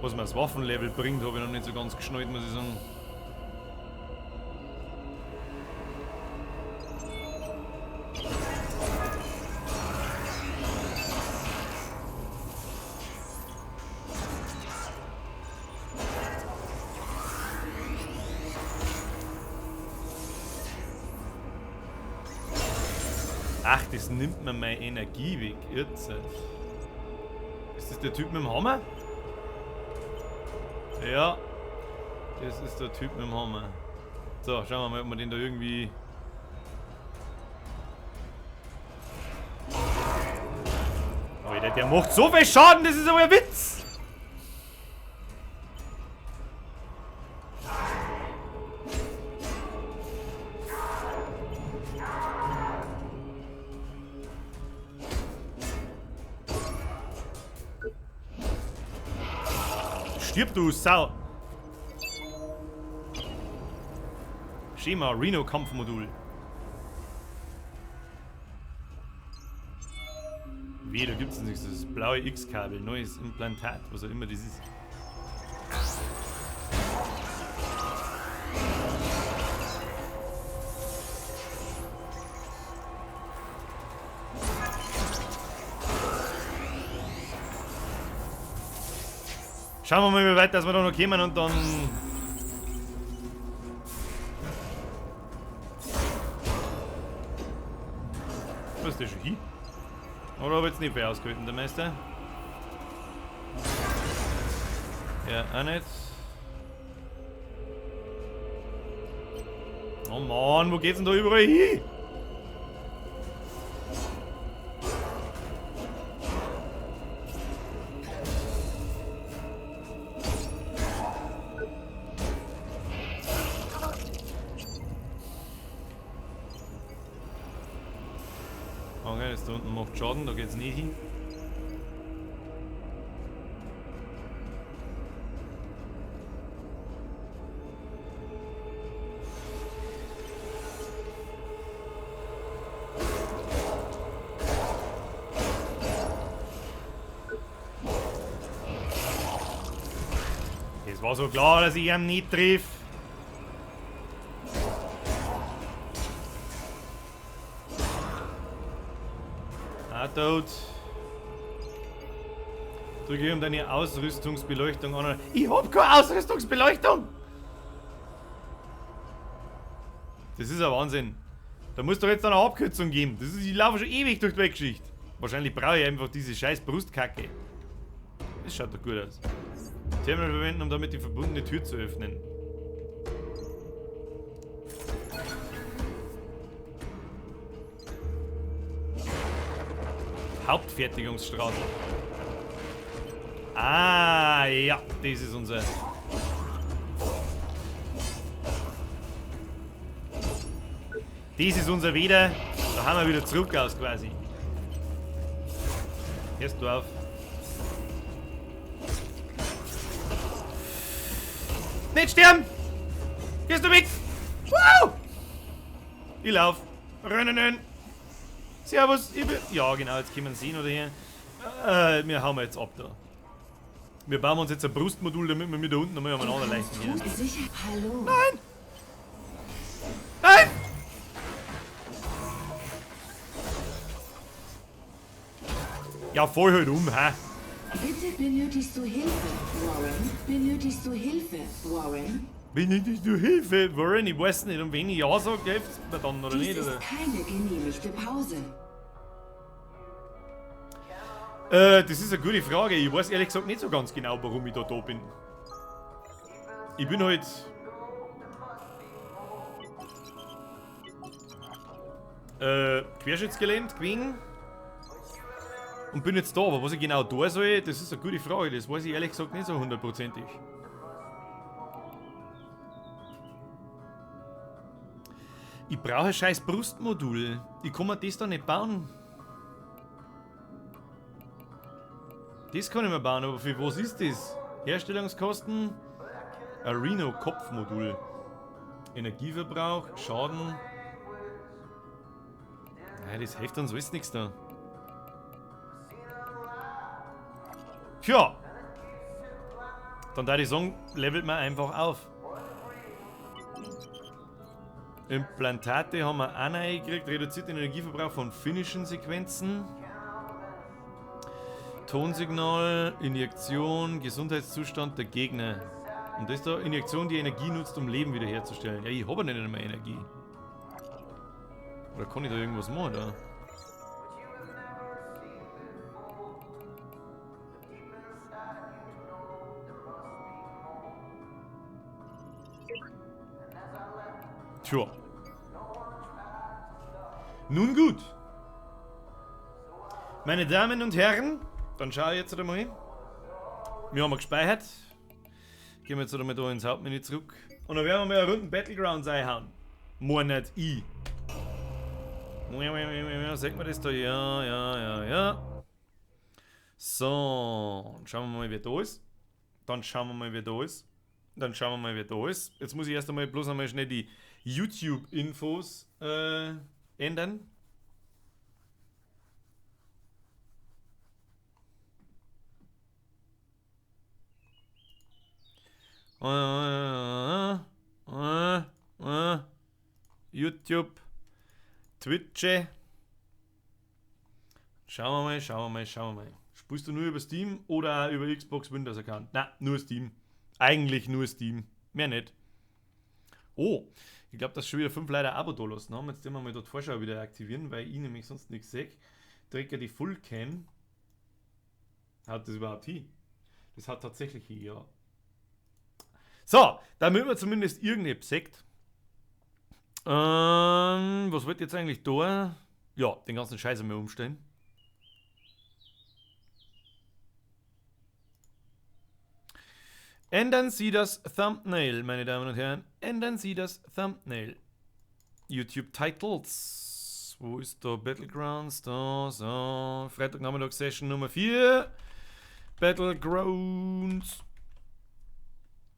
[SPEAKER 1] Was mir das Waffenlevel bringt, habe ich noch nicht so ganz geschnallt, muss ich sagen. Ach, das nimmt mir meine Energie weg. Irrt's. Ist das der Typ mit dem Hammer? Ja, das ist der Typ mit dem Hammer. So, schauen wir mal, ob wir den da irgendwie... Alter, der macht so viel Schaden, das ist aber ein Witz! Stirb, du Sau! Schema, Reno-Kampfmodul. Wie, da gibt es nichts. Das blaue X-Kabel, neues Implantat, was auch immer das ist. Schauen wir mal, wie weit dass wir da noch kommen und dann... Was ist das schon hin? Oder habe ich jetzt nicht viel ausgehalten, der Meister? Ja, auch nicht. Oh Mann, wo geht's denn da überall hin? Okay, das da unten macht Schaden, da geht's nicht hin. Es war so klar, dass ich ihn nicht triff. Tot. Drücke um deine Ausrüstungsbeleuchtung an. Ich hab keine Ausrüstungsbeleuchtung! Das ist ein Wahnsinn. Da muss doch jetzt eine Abkürzung geben. Das ist, ich laufe schon ewig durch die Geschichte. Wahrscheinlich brauche ich einfach diese scheiß Brustkacke. Das schaut doch gut aus. Terminal verwenden, um damit die verbundene Tür zu öffnen. Hauptfertigungsstraße. Ah, ja, das ist unser. Das ist unser wieder. Da haben wir wieder zurück aus quasi. Hörst du auf? Nicht sterben! Gehst du weg! Wow! Ich lauf. Rennen. Servus, ich bin... Ja, genau, jetzt können wir sehen, oder hier. Wir hauen jetzt ab da. Wir bauen uns jetzt ein Brustmodul, damit wir mit da unten nochmal umeinander leisten hier.
[SPEAKER 13] Hallo.
[SPEAKER 1] Nein! Nein! Ja, voll halt hä?
[SPEAKER 13] Bitte benötigst du Hilfe, Warren? Benötigst du Hilfe, Warren?
[SPEAKER 1] Benötigst du Hilfe, Warren? Ich weiß nicht, und wenn ich ja sage, hilft's mir dann oder nicht,
[SPEAKER 13] Dies
[SPEAKER 1] oder?
[SPEAKER 13] ist keine genehmigte Pause.
[SPEAKER 1] Das ist eine gute Frage. Ich weiß ehrlich gesagt nicht so ganz genau, warum ich da bin. Ich bin halt... querschnittsgelähmt gewesen. Und bin jetzt da, aber was ich genau da soll, das ist eine gute Frage. Das weiß ich ehrlich gesagt nicht so hundertprozentig. Ich brauche ein scheiß Brustmodul. Ich kann mir das da nicht bauen. Das kann ich mir bauen, aber für was ist das? Herstellungskosten? Ein Reno-Kopfmodul. Energieverbrauch, Schaden. Nein, das hilft uns alles nichts da. Tja. Dann da ich sagen, levelt man einfach auf. Implantate haben wir auch noch gekriegt. Reduziert den Energieverbrauch von finnischen Sequenzen. Tonsignal, Injektion, Gesundheitszustand der Gegner. Und das ist da Injektion, die Energie nutzt, um Leben wiederherzustellen. Ja, ich habe ja nicht mehr Energie. Oder kann ich da irgendwas machen da? Tja. Nun gut. Meine Damen und Herren, dann schau ich jetzt einmal. Wir haben gespeichert. Gehen wir jetzt einmal da ins Hauptmenü zurück. Und dann werden wir mal eine Runde Battlegrounds einhauen. More nicht ich. Sieht man das da? Ja. So, dann schauen wir mal, wer da ist. Dann schauen wir mal, wer da ist. Dann schauen wir mal, wer da ist. Jetzt muss ich erst einmal bloß einmal schnell die YouTube-Infos ändern. YouTube, Twitch. Schauen wir mal. Spielst du nur über Steam oder auch über Xbox Windows Account? Na, nur Steam. Eigentlich nur Steam. Mehr nicht. Oh, ich glaube, dass schon wieder 5 Leute ein Abo da lassen haben. Jetzt werden wir mal dort Vorschau wieder aktivieren, weil ich nämlich sonst nichts sehe. Trägt ja die Fullcam. Hat das überhaupt hin? Das hat tatsächlich hin, ja. So, damit wir zumindest irgendetwas sagt. Was wird jetzt eigentlich da? Ja, den ganzen Scheiß einmal umstellen. Ändern Sie das Thumbnail, meine Damen und Herren. Ändern Sie das Thumbnail. YouTube Titles. Wo ist da? Battlegrounds. Da, so. Freitagnachmittag Session Nummer 4. Battlegrounds.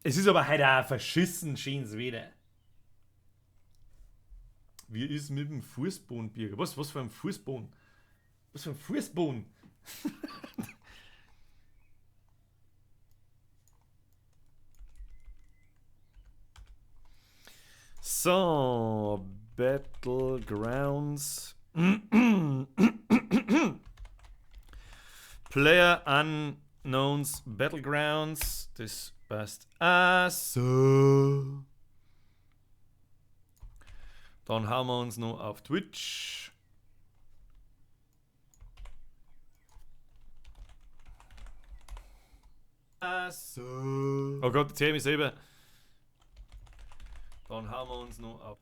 [SPEAKER 1] Es ist aber heute auch verschissen schönes Wetter. Wie ist mit dem Fußbodenbierger? Was für ein Fußboden? Was für ein Fußboden? So, Battlegrounds. Player Unknowns Battlegrounds. Das passt. So. Dann hauen wir uns noch auf Twitch. So. Oh Gott, jetzt sehe ich mich selber. Dann hauen wir uns noch auf.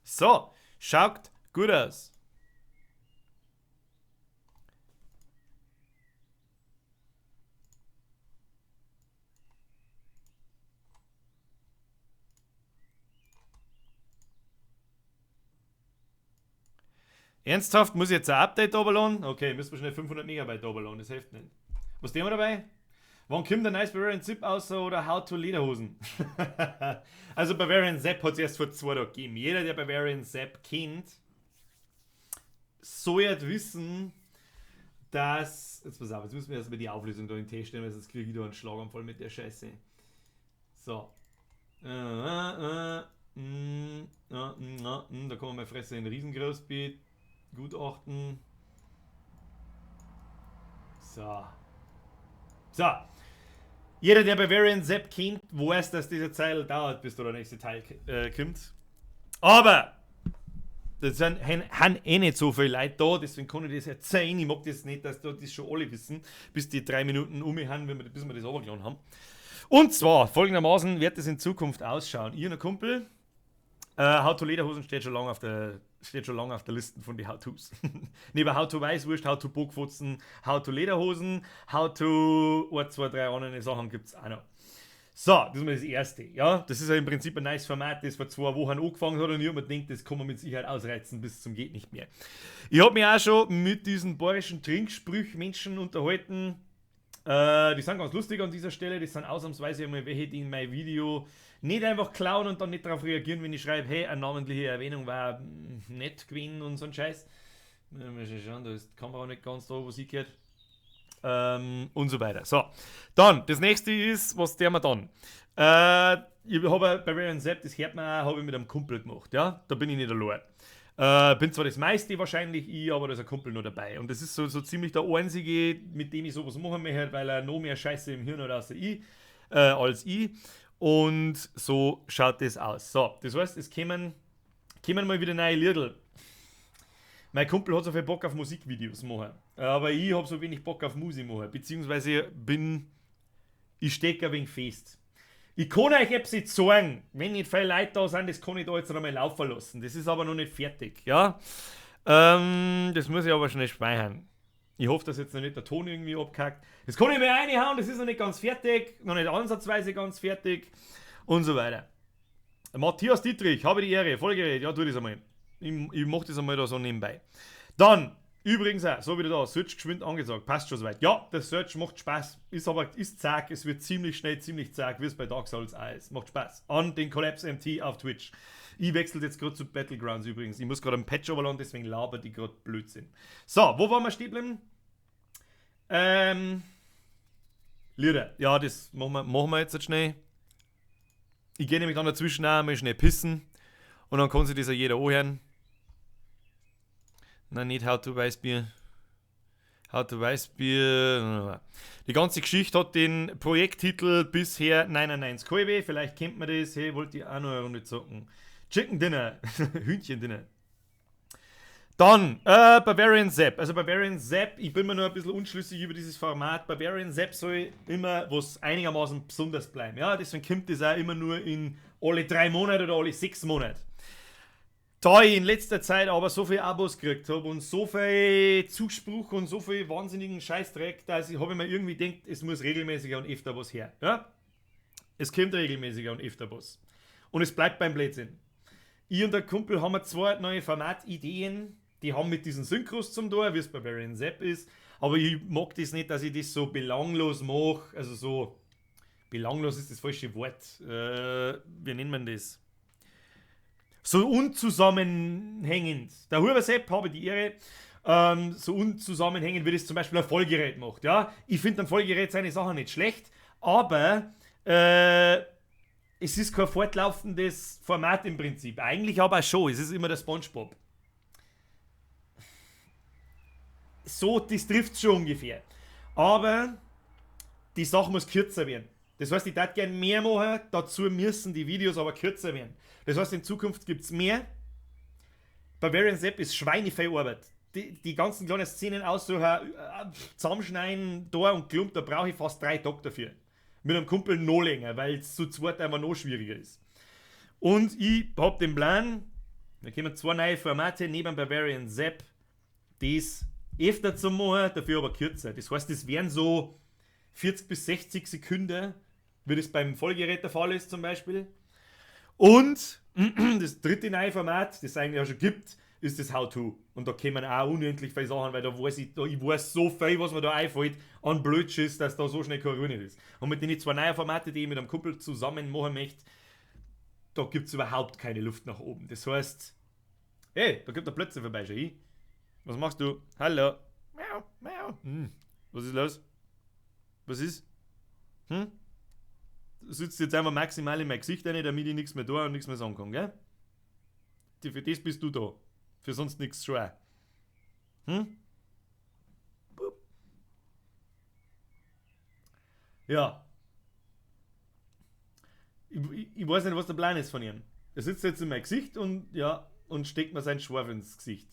[SPEAKER 1] So, schaut gut aus. Ernsthaft, muss ich jetzt ein Update runterladen? Okay, müssen wir schnell 500 Megabyte runterladen, das hilft nicht. Was haben wir dabei? Wann kommt der Nice Bavarian Zip aus oder How to Lederhosen? Also Bavarian Zap hat es erst vor 2 Tagen gegeben. Jeder, der Bavarian Zap kennt, soll jetzt wissen, dass... Jetzt pass auf, jetzt müssen wir erstmal die Auflösung da in den Test stellen, weil sonst kriege ich da einen Schlaganfall mit der Scheiße. So. Da kann man mal fressen in Riesengroßbild. Gutachten. So. Jeder, der Bavarian Zap kennt, weiß, dass diese Zeit dauert, bis da der nächste Teil kommt. Aber das sind nicht so viele Leute da, deswegen kann ich das erzählen. Ich mag das nicht, dass da das schon alle wissen, bis die 3 Minuten haben, bis wir das runtergeladen haben. Und zwar, folgendermaßen wird das in Zukunft ausschauen. Ich und ein Kumpel, How to Lederhosen steht schon lange auf der Liste von den How-Tos. Neben How to Weißwurst, How to Bockfotzen, How to Lederhosen, How to 1, 2, 3 andere Sachen gibt es auch noch. So, das ist mal das erste. Ja, das ist ja im Prinzip ein nice Format, das vor 2 Wochen angefangen hat und ich habe mir gedacht, das kann man mit Sicherheit ausreizen bis zum geht nicht mehr. Ich habe mich auch schon mit diesen bayerischen Trinksprüch-Menschen unterhalten. Die sind ganz lustig an dieser Stelle. Das sind ausnahmsweise einmal welche, die in mein Video nicht einfach klauen und dann nicht darauf reagieren, wenn ich schreibe, hey, eine namentliche Erwähnung war nett gewesen und so ein Scheiß. Mal schauen, da ist die Kamera nicht ganz da, wo sie gehört. Und so weiter. So, dann, das nächste ist, was der wir dann? Ich habe bei Bavarian Zap, das hört man auch, habe ich mit einem Kumpel gemacht. Ja, da bin ich nicht allein. Bin zwar das meiste wahrscheinlich ich, aber da ist ein Kumpel noch dabei. Und das ist so ziemlich der einzige, mit dem ich sowas machen möchte, weil er noch mehr Scheiße im Hirn hat als ich. Und so schaut das aus. So, das heißt, es kommen mal wieder neue Liedl. Mein Kumpel hat so viel Bock auf Musikvideos machen. Aber ich habe so wenig Bock auf Musik machen. Beziehungsweise ich stecke ein wenig fest. Ich kann euch etwas jetzt sagen, wenn nicht viele Leute da sind, das kann ich da jetzt noch mal laufen lassen. Das ist aber noch nicht fertig, ja. Das muss ich aber schnell speichern. Ich hoffe, dass jetzt noch nicht der Ton irgendwie abkackt. Das kann ich mir reinhauen, das ist noch nicht ganz fertig, noch nicht ansatzweise ganz fertig und so weiter. Matthias Dietrich, habe die Ehre, Vollgerät, ja, tu das einmal. Ich mach das einmal da so nebenbei. Dann, übrigens auch, so wieder da, Search geschwind angesagt, passt schon soweit. Ja, der Search macht Spaß, ist zack, es wird ziemlich schnell, ziemlich zack, wie es bei Dark Souls auch ist. Macht Spaß. An den Collapse MT auf Twitch. Ich wechsle jetzt gerade zu Battlegrounds übrigens. Ich muss gerade einen Patch overladen, deswegen labert die gerade Blödsinn. So, wo waren wir stehen geblieben? Lieder. Ja, das machen wir jetzt schnell. Ich gehe nämlich dann dazwischen auch mal schnell pissen. Und dann kann sich das ja jeder anhören. Nein, nicht How to Weißbier. How to Weißbier. Die ganze Geschichte hat den Projekttitel bisher 99 KW. Vielleicht kennt man das. Hey, wollt ihr auch noch eine Runde zocken? Chicken Dinner. Hühnchen Dinner. Dann Bavarian Zap. Also Bavarian Zap, ich bin mir nur ein bisschen unschlüssig über dieses Format. Bavarian Zap soll immer was einigermaßen besonders bleiben. Ja, deswegen kommt das auch immer nur in alle 3 Monate oder alle 6 Monate. Da ich in letzter Zeit aber so viele Abos gekriegt habe und so viel Zuspruch und so viel wahnsinnigen Scheißdreck, dass ich mir irgendwie gedacht, es muss regelmäßiger und öfter was her. Ja? Es kommt regelmäßiger und öfter was. Und es bleibt beim Blödsinn. Ich und der Kumpel haben 2 neue Formatideen, die haben mit diesen Synchros zum Tor, wie es bei Bavarian Zap ist. Aber ich mag das nicht, dass ich das so belanglos mache. Also so, belanglos ist das falsche Wort. Wie nennt man das? So unzusammenhängend. Der Huber Sepp, habe die Ehre, so unzusammenhängend, wie das zum Beispiel ein Vollgerät macht. Ja? Ich finde ein Vollgerät seine Sachen nicht schlecht, aber es ist kein fortlaufendes Format im Prinzip. Eigentlich aber schon, es ist immer der SpongeBob. So, das trifft es schon ungefähr. Aber die Sache muss kürzer werden. Das heißt, ich würde gerne mehr machen, dazu müssen die Videos aber kürzer werden. Das heißt, in Zukunft gibt es mehr. Bavarian Zap ist schweineviel Arbeit. Die ganzen kleinen Szenen aussuchen, zusammenschneiden, da und klumpt, da brauche ich fast 3 Tage dafür. Mit einem Kumpel noch länger, weil es zu zweit einfach noch schwieriger ist. Und ich habe den Plan, da kommen 2 neue Formate neben Bavarian Zap, das öfter zu machen, dafür aber kürzer. Das heißt, das wären so 40 bis 60 Sekunden, wie das beim Vollgerät der Fall ist zum Beispiel. Und das dritte neue Format, das es eigentlich auch schon gibt, ist das How-To. Und da kommen auch unendlich viele Sachen, weil ich weiß so viel, was mir da einfällt, an Blödschiss, dass da so schnell keine Ruhe ist. Und mit den 2 neuen Formaten, die ich mit einem Kumpel zusammen machen möchte, da gibt es überhaupt keine Luft nach oben. Das heißt, hey, da kommt der Plötzlich vorbei, schon. Was machst du? Hallo? Miau, miau. Was ist los? Was ist? Du sitzt jetzt einfach maximal in mein Gesicht rein, damit ich nichts mehr da und nichts mehr sagen kann, gell? Für das bist du da. Für sonst nichts schon. Ja. Ich weiß nicht, was der Plan ist von ihm. Er sitzt jetzt in mein Gesicht und steckt mir seinen Schwarf ins Gesicht.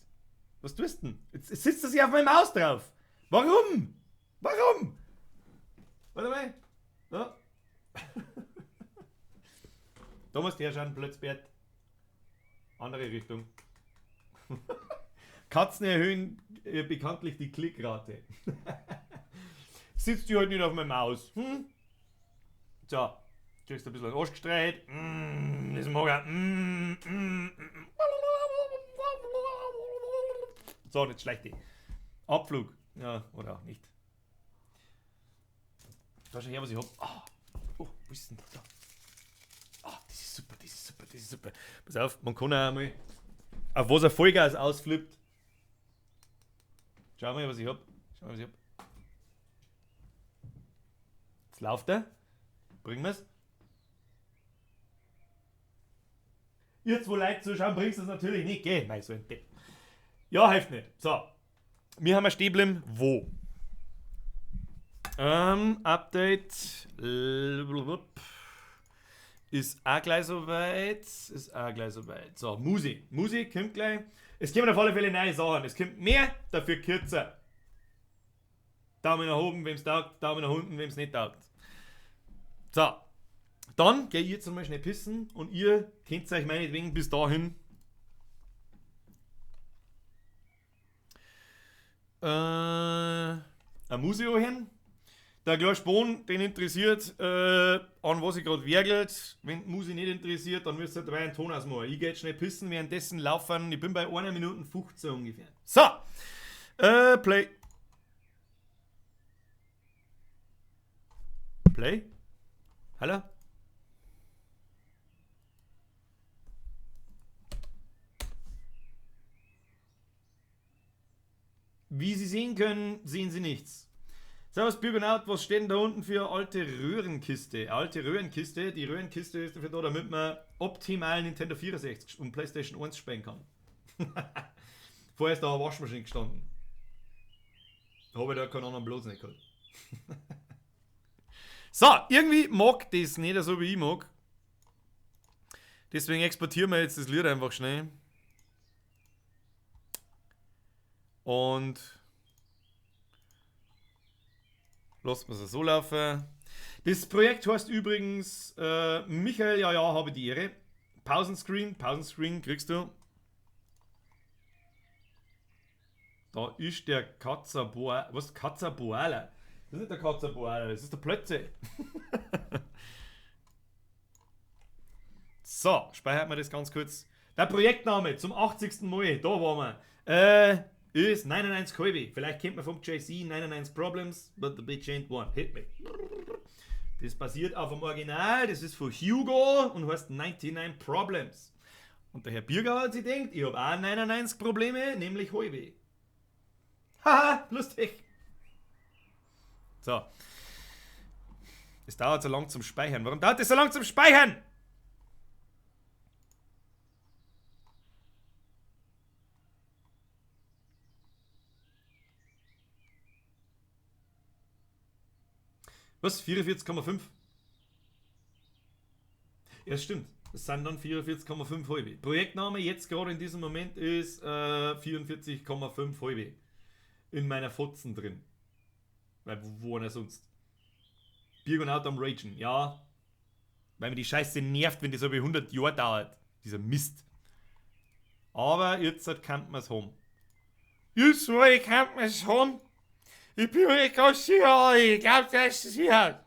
[SPEAKER 1] Was tust du denn? Jetzt sitzt er sich auf meinem Maus drauf. Warum? Warum? Warte mal. Ja. Da musst du herschauen, Plötzbert. Andere Richtung. Katzen erhöhen bekanntlich die Klickrate. Sitzt du halt nicht auf meinem Maus. So, kriegst du ein bisschen Arsch gestreicht. Das mag er. So, jetzt schleicht die. Abflug. Ja, oder auch nicht. Da schau her, was ich hab. Oh, wo ist denn da? Das ist super, das ist super, das ist super. Pass auf, man kann auch einmal, auf was ein Vollgas ausflippt. Schau mal, was ich hab. Jetzt läuft er. Bringen wir's. Jetzt, wo Leute zuschauen, bringst du es natürlich nicht, gell? Nein, so ein Depp. Ja, hilft nicht. So. Wir haben ein stehen geblieben. Wo? Update. Ist auch gleich soweit. So, Musik. Musik kommt gleich. Es kommen auf alle Fälle neue Sachen. Es kommt mehr, dafür kürzer. Daumen nach oben, wem es taugt. Daumen nach unten, wem es nicht taugt. So. Dann gehe ich jetzt einmal schnell pissen und ihr könnt euch meinetwegen bis dahin ein Museo hin. Der kleine Spon, den interessiert, an was ich gerade werkelt. Wenn die Musik nicht interessiert, dann müsst ihr 3 einen Ton ausmachen. Ich gehe jetzt schnell pissen, währenddessen laufen. Ich bin bei 1 Minute 15 ungefähr. So, Play. Play? Hallo? Wie Sie sehen können, sehen Sie nichts. Servus Bürgernaut, was steht denn da unten für eine alte Röhrenkiste? Alte Röhrenkiste, die Röhrenkiste ist dafür da, damit man optimal Nintendo 64 und PlayStation 1 spielen kann. Vorher ist da eine Waschmaschine gestanden. Da habe ich da keinen anderen bloß nicht gehabt. So, irgendwie mag das nicht so wie ich mag. Deswegen exportieren wir jetzt das Lied einfach schnell. Und lassen wir es so laufen. Das Projekt heißt übrigens Michael, ja, habe die Ehre. Pausenscreen kriegst du. Da ist der Katzaboala. Was? Katzaboala? Das ist nicht der Katzaboala, das ist der Plötze. So, speichert man das ganz kurz. Der Projektname zum 80. Mal, da waren wir. Ist 99 Kolbi. Vielleicht kennt man vom JC 99 Problems, but the bitch ain't one. Hit me. Das basiert auf dem Original, das ist von Hugo und heißt 99 Problems. Und der Herr Birger hat sich gedacht, ich habe auch 99 Probleme, nämlich Heimweh. Haha, lustig. So. Es dauert so lang zum Speichern. Warum dauert es so lang zum Speichern? Was? 44,5? Ja, stimmt. Es sind dann 44,5 halbe. Projektname jetzt gerade in diesem Moment ist 44,5 halbe. In meiner Fotzen drin. Weil wo er sonst? Biergonaut am Ragen. Ja. Weil mir die Scheiße nervt, wenn das so wie 100 Jahre dauert. Dieser Mist. Aber jetzt kann man es haben. Jetzt kann man es haben. Ich bin mir nicht ganz sicher, ich glaube, das ist sicher.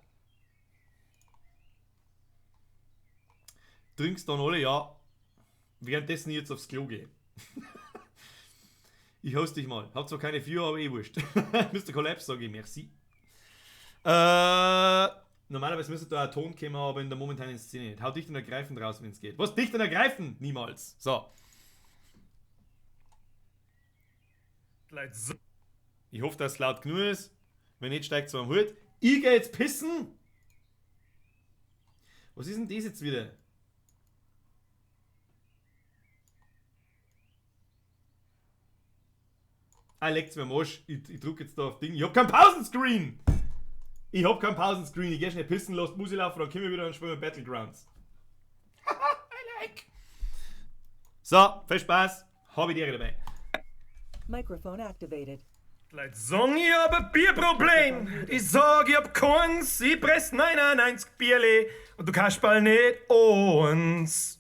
[SPEAKER 1] Trinkst dann alle, ja. Währenddessen ich jetzt aufs Klo gehe. Ich hoste dich mal. Hab zwar keine 4, aber eh wurscht. Mr. Collapse sage ich, merci. Normalerweise müsste da ein Ton kommen, aber in der momentanen Szene nicht. Hau dicht und ergreifend raus, wenn es geht. Was? Dicht und ergreifend? Niemals. So. Ich hoffe, dass es laut genug ist. Wenn nicht, steigt es am Hut. Ich gehe jetzt pissen. Was ist denn das jetzt wieder? Leckt's mir am Arsch. Ich drücke jetzt da auf Ding. Ich hab keinen Pausenscreen! Ich geh schnell pissen, lasst Musik laufen, dann können wir wieder und spielen Battlegrounds. I like. So, viel Spaß. Habe ich die Ehre dabei.
[SPEAKER 14] Microphone activated.
[SPEAKER 1] Leute sagen, ich hab ein Bierproblem. Ich sag, ich hab keins. Ich press 99 Bierle und du kannst bald nicht uns.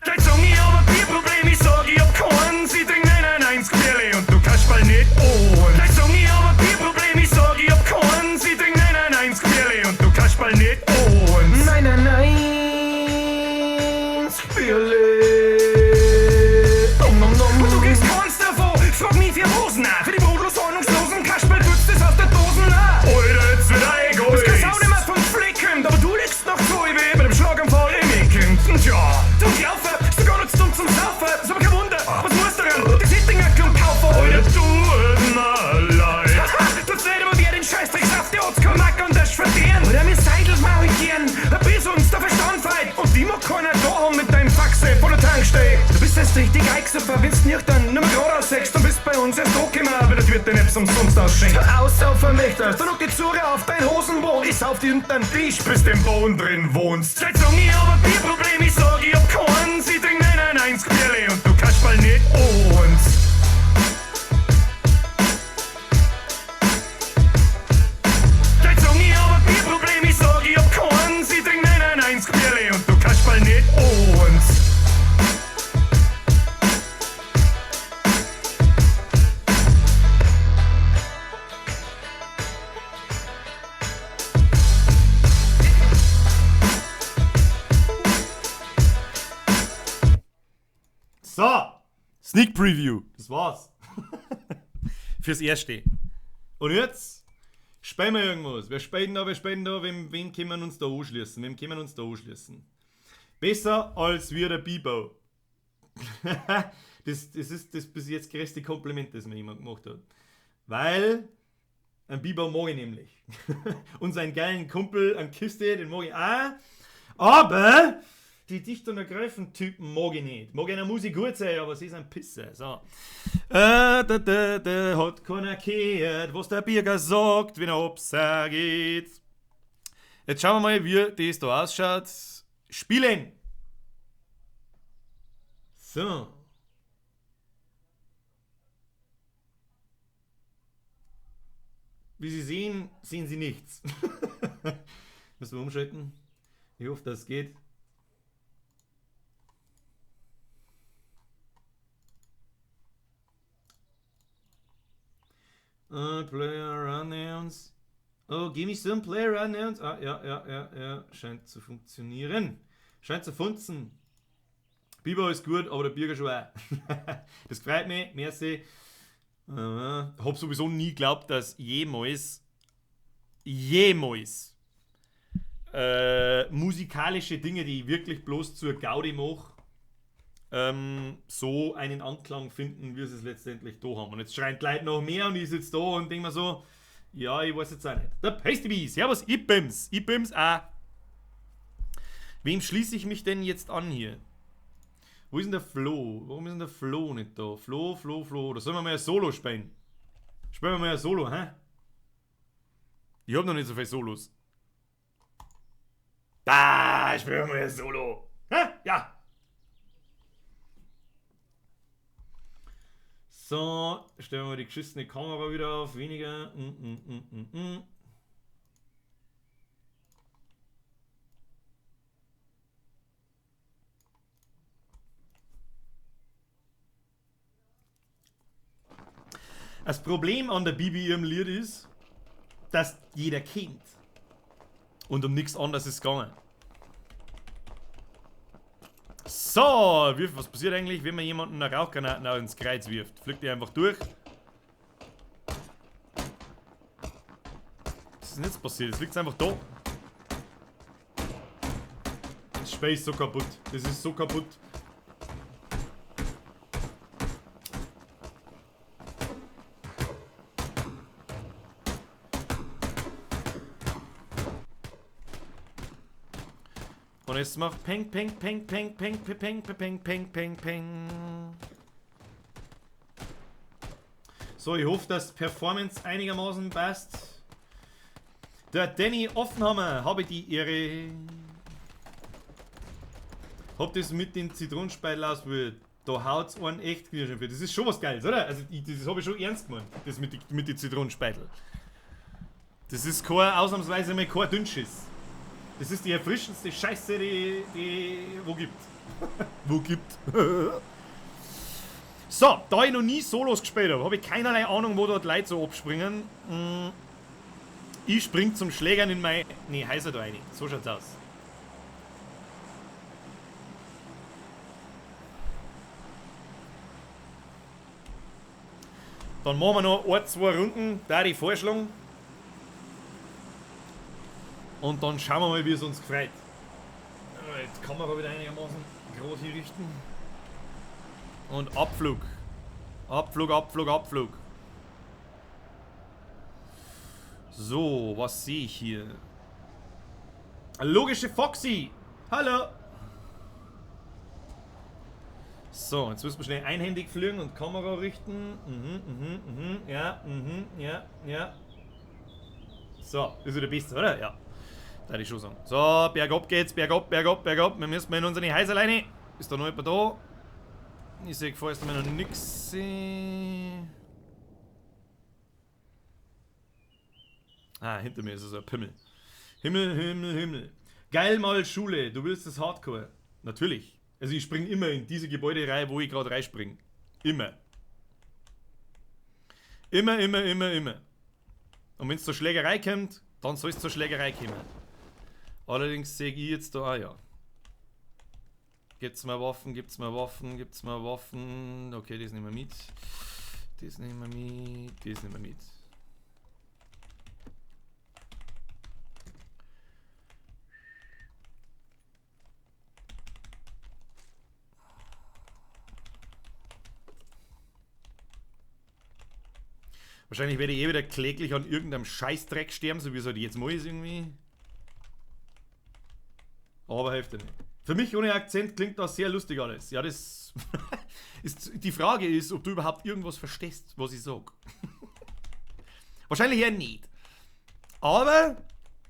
[SPEAKER 1] Leute sagen, ich hab ein Bierproblem. Ich sag, ich hab keins. Ich trink 99 Bierle und du kannst bald nicht uns. Leute sagen, ich hab ein Bierproblem. Ich sag, ich hab keins. Ich trink 99 Bierle und du kannst bald nicht uns. 99 Bierle. Und du kriegst keins davon. Frag mich für Hosen nach. Für die brotlos ahnungslosen Kasperl putzt es aus der Dosen nach. Alter, jetzt wird Egoist. Das kannst auch nicht mehr vom Flicken. Aber du liegst noch so wie bei dem Schlaganfall im Micken. Tja, du Laufe, ist doch gar nicht dumm zum Saufen. Ist aber kein Wunder, was musst du denn? Die Sittinger und kaufen. Alter, tut mir leid. Tut's nicht immer wieder den Scheißdreck auf die Ortskammer und das verdienen. Oder mir Seidels mal regieren. Bis uns der Verstand feit. Und die mag keiner da haben mit deinem Faxe vor der Tankstelle. Du bist jetzt richtig Eichsuffer, wenn's nicht dann nimmer gerade aussechst. Du bist bei uns erst angekommen, aber das wird dir nicht umsonst ausschenken. Aussaufen möchtest, dann ruck die Zure auf dein Hosenboden. Ich sauf dir unter den Tisch, bis du im Boden drin wohnst. Seit sagen, ich hab ein Bierproblem, ich sag, ich hab keins. Ich trink 99 Bierle und du kannst bald nicht uns. Seit sagen, ich hab ein Bierproblem, ich sag, ich hab keins. Ich trink 99 Sneak Preview. Das war's. Fürs Erste. Und jetzt spielen wir irgendwas. Wer spielt da? Wen können wir uns da anschließen? Besser als wir der Bibo. das ist das bis jetzt größte Kompliment, das mir jemand gemacht hat. Weil ein Bibo mag ich nämlich. Und seinen geilen Kumpel, an Kiste, den mag ich auch. Aber die dicht und ergreifenden Typen mag ich nicht. Mag in der Musik gut sein, aber sie sind Pisse. So. Hat keiner gehört, was der Bürger sagt, wenn er absagt geht. Jetzt schauen wir mal, wie das da ausschaut. Spielen! So. Wie Sie sehen, sehen Sie nichts. Müssen wir umschalten. Ich hoffe, das geht. Player Unknowns. Oh, give me some Player Unknowns. Ah, ja. Scheint zu funktionieren. Scheint zu funzen. Biber ist gut, aber der Bürger schon auch. Das freut mich. Merci. Hab sowieso nie geglaubt, dass jemals musikalische Dinge, die ich wirklich bloß zur Gaudi mache, so einen Anklang finden, wie sie es letztendlich da haben. Und jetzt schreien die Leute noch mehr und ich sitze da und denke mir so, ja, ich weiß jetzt auch nicht. Der Pasty Bee, servus, ich bims auch. Wem schließe ich mich denn jetzt an hier? Wo ist denn der Flo? Warum ist denn der Flo nicht da? Flo. Da sollen wir mal ein Solo spielen. Spielen wir mal ein Solo, hä? Ich hab noch nicht so viele Solos. Da, spielen wir mal ein Solo. Hä? Ja. So, stellen wir mal die geschissene Kamera wieder auf. Weniger. Das Problem an der Bibi ihrem Lied ist, dass jeder kennt. Und um nichts anderes ist es gegangen. So, was passiert eigentlich, wenn man jemanden eine Rauchgranaten ins Kreuz wirft? Fliegt die einfach durch. Was ist denn jetzt passiert? Jetzt liegt es einfach da. Das Spiel ist so kaputt. Das ist so kaputt. Und es macht Peng. So, ich hoffe, dass Performance einigermaßen passt. Der Danny Offenhammer, habe die Ehre. Hab das mit den Zitronenspeitel ausprobiert. Da haut's einen echt Knirschen für. Das ist schon was Geiles, oder? Also, das habe ich schon ernst gemeint. Das mit den Zitronenspeitel. Das ist ausnahmsweise mal kein Dünnschiss. Das ist die erfrischendste Scheiße, die wo gibt. Wo gibt. So, da ich noch nie Solos gespielt habe, habe ich keinerlei Ahnung, wo dort Leute so abspringen. Ich spring zum Schlägern in mein... Nee, heißer da rein. So schaut's aus. Dann machen wir noch 1-2 Runden, da die vorschlagen. Und dann schauen wir mal, wie es uns gefreut. Jetzt die Kamera wieder einigermaßen groß hier richten. Und Abflug. Abflug. So, was sehe ich hier? Logische Foxy. Hallo. So, jetzt müssen wir schnell einhändig fliegen und Kamera richten. Ja. So, das ist der Beste, oder? Ja. Da hätte ich schon sagen. So, bergab geht's, bergab. Wir müssen mal in unsere Häuserleine. Ist da noch jemand da? Ich sehe vorerst einmal noch nix. Ah, hinter mir ist so ein Pimmel. Himmel. Geil mal Schule, du willst das Hardcore. Natürlich. Also ich springe immer in diese Gebäudereihe, wo ich gerade reinspringe. Immer. Immer. Und wenn es zur Schlägerei kommt, dann soll es zur Schlägerei kommen. Allerdings sehe ich jetzt da auch, ja. Gibt's mal Waffen, gibt's mal Waffen, gibt's mal Waffen. Okay, das nehmen wir mit. Das nehmen wir mit, das nehmen wir mit. Wahrscheinlich werde ich eh wieder kläglich an irgendeinem Scheißdreck sterben, so wie es halt jetzt mal ist irgendwie. Aber hilft ja nicht. Für mich ohne Akzent klingt das sehr lustig alles. Ja, das ist, die Frage ist, ob du überhaupt irgendwas verstehst, was ich sag. Wahrscheinlich eher nicht. Aber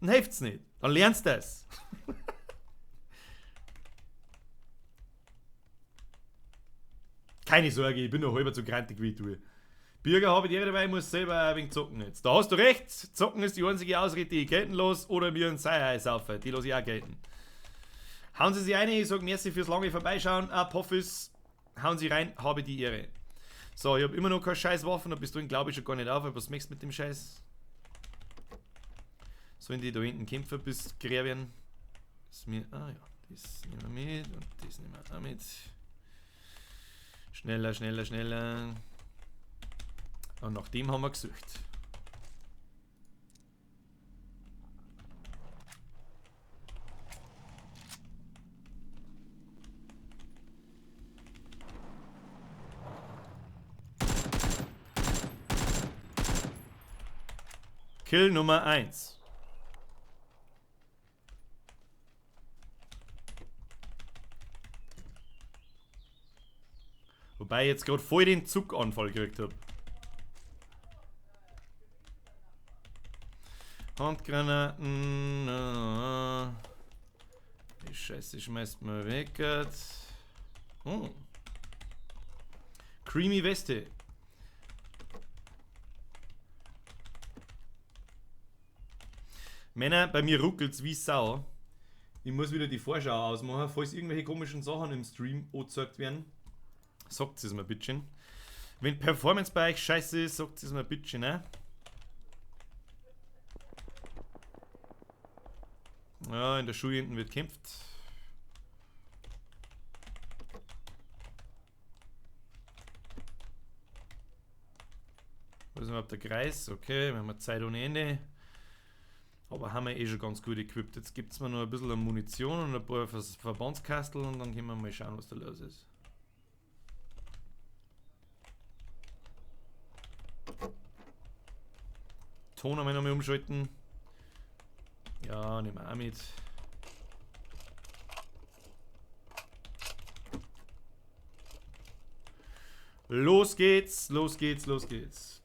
[SPEAKER 1] dann hilft's nicht. Dann lernst du das. Keine Sorge, ich bin noch halber so grantig wie du. Bürger habe ich dir dabei, muss selber ein wenig zocken jetzt. Da hast du recht, zocken ist die einzige Ausrede, die ich gelten lasse, oder mir ein Sei saufen, die lasse ich auch gelten. Hauen Sie sich rein, ich sage merci fürs lange Vorbeischauen, Poffis, hauen Sie rein, habe die Ehre. So, ich habe immer noch keine scheiß Waffen, da bist du glaube ich schon gar nicht auf, was machst du mit dem Scheiß? Sollen die da hinten kämpfen bis quer werden? Das mir, ja, das nehmen wir mit und das nehmen wir auch mit. Schneller, schneller, schneller. Und nach dem haben wir gesucht. Kill Nummer 1. Wobei ich jetzt gerade voll den Zuckanfall gekriegt habe. Handgranaten. Die Scheiße schmeißt man weg. Oh. Creamy Weste. Männer, bei mir ruckelt's wie Sau. Ich muss wieder die Vorschau ausmachen, falls irgendwelche komischen Sachen im Stream angezeigt werden. Sagt es mir bitte. Wenn Performance bei euch scheiße ist, sagt es mir bitte, ne? Ja, in der Schule hinten wird gekämpft. Wo ist überhaupt der Kreis? Okay, wir haben Zeit ohne Ende. Aber haben wir eh schon ganz gut equipped. Jetzt gibt es mir noch ein bisschen Munition und ein paar Verbandskastel und dann können wir mal schauen, was da los ist. Ton haben wir noch mal umschalten. Ja, nehmen wir auch mit. Los geht's, los geht's, los geht's.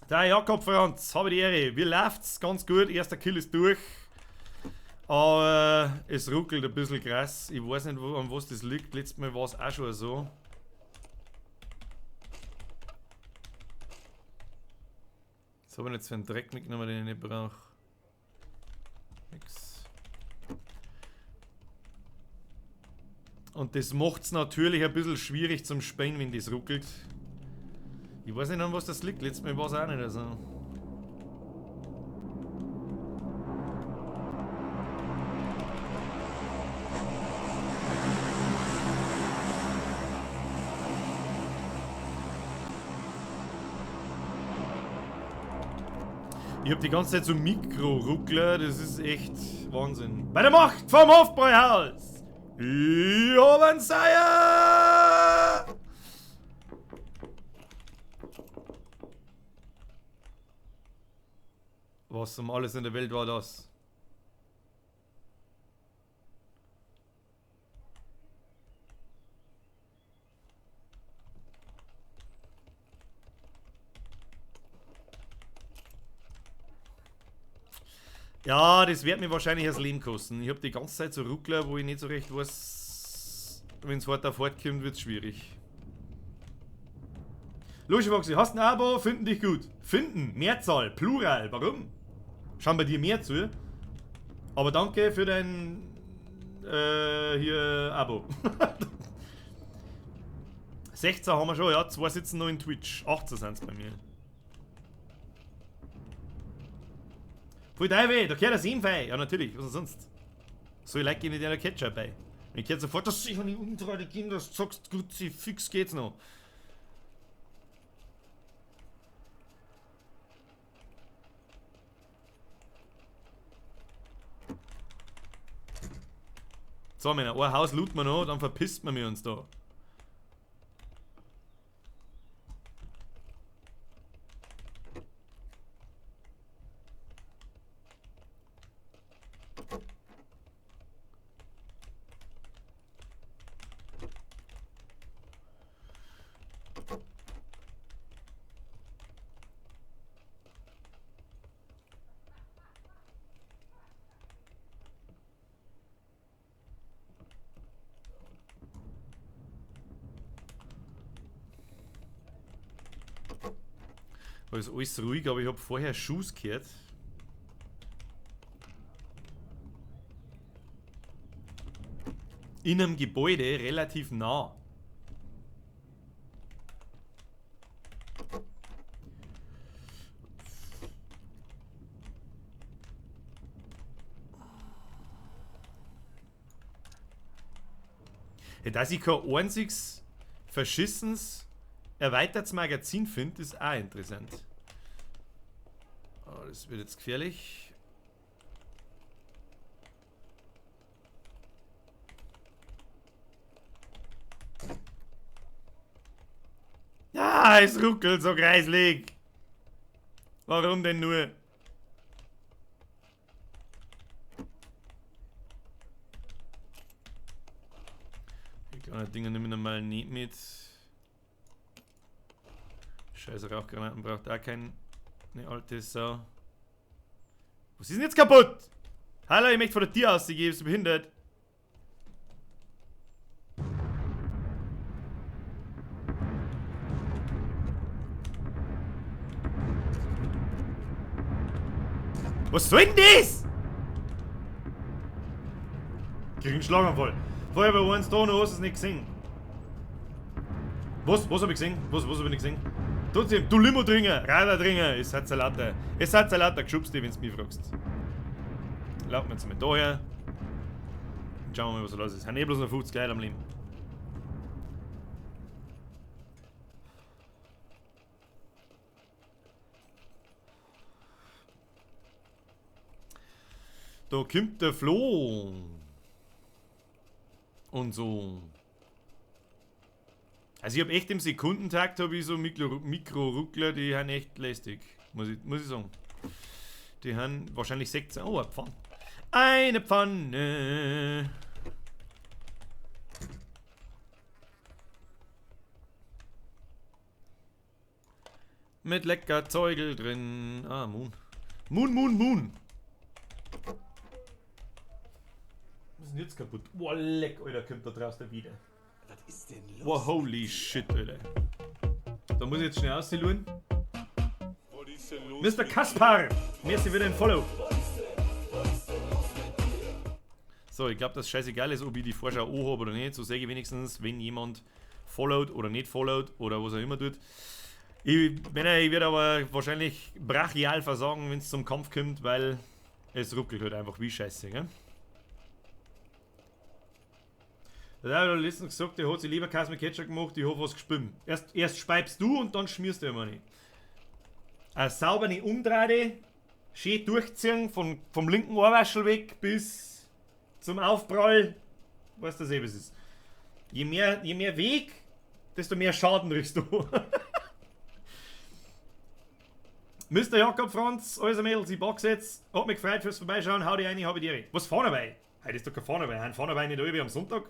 [SPEAKER 1] Der Jakob Franz, habe die Ehre. Wie läuft's? Ganz gut. Erster Kill ist durch. Aber es ruckelt ein bisschen krass. Ich weiß nicht, an was das liegt. Letztes Mal war es auch schon so. Was habe ich jetzt für einen Dreck mitgenommen, den ich nicht brauche? Nix. Und das macht es natürlich ein bisschen schwierig zum Spielen, wenn das ruckelt. Ich weiß nicht, an was das liegt. Letztes Mal war es auch nicht so. Ich hab die ganze Zeit so Mikro-Ruckler, das ist echt Wahnsinn. Bei der Macht vom Hofbräuhaus! Ich hab einen Seier! Was um alles in der Welt war das? Ja, das wird mir wahrscheinlich das Leben kosten. Ich habe die ganze Zeit so Ruckler, wo ich nicht so recht weiß, wenn es hart auf hart kommt, wird es schwierig. Luschewoxi, hast ein Abo? Finden dich gut. Finden, Mehrzahl, Plural, warum? Schauen bei dir mehr zu. Aber danke für dein hier Abo. 16 haben wir schon, ja, 2 sitzen noch in Twitch. 18 sind es bei mir. Voll Teufel, da gehört das Infei. Ja, natürlich, was denn sonst? So, ich like nicht in der Ketchup bei. Ich hätte sofort, dass ich an die Umtrade gehen, das sagst gut, fix geht's noch. So, Männer, ein Haus looten wir noch, dann verpisst wir uns da. Da ist alles ruhig, aber ich habe vorher Schuss gehört. In einem Gebäude relativ nah. Ja, dass ich kein einziges verschissens erweitertes Magazin finde, ist auch interessant. Oh, das wird jetzt gefährlich. Ah, es ruckelt so kreislig. Warum denn nur? Die kleinen Dinger nehmen wir mal nicht mit. Scheiße, Rauchgranaten braucht auch keine alte Sau. Was ist denn jetzt kaputt? Hallo, ich möchte von der Tür ausgehen, bist du behindert? Was soll denn das? Ich krieg einen Schlaganfall. Vorher bei uns da noch hast du es nicht gesehen. Was hab ich gesehen? Was hab ich nicht gesehen? Trotzdem, du Limo-Dringer, Radar-Dringer, es hat Salate. Es hat Salate geschubst, wenn du mich fragst. Laufen wir jetzt mal daher. Schauen wir mal, was da los ist. Haben eh bloß noch 50 Leute am Leben. Da kommt der Flo. Und so. Also ich habe echt im Sekundentakt habe ich so Mikro-Ruckler, die haben echt lästig. Muss ich sagen. Die haben wahrscheinlich 16. Oh, eine Pfanne. Eine Pfanne. Mit lecker Zeugel drin. Ah, Moon. Moon. Was ist denn jetzt kaputt? Boah, leck, Alter, kommt da draußen wieder.
[SPEAKER 3] Was ist denn los?
[SPEAKER 1] Wow, holy shit, Alter. Da muss ich jetzt schnell aussehen. Mr. Kaspar! Merci für den Follow. So, ich glaube, das scheißegal ist, ob ich die Vorschau habe oder nicht. So sehe ich wenigstens, wenn jemand followt oder nicht followt oder was auch immer tut. Ich werde aber wahrscheinlich brachial versagen, wenn es zum Kampf kommt, weil es ruckelt halt einfach wie scheiße, gell? Der hat letztens gesagt, der hat sich lieber Kass mit Ketchup gemacht, ich habe was gespült. Erst speibst du und dann schmierst du immer nicht. Eine saubere Umdrehte, schön durchziehen, vom linken Ohrwaschel weg bis zum Aufprall. Weißt du, was es ist. Je mehr Weg, desto mehr Schaden riechst du. Mr. Jakob Franz, also Mädels, ich pack's jetzt. Hat mich gefreut fürs Vorbeischauen, hau die rein, habe die. Was fahren dabei? Heute ist doch kein Fahren dabei. Ein Fahren dabei nicht wie am Sonntag.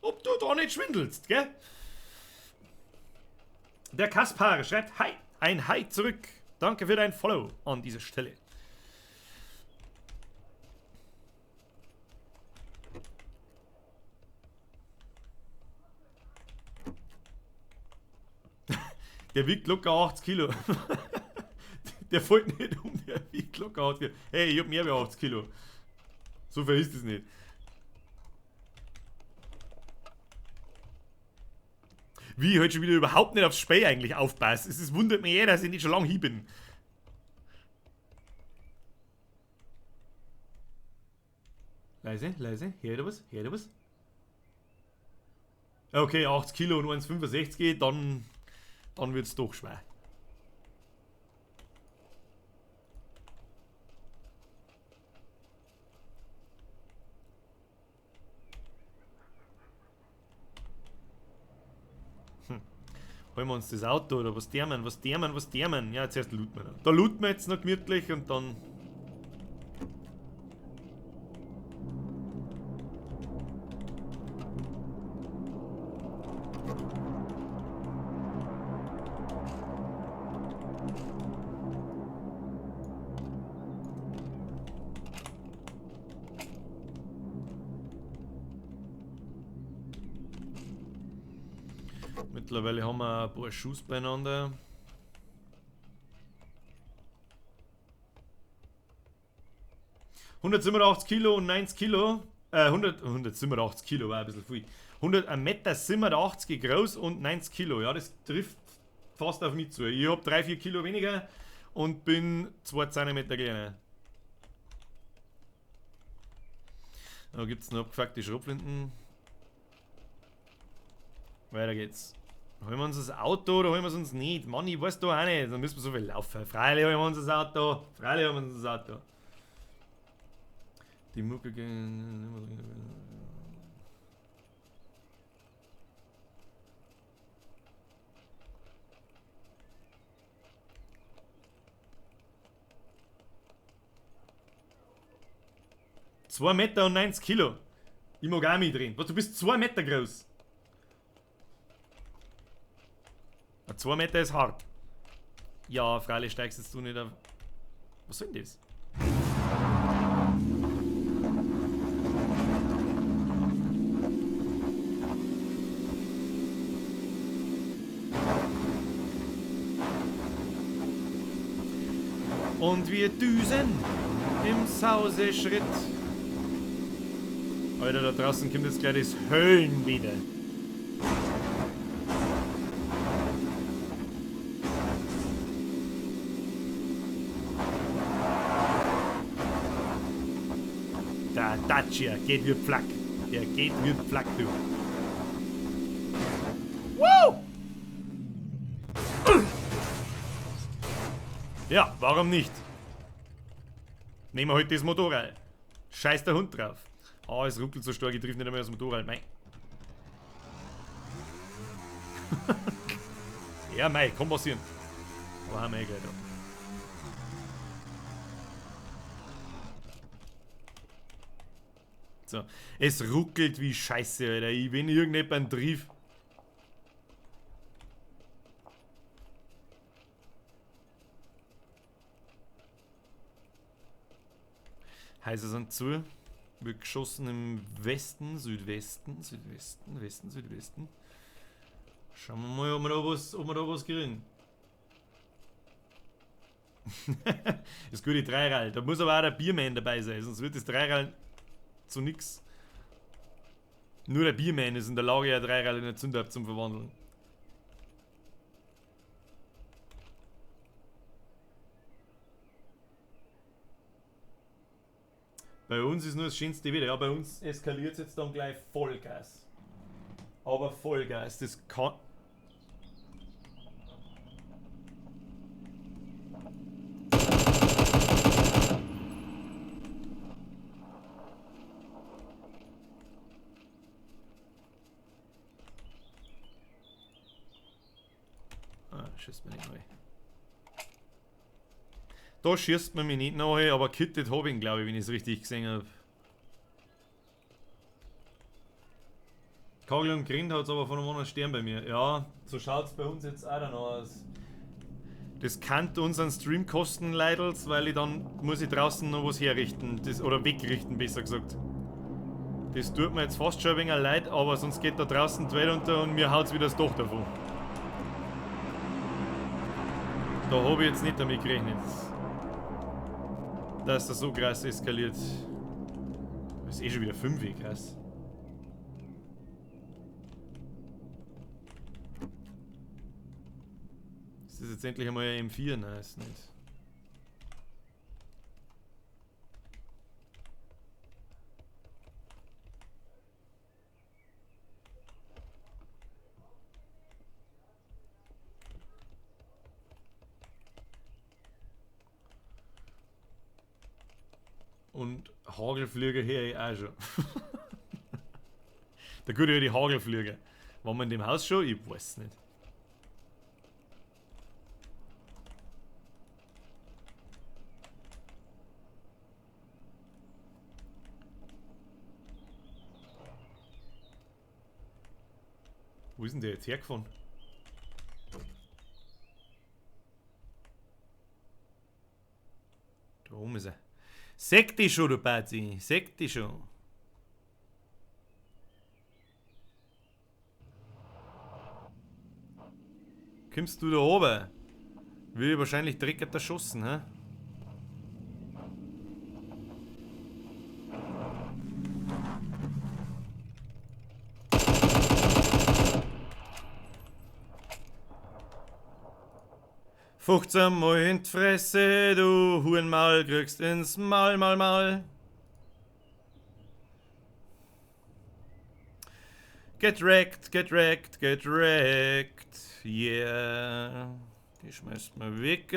[SPEAKER 1] Ob du da nicht schwindelst, gell? Der Kaspar schreibt Hi, ein Hi zurück. Danke für dein Follow an dieser Stelle. Der wiegt locker 80 Kilo. Der fällt nicht um, der wiegt locker 80 Kilo. Hey, ich hab mehr als 80 Kilo. So viel ist es nicht. Wie ich heute schon wieder überhaupt nicht aufs Spiel eigentlich aufpasse. Es wundert mich dass ich nicht schon lange hier bin. Leise, leise. Hört ihr was? Hört ihr was? Okay, 80 Kilo und 1,65, dann wird es doch schwer. Holen wir uns das Auto oder was dermen? Ja, zuerst looten wir dann. Da looten wir jetzt noch gemütlich und dann... Mittlerweile haben wir ein paar Schuss beieinander. ...187 Kilo und 90 Kilo. 187 Kilo war ein bisschen viel. 1,87 Meter groß und 90 Kilo. Ja, das trifft fast auf mich zu. Ich habe 3-4 Kilo weniger und bin 2 Zentimeter kleiner. Da gibt es noch abgefuckte Schrotflinten. Weiter geht's. Holen wir uns das Auto oder holen wir es uns nicht? Mann, ich weiß da auch nicht. Dann müssen wir so viel laufen. Freilich holen wir uns das Auto. Freilich holen wir uns das Auto. Die Mucke gehen. ...2 Meter und 90 Kilo. Ich mag auch mit drin. Was, du bist 2 Meter groß. 2 Meter ist hart. Ja, freilich steigst jetzt du nicht auf... Was soll denn das? Und wir düsen im Sauseschritt. Alter, da draußen kommt jetzt gleich das Höllen wieder. Der Dacia geht wie Pflack. Der geht wie Pflack, du. Woo! Ja, warum nicht? Nehmen wir heute das Motorrad. Scheiß der Hund drauf. Oh, es ruckelt so stark, ich triff nicht einmal das Motorrad. Mei. Ja, mei, kann passieren. Aber haben wir gleich da. So, es ruckelt wie Scheiße, Alter. Wenn irgendjemand triff. Häuser sind zu. Wird geschossen im Westen, Südwesten, Südwesten, Westen, Südwesten. Schauen wir mal, ob wir da was kriegen. Das gute Dreirad. Da muss aber auch der Bierman dabei sein, sonst wird das Dreirad zu nix. Nur der Bierman ist in der Lage, ein Dreirad in eine Zündab zu verwandeln. Bei uns ist nur das schönste wieder. Ja, bei uns eskaliert es jetzt dann gleich Vollgas. Aber Vollgas, das kann... Schießt man nicht neu. Da schießt man mich nicht neu, aber kittet habe ich ihn, glaube ich, wenn ich es richtig gesehen habe. Kagel und Grind hat es aber von einem anderen Stern bei mir. Ja, so schaut es bei uns jetzt auch dann aus. Das kann unseren Stream kosten, Leidels, weil muss ich draußen noch was herrichten. Oder wegrichten, besser gesagt. Das tut mir jetzt fast schon ein wenig leid, aber sonst geht da draußen die Welt unter und mir haut es wieder das Dach davon. Da habe ich jetzt nicht damit gerechnet, dass das so krass eskaliert. Das ist eh schon wieder 5 krass. Das ist jetzt endlich einmal ein M4, nein, ist nicht. Und Hagelflüger höre ich auch schon. Der gute alte Hagelflüger. Waren wir in dem Haus schon? Ich weiß nicht. Wo ist denn der jetzt hergefahren? Da oben ist er. Sag dich schon, du Bazi. Sag dich schon. Kommst du da oben? Will wahrscheinlich direkt erschossen, hä? Mal in die Fresse, du Hurenmaul, kriegst ins Mal. Get wrecked. Yeah. Die schmeißt mal weg.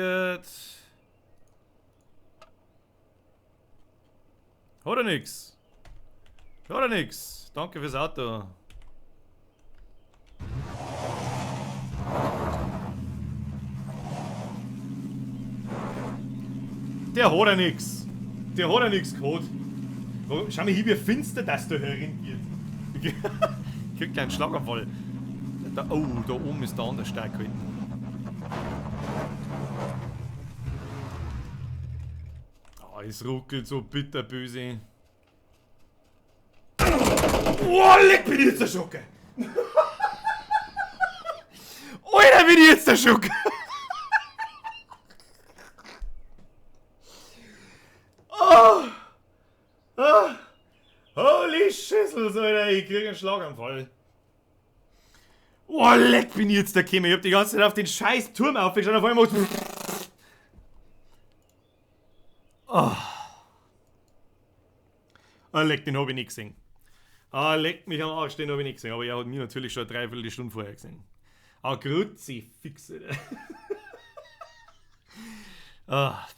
[SPEAKER 1] Hat er nix? Danke fürs Auto. Der hat er nix gehabt. Schau mal hin, wie finster das da herin wird. Kriegt keinen Schlaganfall. Da oben ist der andere stark gehalten. Oh, es ruckelt so bitterböse. Oh, leck mich jetzt der Schocke! Alter, bin ich jetzt der Schocke! Holy Schüssel, Alter, ich krieg einen Schlaganfall. Oh, leck bin ich jetzt der Kämme. Ich hab die ganze Zeit auf den scheiß Turm aufgeschaut, auf einmal. Leck, den hab ich nicht gesehen. Leck mich am Arsch, den hab ich nicht gesehen. Aber er hat mich natürlich schon 3/4 Stunde vorher gesehen. Kruzifix, Alter.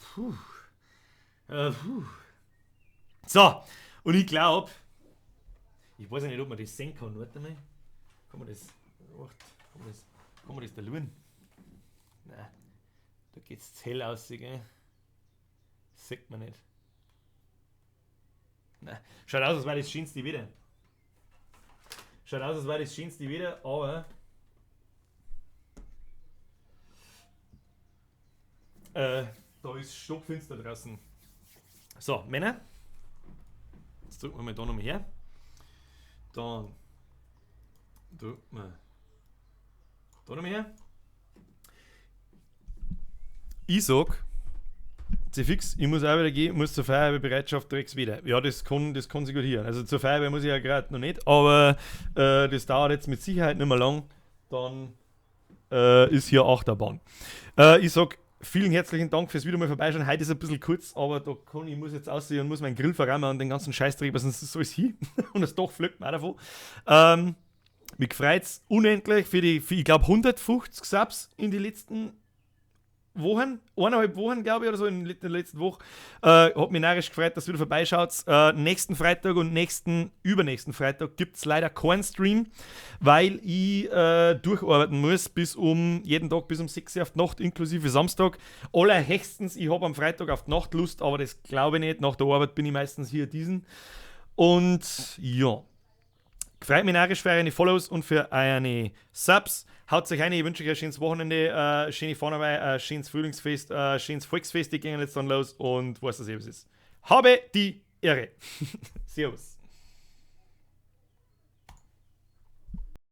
[SPEAKER 1] So, und ich glaube, ich weiß ja nicht, ob man das sehen kann. Warte mal. Kann man das da schauen? Nein, da geht's zu hell aus, gell? Das sieht man nicht. Nein, schaut aus, als wäre das Schönste wieder. Aber da ist stockfinster draußen. So, Männer. Jetzt drücken wir mal da nochmal her. Dann drücken wir da nochmal her. Ich sag, fix, ich muss auch wieder gehen, muss zur Feuerwehrbereitschaft direkt wieder. Ja, das kann sich gut hier. Also zur Feuerwehr muss ich ja gerade noch nicht, aber das dauert jetzt mit Sicherheit nicht mehr lang. Dann ist hier Achterbahn. Ich sag, vielen herzlichen Dank fürs wieder mal vorbeischauen. Heute ist ein bisschen kurz, aber ich muss jetzt aussehen und muss meinen Grill verräumen und den ganzen Scheißtrieb, sonst ist alles hier. Und das Dach flögt mir auch davon. Mich gefreut es unendlich für ich glaube, 150 Subs in die letzten Wochen. 1,5 Wochen, glaube ich, oder so in der letzten Woche. Hat mich narrisch gefreut, dass ihr wieder vorbeischaut. Nächsten Freitag und übernächsten Freitag gibt es leider keinen Stream, weil ich durcharbeiten muss jeden Tag bis um 6 Uhr auf die Nacht, inklusive Samstag. Allerhöchstens, ich habe am Freitag auf die Nacht Lust, aber das glaube ich nicht. Nach der Arbeit bin ich meistens hier Und ja, freut mich narrisch für eure Follows und für eure Subs. Haut euch rein, ich wünsche euch ein schönes Wochenende, schöne Vornarbeit, schönes Frühlingsfest, schönes Volksfest, die gehen jetzt dann los und was das eben ist. Habe die Ehre. Servus.